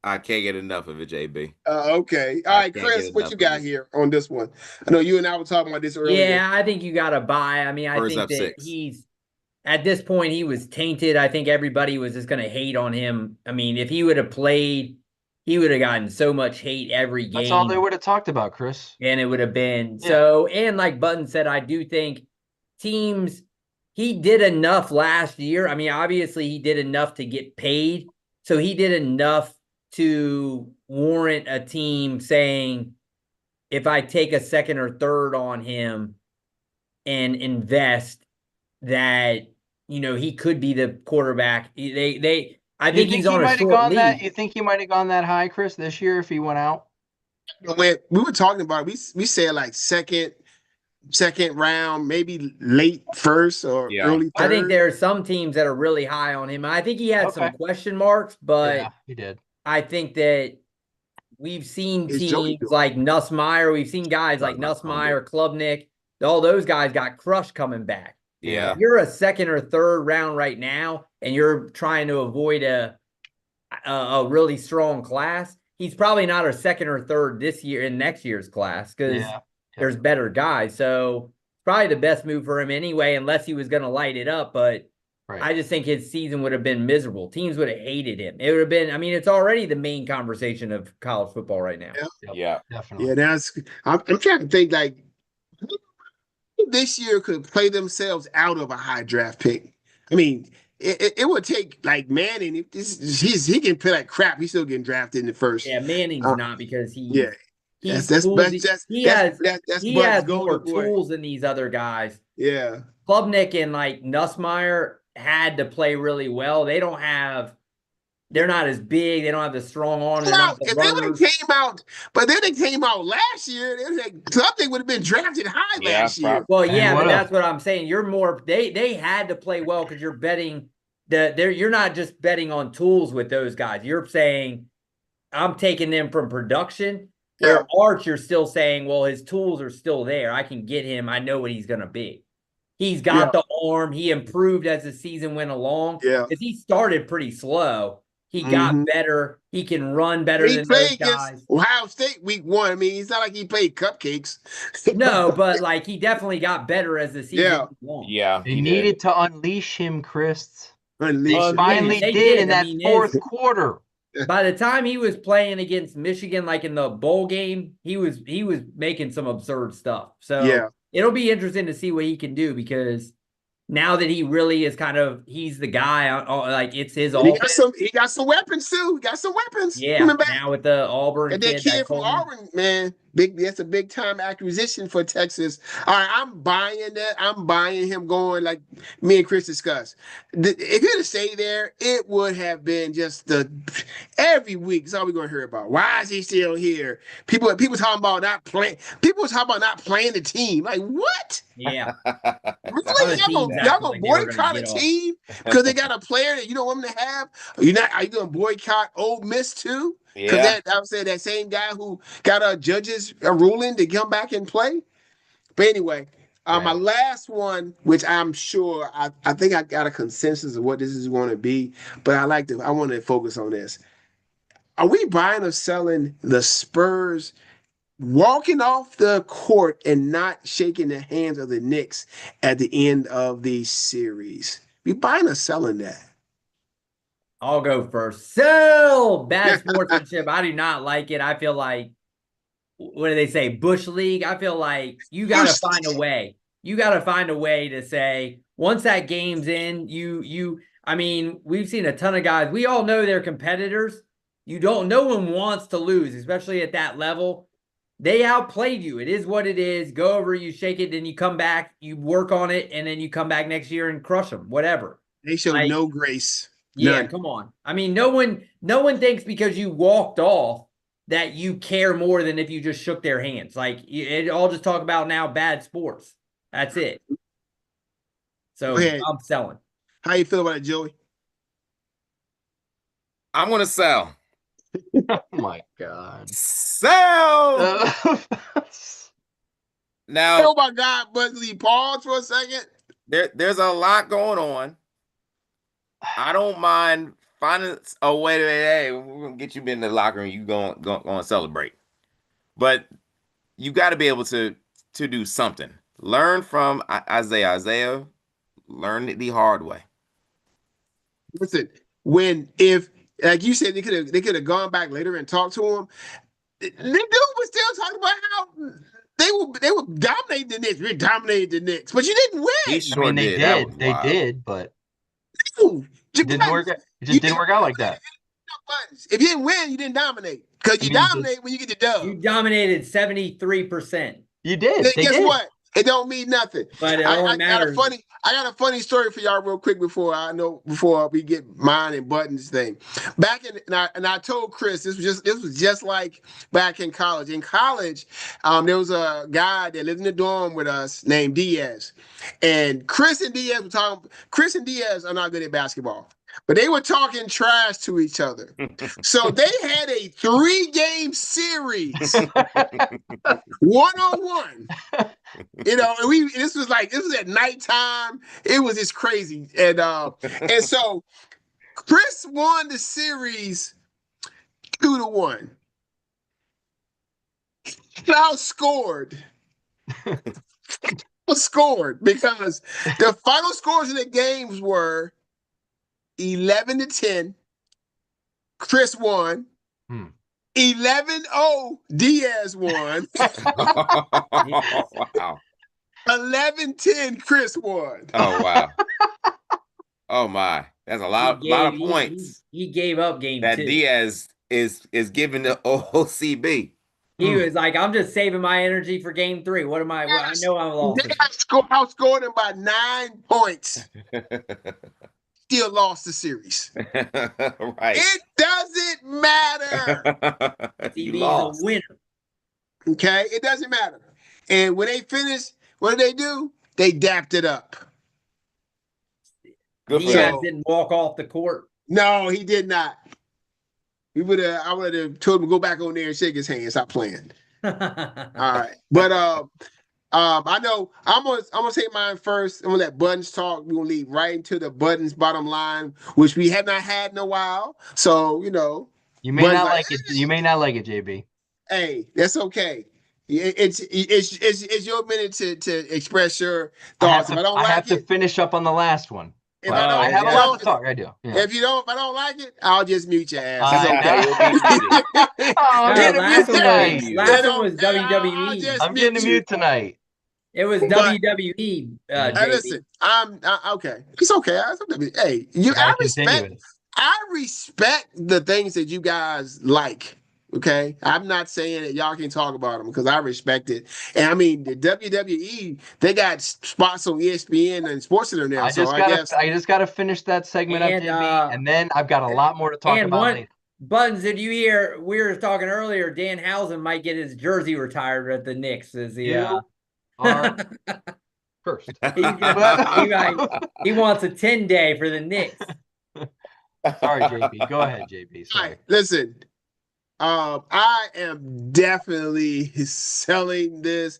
I can't get enough of it, JB. Okay. All right, Chris, what you got here on this one? I know you and I were talking about this earlier. Yeah, I think you got to buy. I mean, I think that he's at this point he was tainted. I think everybody was just going to hate on him. I mean, if he would have played, he would have gotten so much hate every game. That's all they would have talked about, Chris. And it would have been so. And like Button said, I do think teams. He did enough last year. I mean, obviously he did enough to get paid. So he did enough to warrant a team saying, if I take a second or third on him and invest, that he could be the quarterback. I think he's on a short leash. You think he might have gone that high, Chris, this year if he went out? When we were talking about it, we said like second round, maybe late first or early third. I think there are some teams that are really high on him. I think he had some question marks, but he did. I think that we've seen teams like Nussmeier. We've seen guys like Nussmeier, Klubnik. All those guys got crushed coming back. Yeah. If you're a second or third round right now, and you're trying to avoid a really strong class, he's probably not a second or third this year in next year's class because there's better guys. So probably the best move for him anyway, unless he was going to light it up. But I just think his season would have been miserable. Teams would have hated him. It would have been, I mean, it's already the main conversation of college football right now. Yeah, definitely. Yeah, I'm trying to think like this year could play themselves out of a high draft pick. I mean, it would take like Manning. He can play like crap. He's still getting drafted in the first. Yeah, Manning's not because he. Yeah. He has more tools than these other guys. Yeah. Klubnik and like Nussmeier had to play really well. They don't have they're not as big. They don't have the strong arm. They're Well, not the if they would runners. have came out, but then they came out last year, something would have been drafted high Yeah, last year. Well, They yeah, but would've. that's what I'm saying. You're more they had to play well because you're betting you're not just betting on tools with those guys. You're saying I'm taking them from production. Where Arch, you're still saying, well, his tools are still there. I can get him. I know what he's gonna be. He's got the arm. He improved as the season went along. Yeah. Because he started pretty slow. He got better. He can run better He than played those against guys. Ohio State week 1. I mean, it's not like he played cupcakes. No, but like he definitely got better as the season went along. Yeah, They he needed to unleash him, Chris. Unleash They him. finally they did did. in I that mean, fourth quarter. By the time he was playing against Michigan, like in the bowl game, he was making some absurd stuff. So it'll be interesting to see what he can do because now that he really is he's the guy. Like it's his offense. He got some weapons too. He got some weapons. Yeah. Now with the Auburn and that kid from Auburn, man, that's a big time acquisition for Texas. All right, I'm buying that. I'm buying him going like me and Chris discussed. If he'd have stayed there, it would have been just every week. That's all we're gonna hear about. Why is he still here? People talking about not playing. People talking about not playing the team. Like what? Yeah. Really? Y'all gonna boycott a team because they got a player that you don't want them to have? Are you gonna boycott Ole Miss too? Because I would say that same guy who got a judge's ruling to come back and play. But anyway, my last one, which I'm sure I think I got a consensus of what this is going to be, but I want to focus on this. Are we buying or selling the Spurs walking off the court and not shaking the hands of the Knicks at the end of the series? We buying or selling that? I'll go first. Sell bad sportsmanship. I do not like it. I feel like, what do they say? Bush League. I feel like you got to find a way. You got to find a way to say, once that game's in, I mean, we've seen a ton of guys. We all know they're competitors. No one wants to lose, especially at that level. They outplayed you. It is what it is. Go over, you shake it, then you come back, you work on it, and then you come back next year and crush them, whatever. They show no grace. Yeah, come on. I mean, no one thinks because you walked off that you care more than if you just shook their hands. Like, it all just talk about now bad sports. That's it. So I'm selling. How you feel about it, Joey? I'm going to sell. Oh my God. Sell! Now, oh my God, Buckley, pause for a second. There's a lot going on. I don't mind finding a way to, hey, we're going to get you in the locker room. You go and celebrate. But you got to be able to do something. Learn from Isaiah. Isaiah learned the hard way. Listen, like you said, they could have gone back later and talked to him. The dude was still talking about how they were dominating the Knicks. We dominated the Knicks, but you didn't win. He sure I mean, they did. They did, but it didn't work. It just didn't work out like that. If you didn't win, you didn't dominate. Because you dominate when you get the dub. You dominated 73%. You did. Guess what? It don't mean nothing. But it only matters. I got a funny story for y'all real quick before we get mine and Buttons thing. I told Chris this was just like back in college. In college, there was a guy that lived in the dorm with us named Diaz. And Chris and Diaz were talking. Chris and Diaz are not good at basketball. But they were talking trash to each other. So they had a 3-game series, 1-on-1. This was at nighttime. It was just crazy. And so Chris won the series 2-1. Outscored. Scored because the final scores of the games were 11-10. Chris won. 11-0. Diaz won. Wow. 11-10. Chris won. Oh wow. Oh my. That's a lot of points. He gave up game 2. That Diaz is giving the OCB. He was like, I'm just saving my energy for game 3. What am I? I know I'm lost. They outscored him by 9 points. still lost the series. Right. It doesn't matter. You TV's lost. a winner. Okay, it doesn't matter. And when they finished, what did they do? They dapped it up. Good for Diaz them. didn't walk off the court. No, he did not. I would have told him to go back on there and shake his hand. Stop playing. All right, but I know I'm gonna say mine first. I'm gonna let Buttons talk. We're gonna lead right into the Buttons bottom line, which we have not had in a while. So You may Buttons not like it. You may not like it, JB. hey, that's okay. It's your minute to express your thoughts. I have to finish up on the last one. If But I I have a don't, lot to talk. I do. Yeah. if I don't like it, I'll just mute your ass. I It's okay. Okay. Oh, I'm No, getting a mute tonight. last one was I'll WWE. just I'm getting a you. mute tonight. It was But- WWE. Hey, JB. listen, okay. It's okay. Hey, Gotta continue it. I respect the things that you guys like. Okay, I'm not saying that y'all can talk about them because I respect it. And I mean, the WWE, they got spots on ESPN and SportsCenter now. I just gotta finish that segment up, And, JB, and then I've got a lot more to talk and about one- later. Buttons, did you hear? We were talking earlier. Dan Housen might get his jersey retired at the Knicks. Is he? You are cursed. He wants a 10-day for the Knicks. Sorry, JB. Go ahead, JB. All Sorry. right, listen. I am definitely selling this.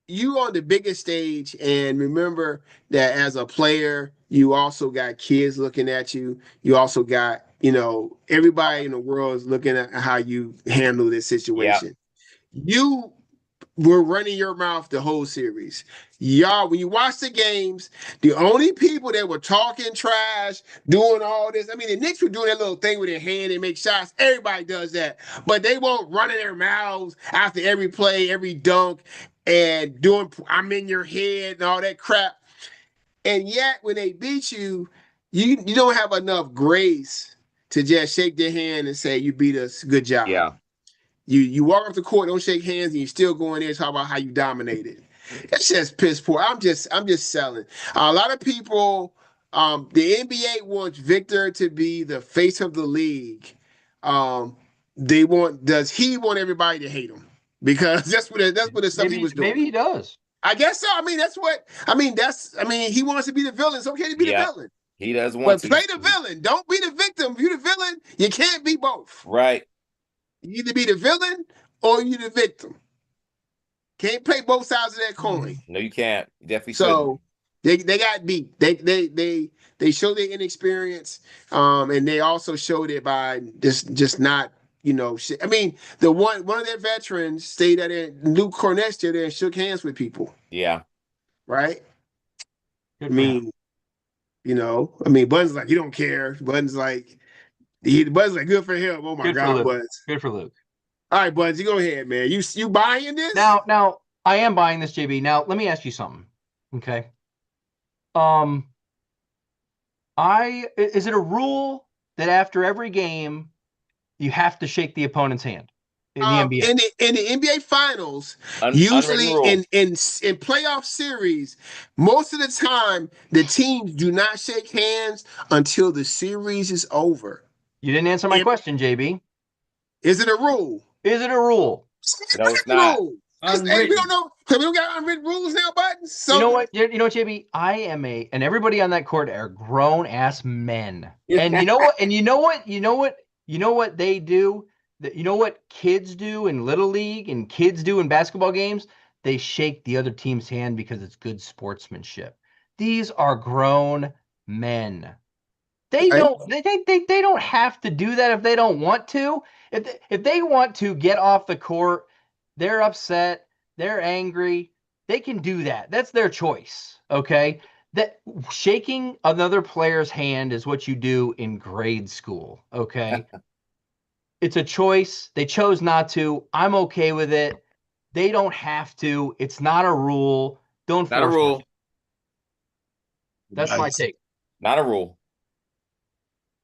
You on the biggest stage, and remember that as a player, you also got kids looking at you. You also got, everybody in the world is looking at how you handle this situation. You were running your mouth the whole series. Y'all, when you watch the games, the only people that were talking trash, doing all this, I mean, the Knicks were doing that little thing with their hand and make shots. Everybody does that. But they won't run in their mouths after every play, every dunk, and doing I'm in your head and all that crap. And yet, when they beat you, you don't have enough grace to just shake their hand and say, you beat us, good job. Yeah. You walk off the court, don't shake hands, and you still go in there and talk about how you dominated. It's just piss poor. I'm just selling. A lot of people, the NBA wants Victor to be the face of the league. Does he want everybody to hate him? Because that's what the stuff he was doing. Maybe he does. I guess so. He wants to be the villain. It's okay to be the villain. He does want But to play the villain. Don't be the victim. If you're the villain, you can't be both. Right. You either be the villain or you the victim. Can't play both sides of that coin. No, you can't. You definitely So they got beat. They showed their inexperience, and they also showed it by just not shit. I mean, one of their veterans stayed at Luke Cornett stayed there and shook hands with people. Yeah. Right. Good Bud's like, you don't care. Bud's like, good for him. Oh my God, Buds. Good for Luke. All right, Buds, you go ahead, man. You buying this? Now I am buying this, JB. Now let me ask you something. Okay. Is it a rule that after every game you have to shake the opponent's hand in the NBA? In the NBA finals, usually in playoff series, most of the time the teams do not shake hands until the series is over. You didn't answer my question, JB. Is it a rule? Is it a rule? No, it's not. Hey, we don't know. We don't got unwritten rules now, Buttons. So you know what, JB? I am and everybody on that court are grown ass men. And you know what? And you know what they do? You know what kids do in Little League and kids do in basketball games? They shake the other team's hand because it's good sportsmanship. These are grown men. They don't have to do that if they don't want to. If they want to get off the court, they're upset, they're angry, they can do that. That's their choice. Okay? That shaking another player's hand is what you do in grade school. Okay? It's a choice. They chose not to. I'm okay with it. They don't have to. It's not a rule. Don't force Not a rule. it. That's my take. Not a rule.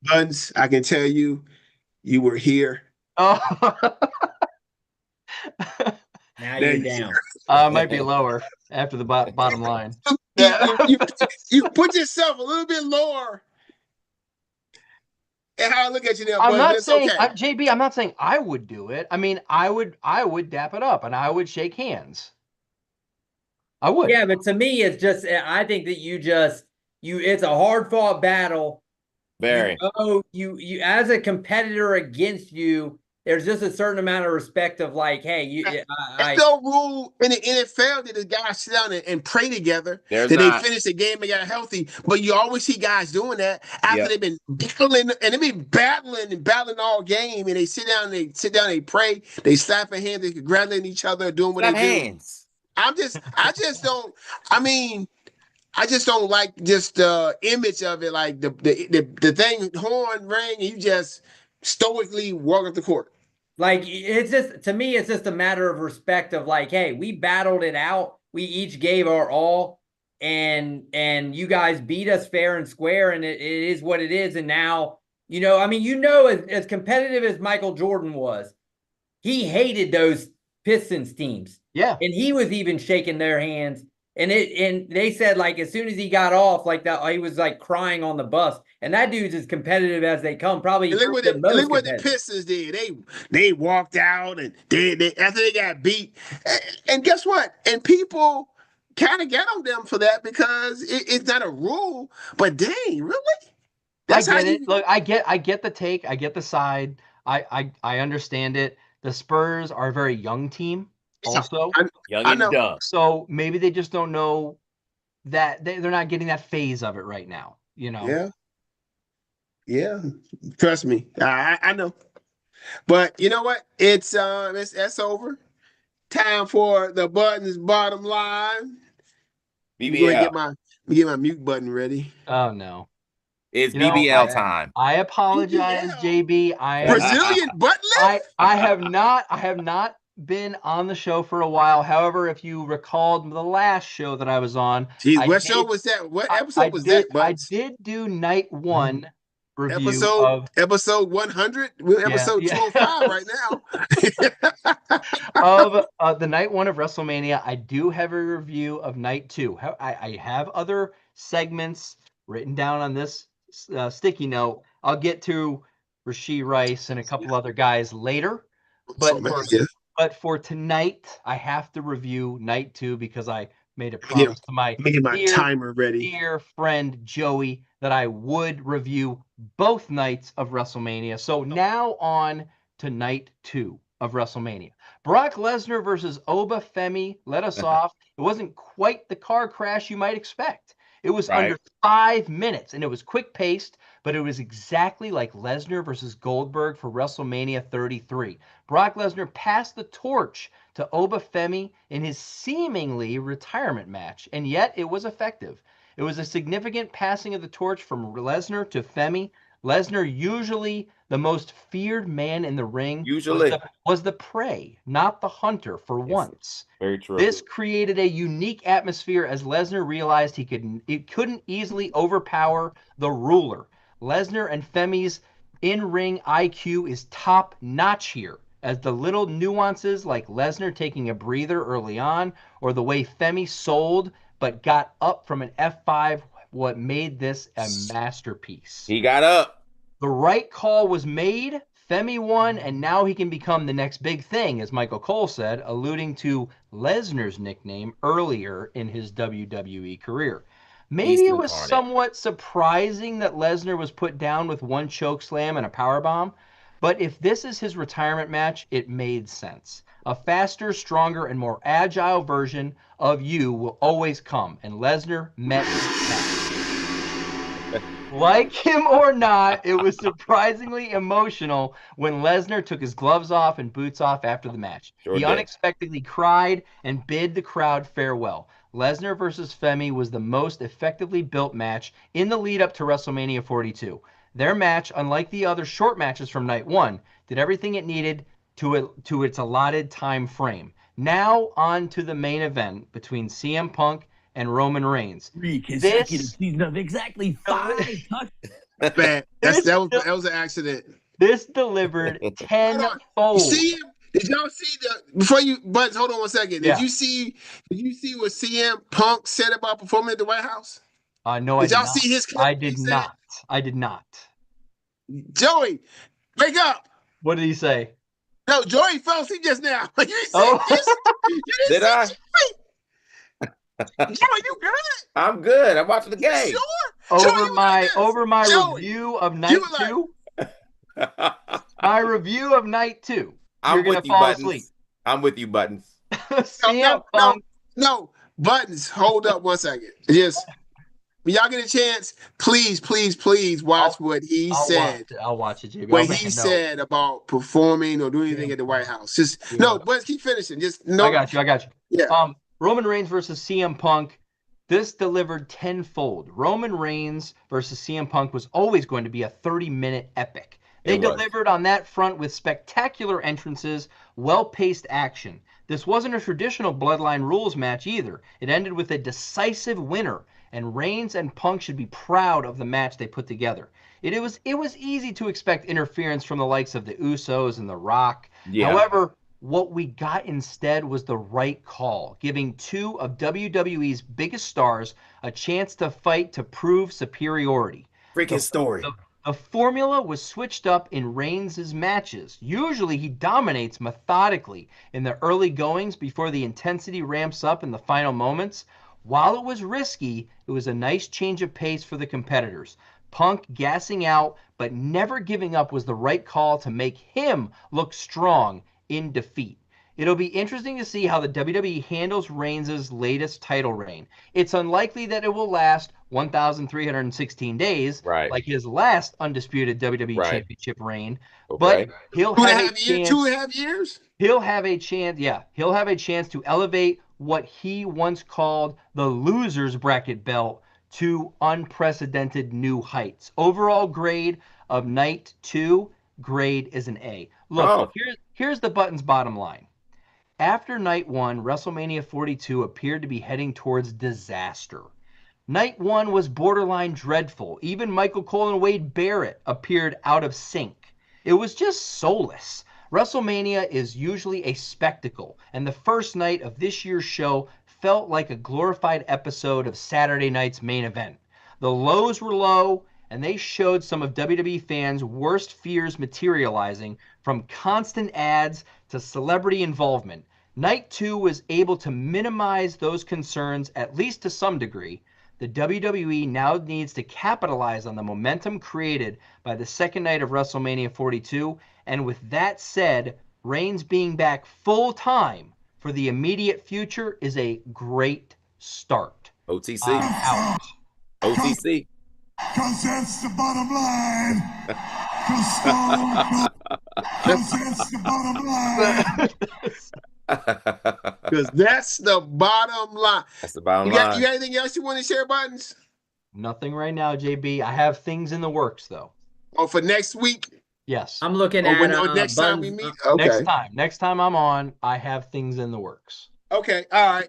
Buns, I can tell you were here. Oh, Now you're down. might be lower after the bottom line. You put yourself a little bit lower. And how I look at you now, I'm but not it's saying okay. JB. I'm not saying I would do it. I mean, I would dap it up and I would shake hands. I would. Yeah, but to me, it's just I think that it's a hard fought battle. Very. You as a competitor against you, there's just a certain amount of respect of like, hey, There's no rule in the NFL that the guys sit down and pray together. There's that not. they finish the game and get healthy. But you always see guys doing that after they've been battling and they've been battling all game, and they sit down, they pray, they slap their hands, they congratulate each other, doing what they do. I just don't. I mean, I just don't like just the image of it, like the thing, horn ring, and you just stoically walk up the court. Like, it's just, to me, it's just a matter of respect of like, hey, we battled it out. We each gave our all, and you guys beat us fair and square, and it is what it is. And now, I mean, as competitive as Michael Jordan was, he hated those Pistons teams. Yeah. And he was even shaking their hands. And they said, like, as soon as he got off, like that, he was like crying on the bus. And that dude's as competitive as they come. Probably. And look what the Pistons did. They walked out, and they after they got beat. And guess what? And people kind of get on them for that because it's not a rule. But dang, really? That's I get it. Look, I get the take. I get the side. I understand it. The Spurs are a very young team. Also, young and dumb. So maybe they just don't know that they're not getting that phase of it right now. Yeah. Trust me, I know. But you know what? It's that's over. Time for the Buttons bottom line. BBL. Let me get my mute button ready. Oh no. It's BBL time. I apologize, JB. Brazilian butt lift? I have not been on the show for a while. However, if you recalled the last show that I was on, what show was that? What episode was that? I did do night 1 review episode 100. We're episode 205 right now. of the night 1 of WrestleMania. I do have a review of night 2. I have other segments written down on this sticky note. I'll get to Rashee Rice and a couple other guys later. But for tonight, I have to review night 2 because I made a promise to my timer ready. Dear friend Joey that I would review both nights of WrestleMania. So now on to night 2 of WrestleMania. Brock Lesnar versus Oba Femi led us off. It wasn't quite the car crash you might expect. It was under 5 minutes, and it was quick-paced, but it was exactly like Lesnar versus Goldberg for WrestleMania 33. Brock Lesnar passed the torch to Oba Femi in his seemingly retirement match, and yet it was effective. It was a significant passing of the torch from Lesnar to Femi. Lesnar, usually the most feared man in the ring, was the prey, not the hunter for once. Very true. This created a unique atmosphere as Lesnar realized he couldn't easily overpower the ruler. Lesnar and Femi's in-ring IQ is top-notch here, as the little nuances like Lesnar taking a breather early on, or the way Femi sold but got up from an F5, what made this a masterpiece. He got up. The right call was made. Femi won, and now he can become the next big thing, as Michael Cole said, alluding to Lesnar's nickname earlier in his WWE career. Maybe it was somewhat surprising that Lesnar was put down with one chokeslam and a powerbomb, but if this is his retirement match, it made sense. A faster, stronger, and more agile version of you will always come, and Lesnar met his match. Like him or not, it was surprisingly emotional when Lesnar took his gloves off and boots off after the match. He unexpectedly cried and bid the crowd farewell. Lesnar versus Femi was the most effectively built match in the lead up to WrestleMania 42. Their match, unlike the other short matches from night 1, did everything it needed to its allotted time frame. Now on to the main event between CM Punk and Roman Reigns. 3 consecutive seasons of exactly 5 touchdowns. Man, that was an accident. This delivered tenfold. Did y'all see Buttons, hold on one second. Yeah. Did you see what CM Punk said about performing at the White House? No, Did I y'all did not. see his clip? I did not. I did not. Joey, wake up. What did he say? No, Joey fell asleep just now. You didn't see, Oh. you didn't Did see I? Joey. Joey, you good? I'm good. I'm watching the game. Sure. Over my Joey, review of night were like- 2. My review of night 2. I'm You're gonna with you, fall Buttons. asleep. I'm with you, Buttons. CM Punk. No, Buttons, hold up one second. Just when y'all get a chance, please watch what he said. I'll watch it, JB. What I'll make he a note. said about performing or doing anything at the White House. Just Buttons, keep finishing. Just no. I got you. Yeah. Roman Reigns versus CM Punk. This delivered tenfold. Roman Reigns versus CM Punk was always going to be a 30-minute epic. They delivered on that front with spectacular entrances, well-paced action. This wasn't a traditional Bloodline Rules match either. It ended with a decisive winner, and Reigns and Punk should be proud of the match they put together. It was easy to expect interference from the likes of the Usos and The Rock. Yeah. However, what we got instead was the right call, giving two of WWE's biggest stars a chance to fight to prove superiority. Freaking story. The formula was switched up in Reigns' matches. Usually he dominates methodically in the early goings before the intensity ramps up in the final moments. While it was risky, it was a nice change of pace for the competitors. Punk gassing out but never giving up was the right call to make him look strong in defeat. It'll be interesting to see how the WWE handles Reigns' latest title reign. It's unlikely that it will last 1,316 days, like his last undisputed WWE Championship reign. But he'll have a chance. 2.5 years? He'll have a chance. Yeah, he'll have a chance to elevate what he once called the losers bracket belt to unprecedented new heights. Overall grade of night 2, grade is an A. Look, here's the Buttons bottom line. After night 1, WrestleMania 42 appeared to be heading towards disaster. Night 1 was borderline dreadful. Even Michael Cole and Wade Barrett appeared out of sync. It was just soulless. WrestleMania is usually a spectacle, and the first night of this year's show felt like a glorified episode of Saturday night's main event. The lows were low, and they showed some of WWE fans' worst fears materializing, from constant ads to celebrity involvement. Night 2 was able to minimize those concerns, at least to some degree. The WWE now needs to capitalize on the momentum created by the second night of WrestleMania 42. And with that said, Reigns being back full time for the immediate future is a great start. OTC. OTC. Because that's the bottom line. Because that's the bottom line. Because that's the bottom line. That's the bottom line. You got anything else you want to share, Buttons? Nothing right now, JB. I have things in the works, though. Oh, for next week? Yes. I'm looking at next time we meet. Okay. Next time I'm on, I have things in the works. Okay. All right.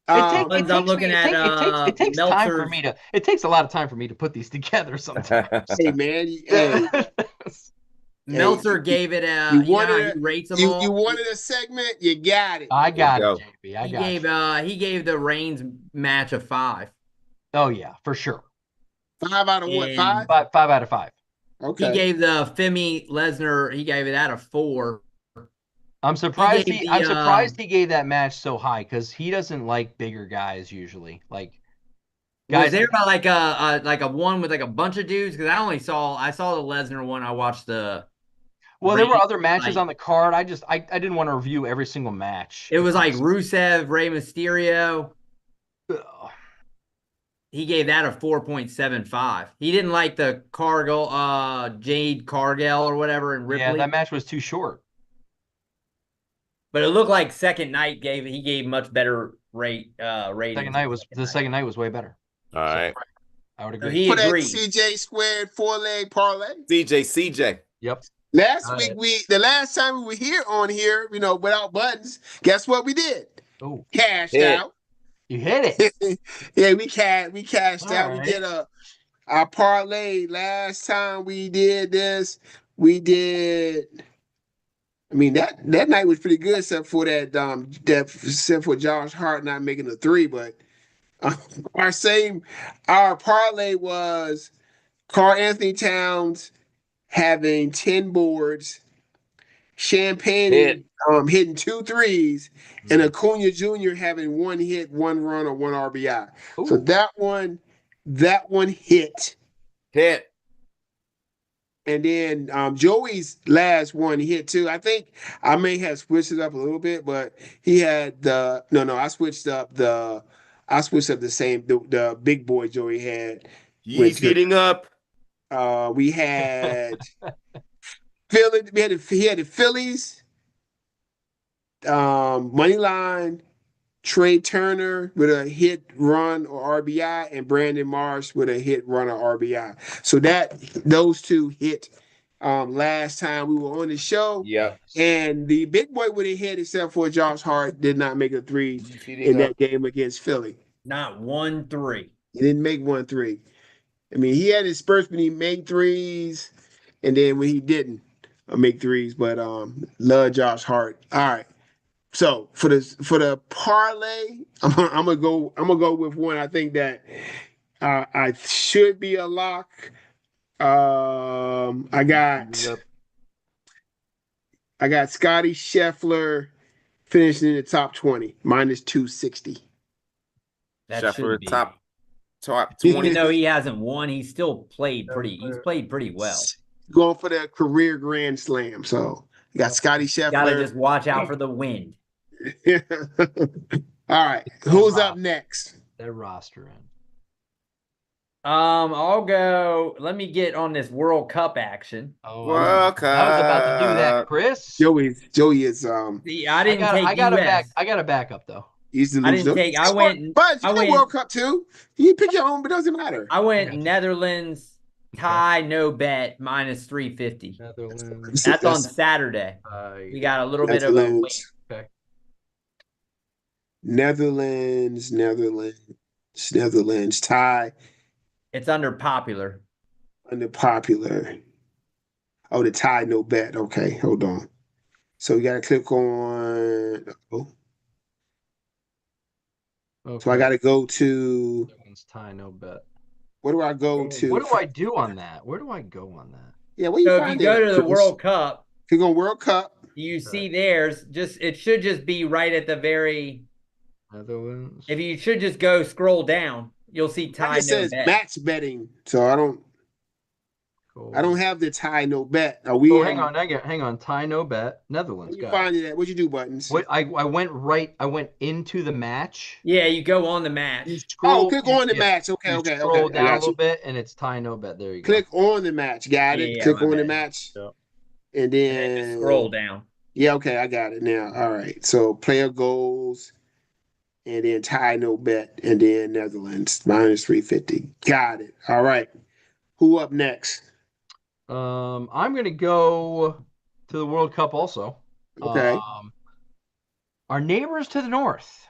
It takes time for me to. It takes a lot of time for me to put these together sometimes. Hey man, hey. Meltzer gave it a. He rates them all. You wanted a segment, you got it. I got it, JB. He gave the Reigns match a 5. Oh yeah, for sure. 5 out of what? 5? 5 out of 5. Okay. He gave the Femi Lesnar. He gave it out of 4. I'm surprised. I'm surprised he gave that match so high because he doesn't like bigger guys usually. Like guys, was there about like a one with like a bunch of dudes? Because I saw the Lesnar one. I watched the. Well, there were other matches on the card. I didn't want to review every single match. It was like Rusev, Rey Mysterio. He gave that a 4.75. He didn't like the Jade Cargill or whatever in Ripley. Yeah, that match was too short. But it looked like second night he gave much better ratings. The second night was way better. All right. I would agree. He agreed. CJ squared 4-leg parlay. CJ. Yep. The last time we were here, without Buttons, guess what we did? Oh, cashed out. You hit it. Yeah, we cashed out. Right. We did our parlay last time we did this. We did I mean that night was pretty good, except for except for Josh Hart not making a three. But uh, our our parlay was Karl Anthony Towns having 10 boards, Champagne hitting 2 threes, and Acuna Jr. having 1 hit, 1 run, or 1 RBI. So Ooh. that one hit. Hit. And then Joey's last one hit too. I think I may have switched it up a little bit, but he had I switched up the the big boy Joey had. He's heating up. We had Philly. He had the Phillies, money line, Trey Turner with a hit, run, or RBI, and Brandon Marsh with a hit, run, or RBI. So those two hit last time we were on the show. Yep. And the big boy with a hit, except for Josh Hart, did not make a three in that game against Philly. Not 1 3. He didn't make 1 3. I mean, he had his spurts when he made threes, and then when he didn't make threes. But love Josh Hart. All right. So for the parlay, I'm gonna go with one. I think that I should be a lock. I got Scotty Scheffler finishing in the top 20, minus 260. That Scheffler should be. top 20. Even though he hasn't won, he's still played he's played pretty well. Going for the career grand slam. So you got Scotty Scheffler. Gotta just watch out for the wind. All right. Who's up next? Their roster in. I'll go. Let me get on this World Cup action. Oh, World Cup. I was about to do that, Chris. Joey is See, I didn't take I got US. I got a backup though. He's the I loser. didn't take. I went. But you I know went. World Cup too. You pick your own, but it doesn't matter. I went Netherlands tie no bet minus 350. Netherlands. That's on Saturday. We got a little bit of a wait. Okay. Netherlands tie It's under popular. under popular. Oh, the tie no bet. Okay, hold on. So you gotta click on. Okay. So I gotta go to. Netherlands tie no bet. Where do I go to? What do I do on that? Where do I go on that? Yeah, where you So if find you go it, to the Chris? World Cup, Click on World Cup. you see theirs. It should just be right at the very. Netherlands. If you should just go scroll down, you'll see tie It no says bet. match betting, so I don't have the tie no bet. Are we? Oh, hang on. Tie no bet. Netherlands. Where you Got find it at? What'd you do, Buttons? What I went into the match. Yeah, you go on the match. You scroll. Click on the match. Okay. Scroll I down a got little you. bit, and it's tie no bet. There you go. Click on the match. Got it. Yeah, Click my on the bad. match. Yep. And And then then just scroll down. Yeah, okay, I got it now. All right. So player goals, and then tie no bet, and then Netherlands minus 350. Got it. All right. Who up next? I'm gonna go to the World Cup also. Okay. Our neighbors to the north.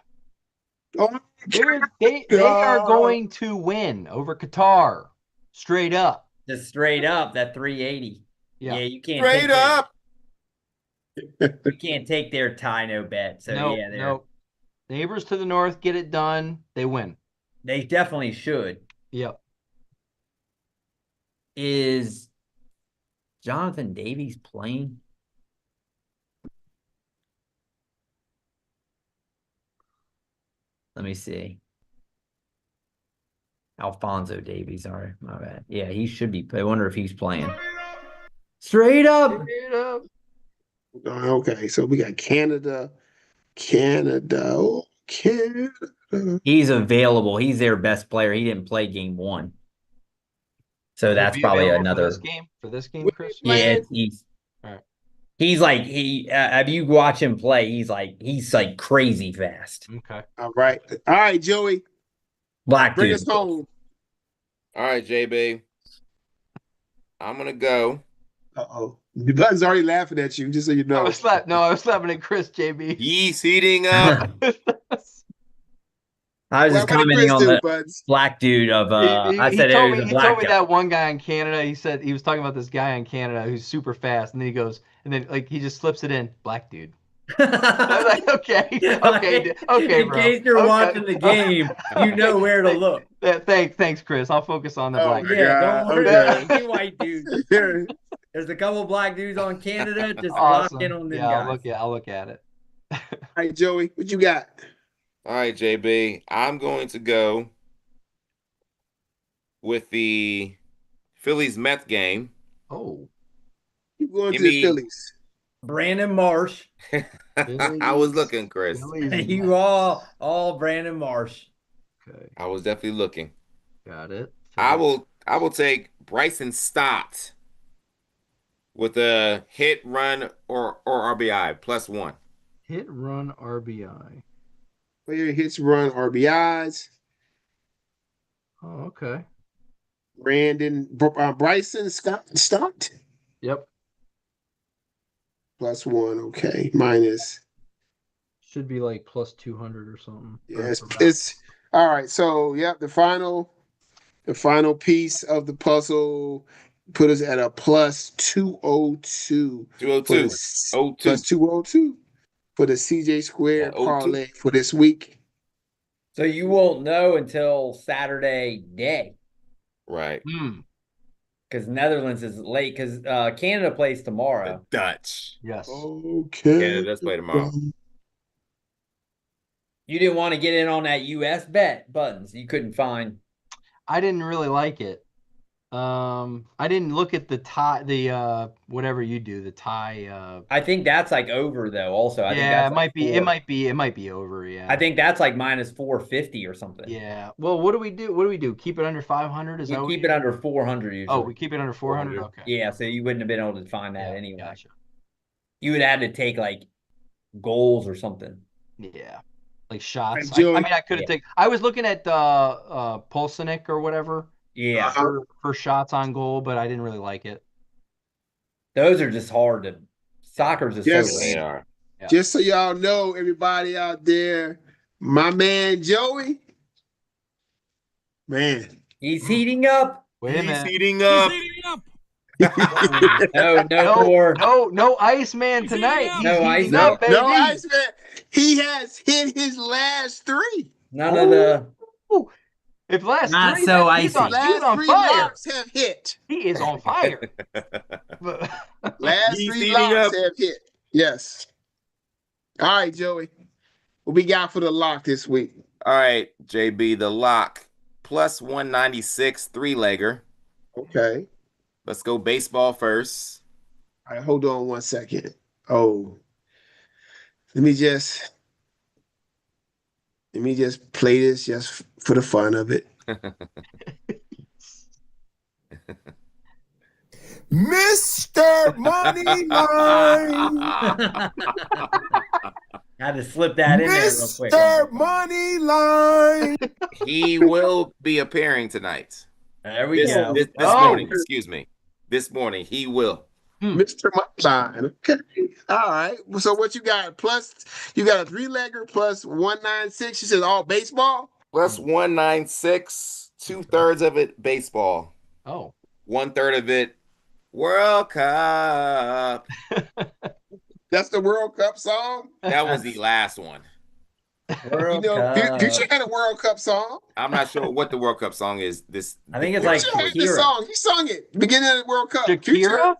Oh, They are going to win over Qatar. Straight up. Just straight up that 380. Yeah, you can't Straight up. You can't take their tie no bet. So no. Neighbors to the north get it done. They win. They definitely should. Yep. Is Jonathan Davies playing? Let me see. Alfonso Davies. All right, my bad. Yeah, he should be. I wonder if he's playing. Straight up. Straight up. Okay, so we got Canada. He's available. He's their best player. He didn't play game 1. So that's Be probably available another. for this game, Chris. Yeah, All right. he's like if you watch him play, he's like crazy fast. Okay. All right, Joey. Black Bring dude. us home. All right, JB. I'm gonna go. Uh-oh. The button's already laughing at you, just so you know. I was slapping at Chris, JB. He's heating up. I was just commenting on the black dude of I said he he told me that one guy in Canada. He said he was talking about this guy in Canada who's super fast, and then he goes, And then like he just slips it in, black dude. I'm like, okay, In bro. case you're Okay. watching the game, you know where to look. Thanks, Chris. I'll focus on the Oh, black. my Yeah, God. don't worry Okay. about any white dudes. There's a couple black dudes on Canada. Just lock in on them Yeah, guys. I'll look at it. All right, Joey, what you got? All right, JB. I'm going to go with the Phillies Mets game. Oh, You going Give to the me- Phillies? Brandon Marsh. I was looking, Chris. You all Brandon Marsh. Okay, I was definitely looking. got it. I will take Bryson Stott with a hit, run, or RBI +1. Hit, run, RBI. Player hits, run, RBIs. Oh, okay. Bryson Stott Yep. +1. Okay, minus. Should be like +200 or something. Yeah, it's all right. So, yep, the final piece of the puzzle put us at a +202. 202. +202 for the CJ Square Yeah, 02. parlay for this week. So you won't know until Saturday day Right. because Netherlands is late because Canada plays The tomorrow. Dutch. Yes. Okay. Yeah, let's play tomorrow. You didn't want to get in on that US bet buttons. You couldn't find. I didn't really like it. I didn't look at the tie, whatever you do, the tie. I think that's like over though. Also, I think Yeah, that's it like might be, four. it might be over. Yeah. I think that's like -450 or something. Yeah. Well, what do we do? What do we do? Keep it under 500? Is that We what keep it under 400 usually. Oh, we keep it under 400. Okay. Yeah, so you wouldn't have been able to find that Yeah, anyway. Gotcha. You would have to take like goals or something. Yeah. Like shots. Hey, Joey. I mean, I could have taken. I was looking at Pulsinic or whatever Yeah, for shots on goal, but I didn't really like it. those are just hard to. Soccer's just Yes. so They late. are. Yeah. Just so y'all know, everybody out there, my man Joey, man, He's heating up. Wait a He's minute. heating up. No more. No Iceman tonight. He's No heating Iceman. up, baby. no Iceman, he has hit his last three. None of the. Ooh. If last Not three, so he's icy. on, Last he's on three fire. locks have hit. He is on fire. Last He's three heating locks up. have hit. Yes. All right, Joey. What we got for the lock this week? All right, JB, the lock +196 3-legger. Okay. Let's go baseball first. All right, hold on one second. Oh, let me just play this just for the fun of it. Mr. Moneyline. Had to slip that in there real quick. Mr. Moneyline. He will be appearing tonight. There we This go. morning, excuse me. This morning, he will. Mr. Moneyline. Okay. All right. So what you got? Plus, you got a 3-legger plus 196. You said all baseball? +196, 2/3 of it baseball, Oh. 1/3 of it World Cup. That's the World Cup song? That was the last one. World You know, Cup. Future had a World Cup song. I'm not sure what the World Cup song is. I think it's like Future had the Shakira. song. He sung it beginning of the World Cup. Shakira?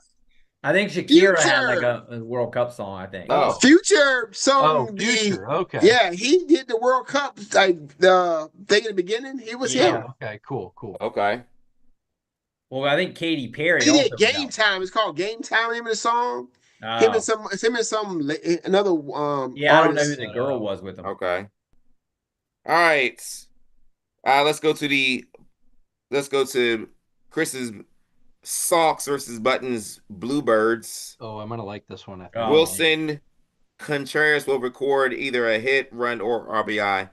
I think Shakira had Future. like a World Cup song. I think. Oh. Future Oh, sung Future. Okay. Yeah, he did the World Cup like the thing in the beginning. He was Yeah. him. Okay. Cool. Okay. Well, I think Katy Perry. He also did was Game out. Time. It's called Game Time. Name of the song. Oh. Him and some another Yeah, I don't know who artist. the girl was with him. Okay. All right. Let's go to Chris's Sox versus Buttons Bluebirds. Oh, I'm gonna like this one. I think. Oh. Wilson Contreras will record either a hit, run, or RBI.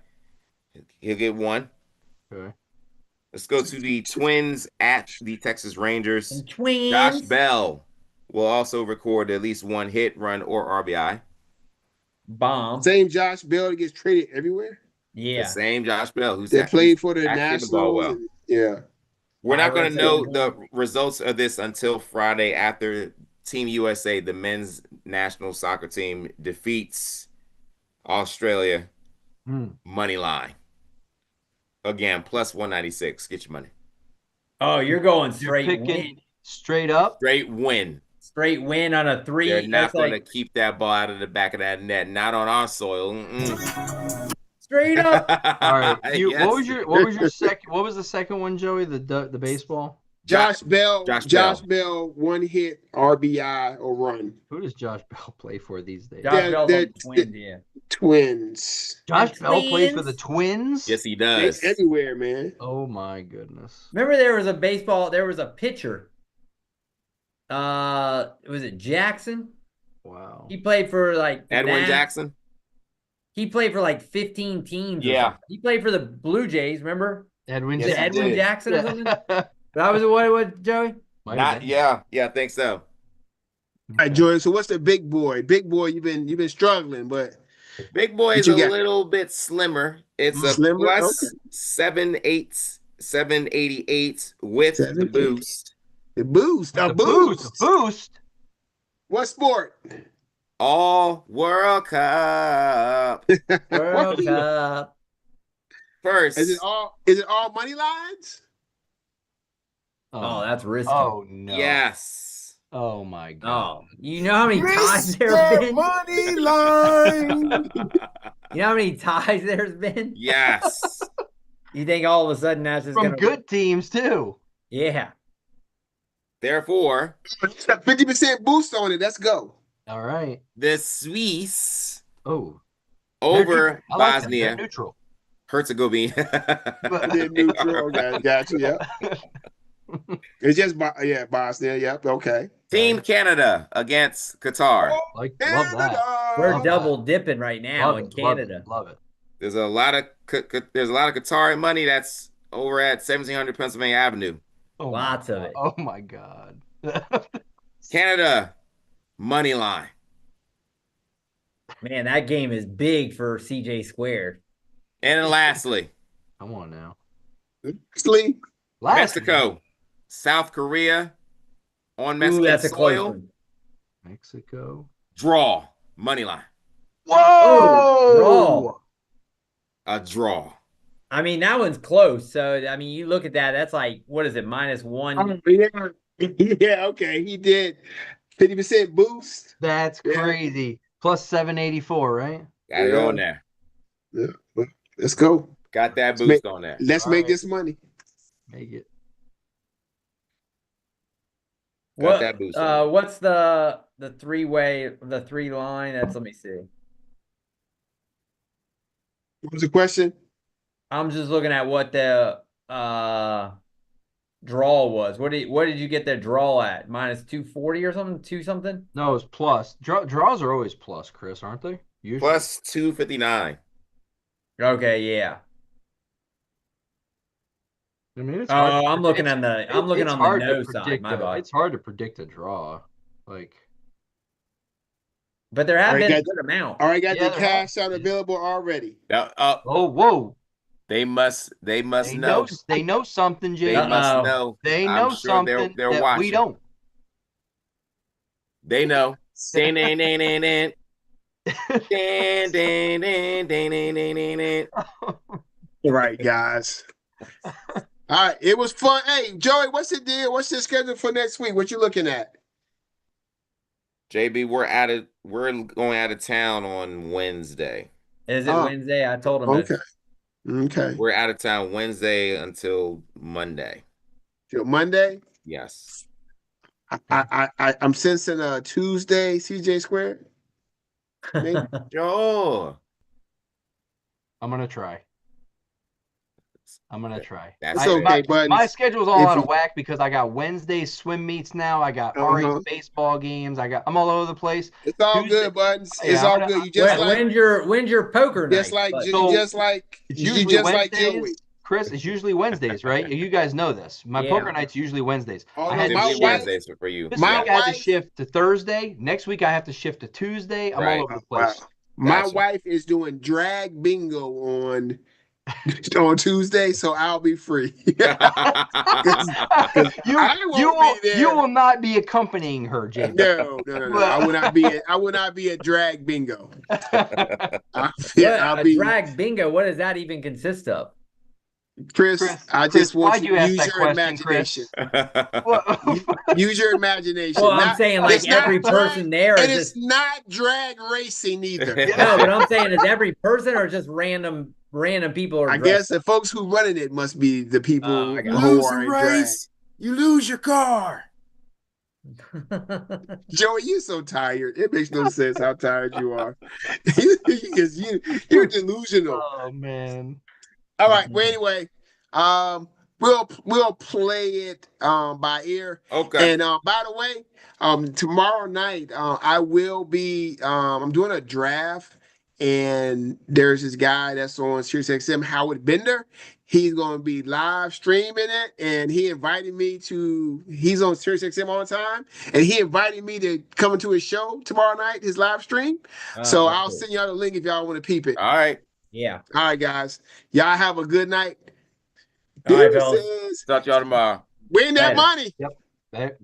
He'll get one. Okay. Let's go to the Twins at the Texas Rangers. And Twins. Josh Bell will also record at least one hit, run, or RBI. Bomb. Same Josh Bell that gets traded everywhere. The Yeah. same Josh Bell who's That played for the actually hitting the ball Nationals. well. Yeah. We're not going to Pirates know and the results of this until Friday after Team USA, the men's national soccer team, defeats Australia money line. Again, plus 196. Get your money. Oh, you're going You're straight picking win. straight up. Straight win. Straight win on a 3. They're not That's going to like keep that ball out of the back of that net. Not on our soil. straight up. All right. Yes. What was your second? What was the second one, Joey? The baseball. Josh Bell. Josh Josh Bell, 1 hit, RBI or run. Who does Josh Bell play for these days? Josh Bell's on the Twins, yeah. Twins. Josh The Bell plays for Twins? the Twins? Yes, he It's does. everywhere, man. Oh my goodness. Remember there was a pitcher. Was it Jackson? Wow. He played for like the Edwin Nats. Jackson. He played for like 15 teams. or Yeah. something. He played for the Blue Jays, remember? Edwin Yes, Is it he Edwin did. Jackson or something? Might That was what Joey? have Not been. yeah, I think so. All right, Jordan. So what's the big boy? Big boy, you've been struggling, but Big boy is What a you got? little bit slimmer. It's a Slimmer? plus Okay. 788 with the 788. boost. the boost, The a boost. Boost. What sport? All World Cup. World Cup. First, Is it all money lines? Oh, that's risky. Oh no. yes. Oh my god. Oh, you know how many ties there have Mr. been? Money Line. You know how many ties there's been? Yes. You think all of a sudden that's just From gonna good teams too. Yeah. Therefore, 50% boost on it. Let's go. All right. the Swiss Oh. over I like that. Bosnia They're neutral. Herzegovina. They're neutral. Okay, got you. Yep. It's just Bosnia. Yep. Okay. Team Canada against Qatar. Love that. We're Love double dipping right now Love in it, love it, Canada. Love it. There's a lot of Qatari money that's over at 1700 Pennsylvania Avenue. Oh my Lots of God. it. Oh my god. Canada money line. Man, that game is big for CJ Squared. And then lastly, Come on now. Sleep. Mexico, South Korea on Ooh, Mexican that's a close soil. one. Mexico. Draw money line. Whoa! A draw. I mean, that one's close. So, I mean, you look at that, that's like, what is it, -1? Yeah. Okay. He did 50% boost. That's Yeah. crazy. Plus 784, right? Got it on there. Yeah. Let's go. Got that Let's boost on there. Let's All make right. this money. Make it. Got that boost on there. What's the three line? Let me see. What was the question? I'm just looking at what the draw was. What did you get that draw at? -240 or something? 2 something? No, it's plus. Draws are always plus, Chris, aren't they? Usually. Plus 259. Okay, yeah. I mean, it's Oh, hard to I'm looking predict- on the I'm looking it's on the hard to no side. predict My bad. It's hard to predict a draw. Like, But there have Alright, been a guys. good amount. All right, got Yeah, the they're cash all- out available already. oh, whoa. They must They know. They know something, Jay. They must Uh-oh. know. They I'm know sure something they're that watching. we don't. They know. Dan, dan, dan, dan, dan. Dan, dan, dan, dan, dan, dan, dan, dan. All right, guys. All right, it was fun. Hey, Joey, what's the deal? What's the schedule for next week? What you looking at? JB, we're going out of town on Wednesday. Is it Oh. Wednesday? I told him Okay. Okay. We're out of town Wednesday until Monday. Till Monday. Yes. I'm sensing a Tuesday CJ Square. Maybe. Sure. I'm gonna try. That's It's okay. okay, buddy. My schedule's all If out of you- whack because I got Wednesday swim meets now. I got Uh-huh. RH baseball games. I'm all over the place. It's all Tuesday- good, buds. Yeah, It's I'm all gonna- good. You just like when's your poker night? just like But- So, just like It's you usually just like Wednesdays. Joey. Chris, it's usually Wednesdays, right? You guys know this. My Yeah. poker night's usually Wednesdays. Oh, I no, had my to Simply wife- shift. Wednesdays for you. This My week I had to wife- shift to Thursday. Next week I have to shift to Tuesday. I'm Right. all over the place. Wow. My Gotcha. wife is doing drag bingo on on Tuesday, so I'll be free. you, I won't be there. you will not be accompanying her, James. No. I will not be at drag bingo. I'll be drag bingo. What does that even consist of? Chris, I just want you to use your imagination. Use your imagination. Well, I'm saying like every person there, and it's not drag racing either. No, but I'm saying is every person or just random people? I guess the folks who running it must be the people who are in drag. You lose your car. Joey, you're so tired. It makes no sense how tired you are. Because you're delusional. Oh man. All right. Well, anyway, we'll play it by ear. Okay. And by the way, tomorrow night I will be I'm doing a draft, and there's this guy that's on SiriusXM, Howard Bender. He's going to be live streaming it, and he invited me to. He's on SiriusXM all the time, and he invited me to come into his show tomorrow night, his live stream. So I'll send y'all the link if y'all want to peep it. All right. Yeah. All right, guys. Y'all have a good night. All right, fellas. Talk to y'all tomorrow. Win that money. Yep.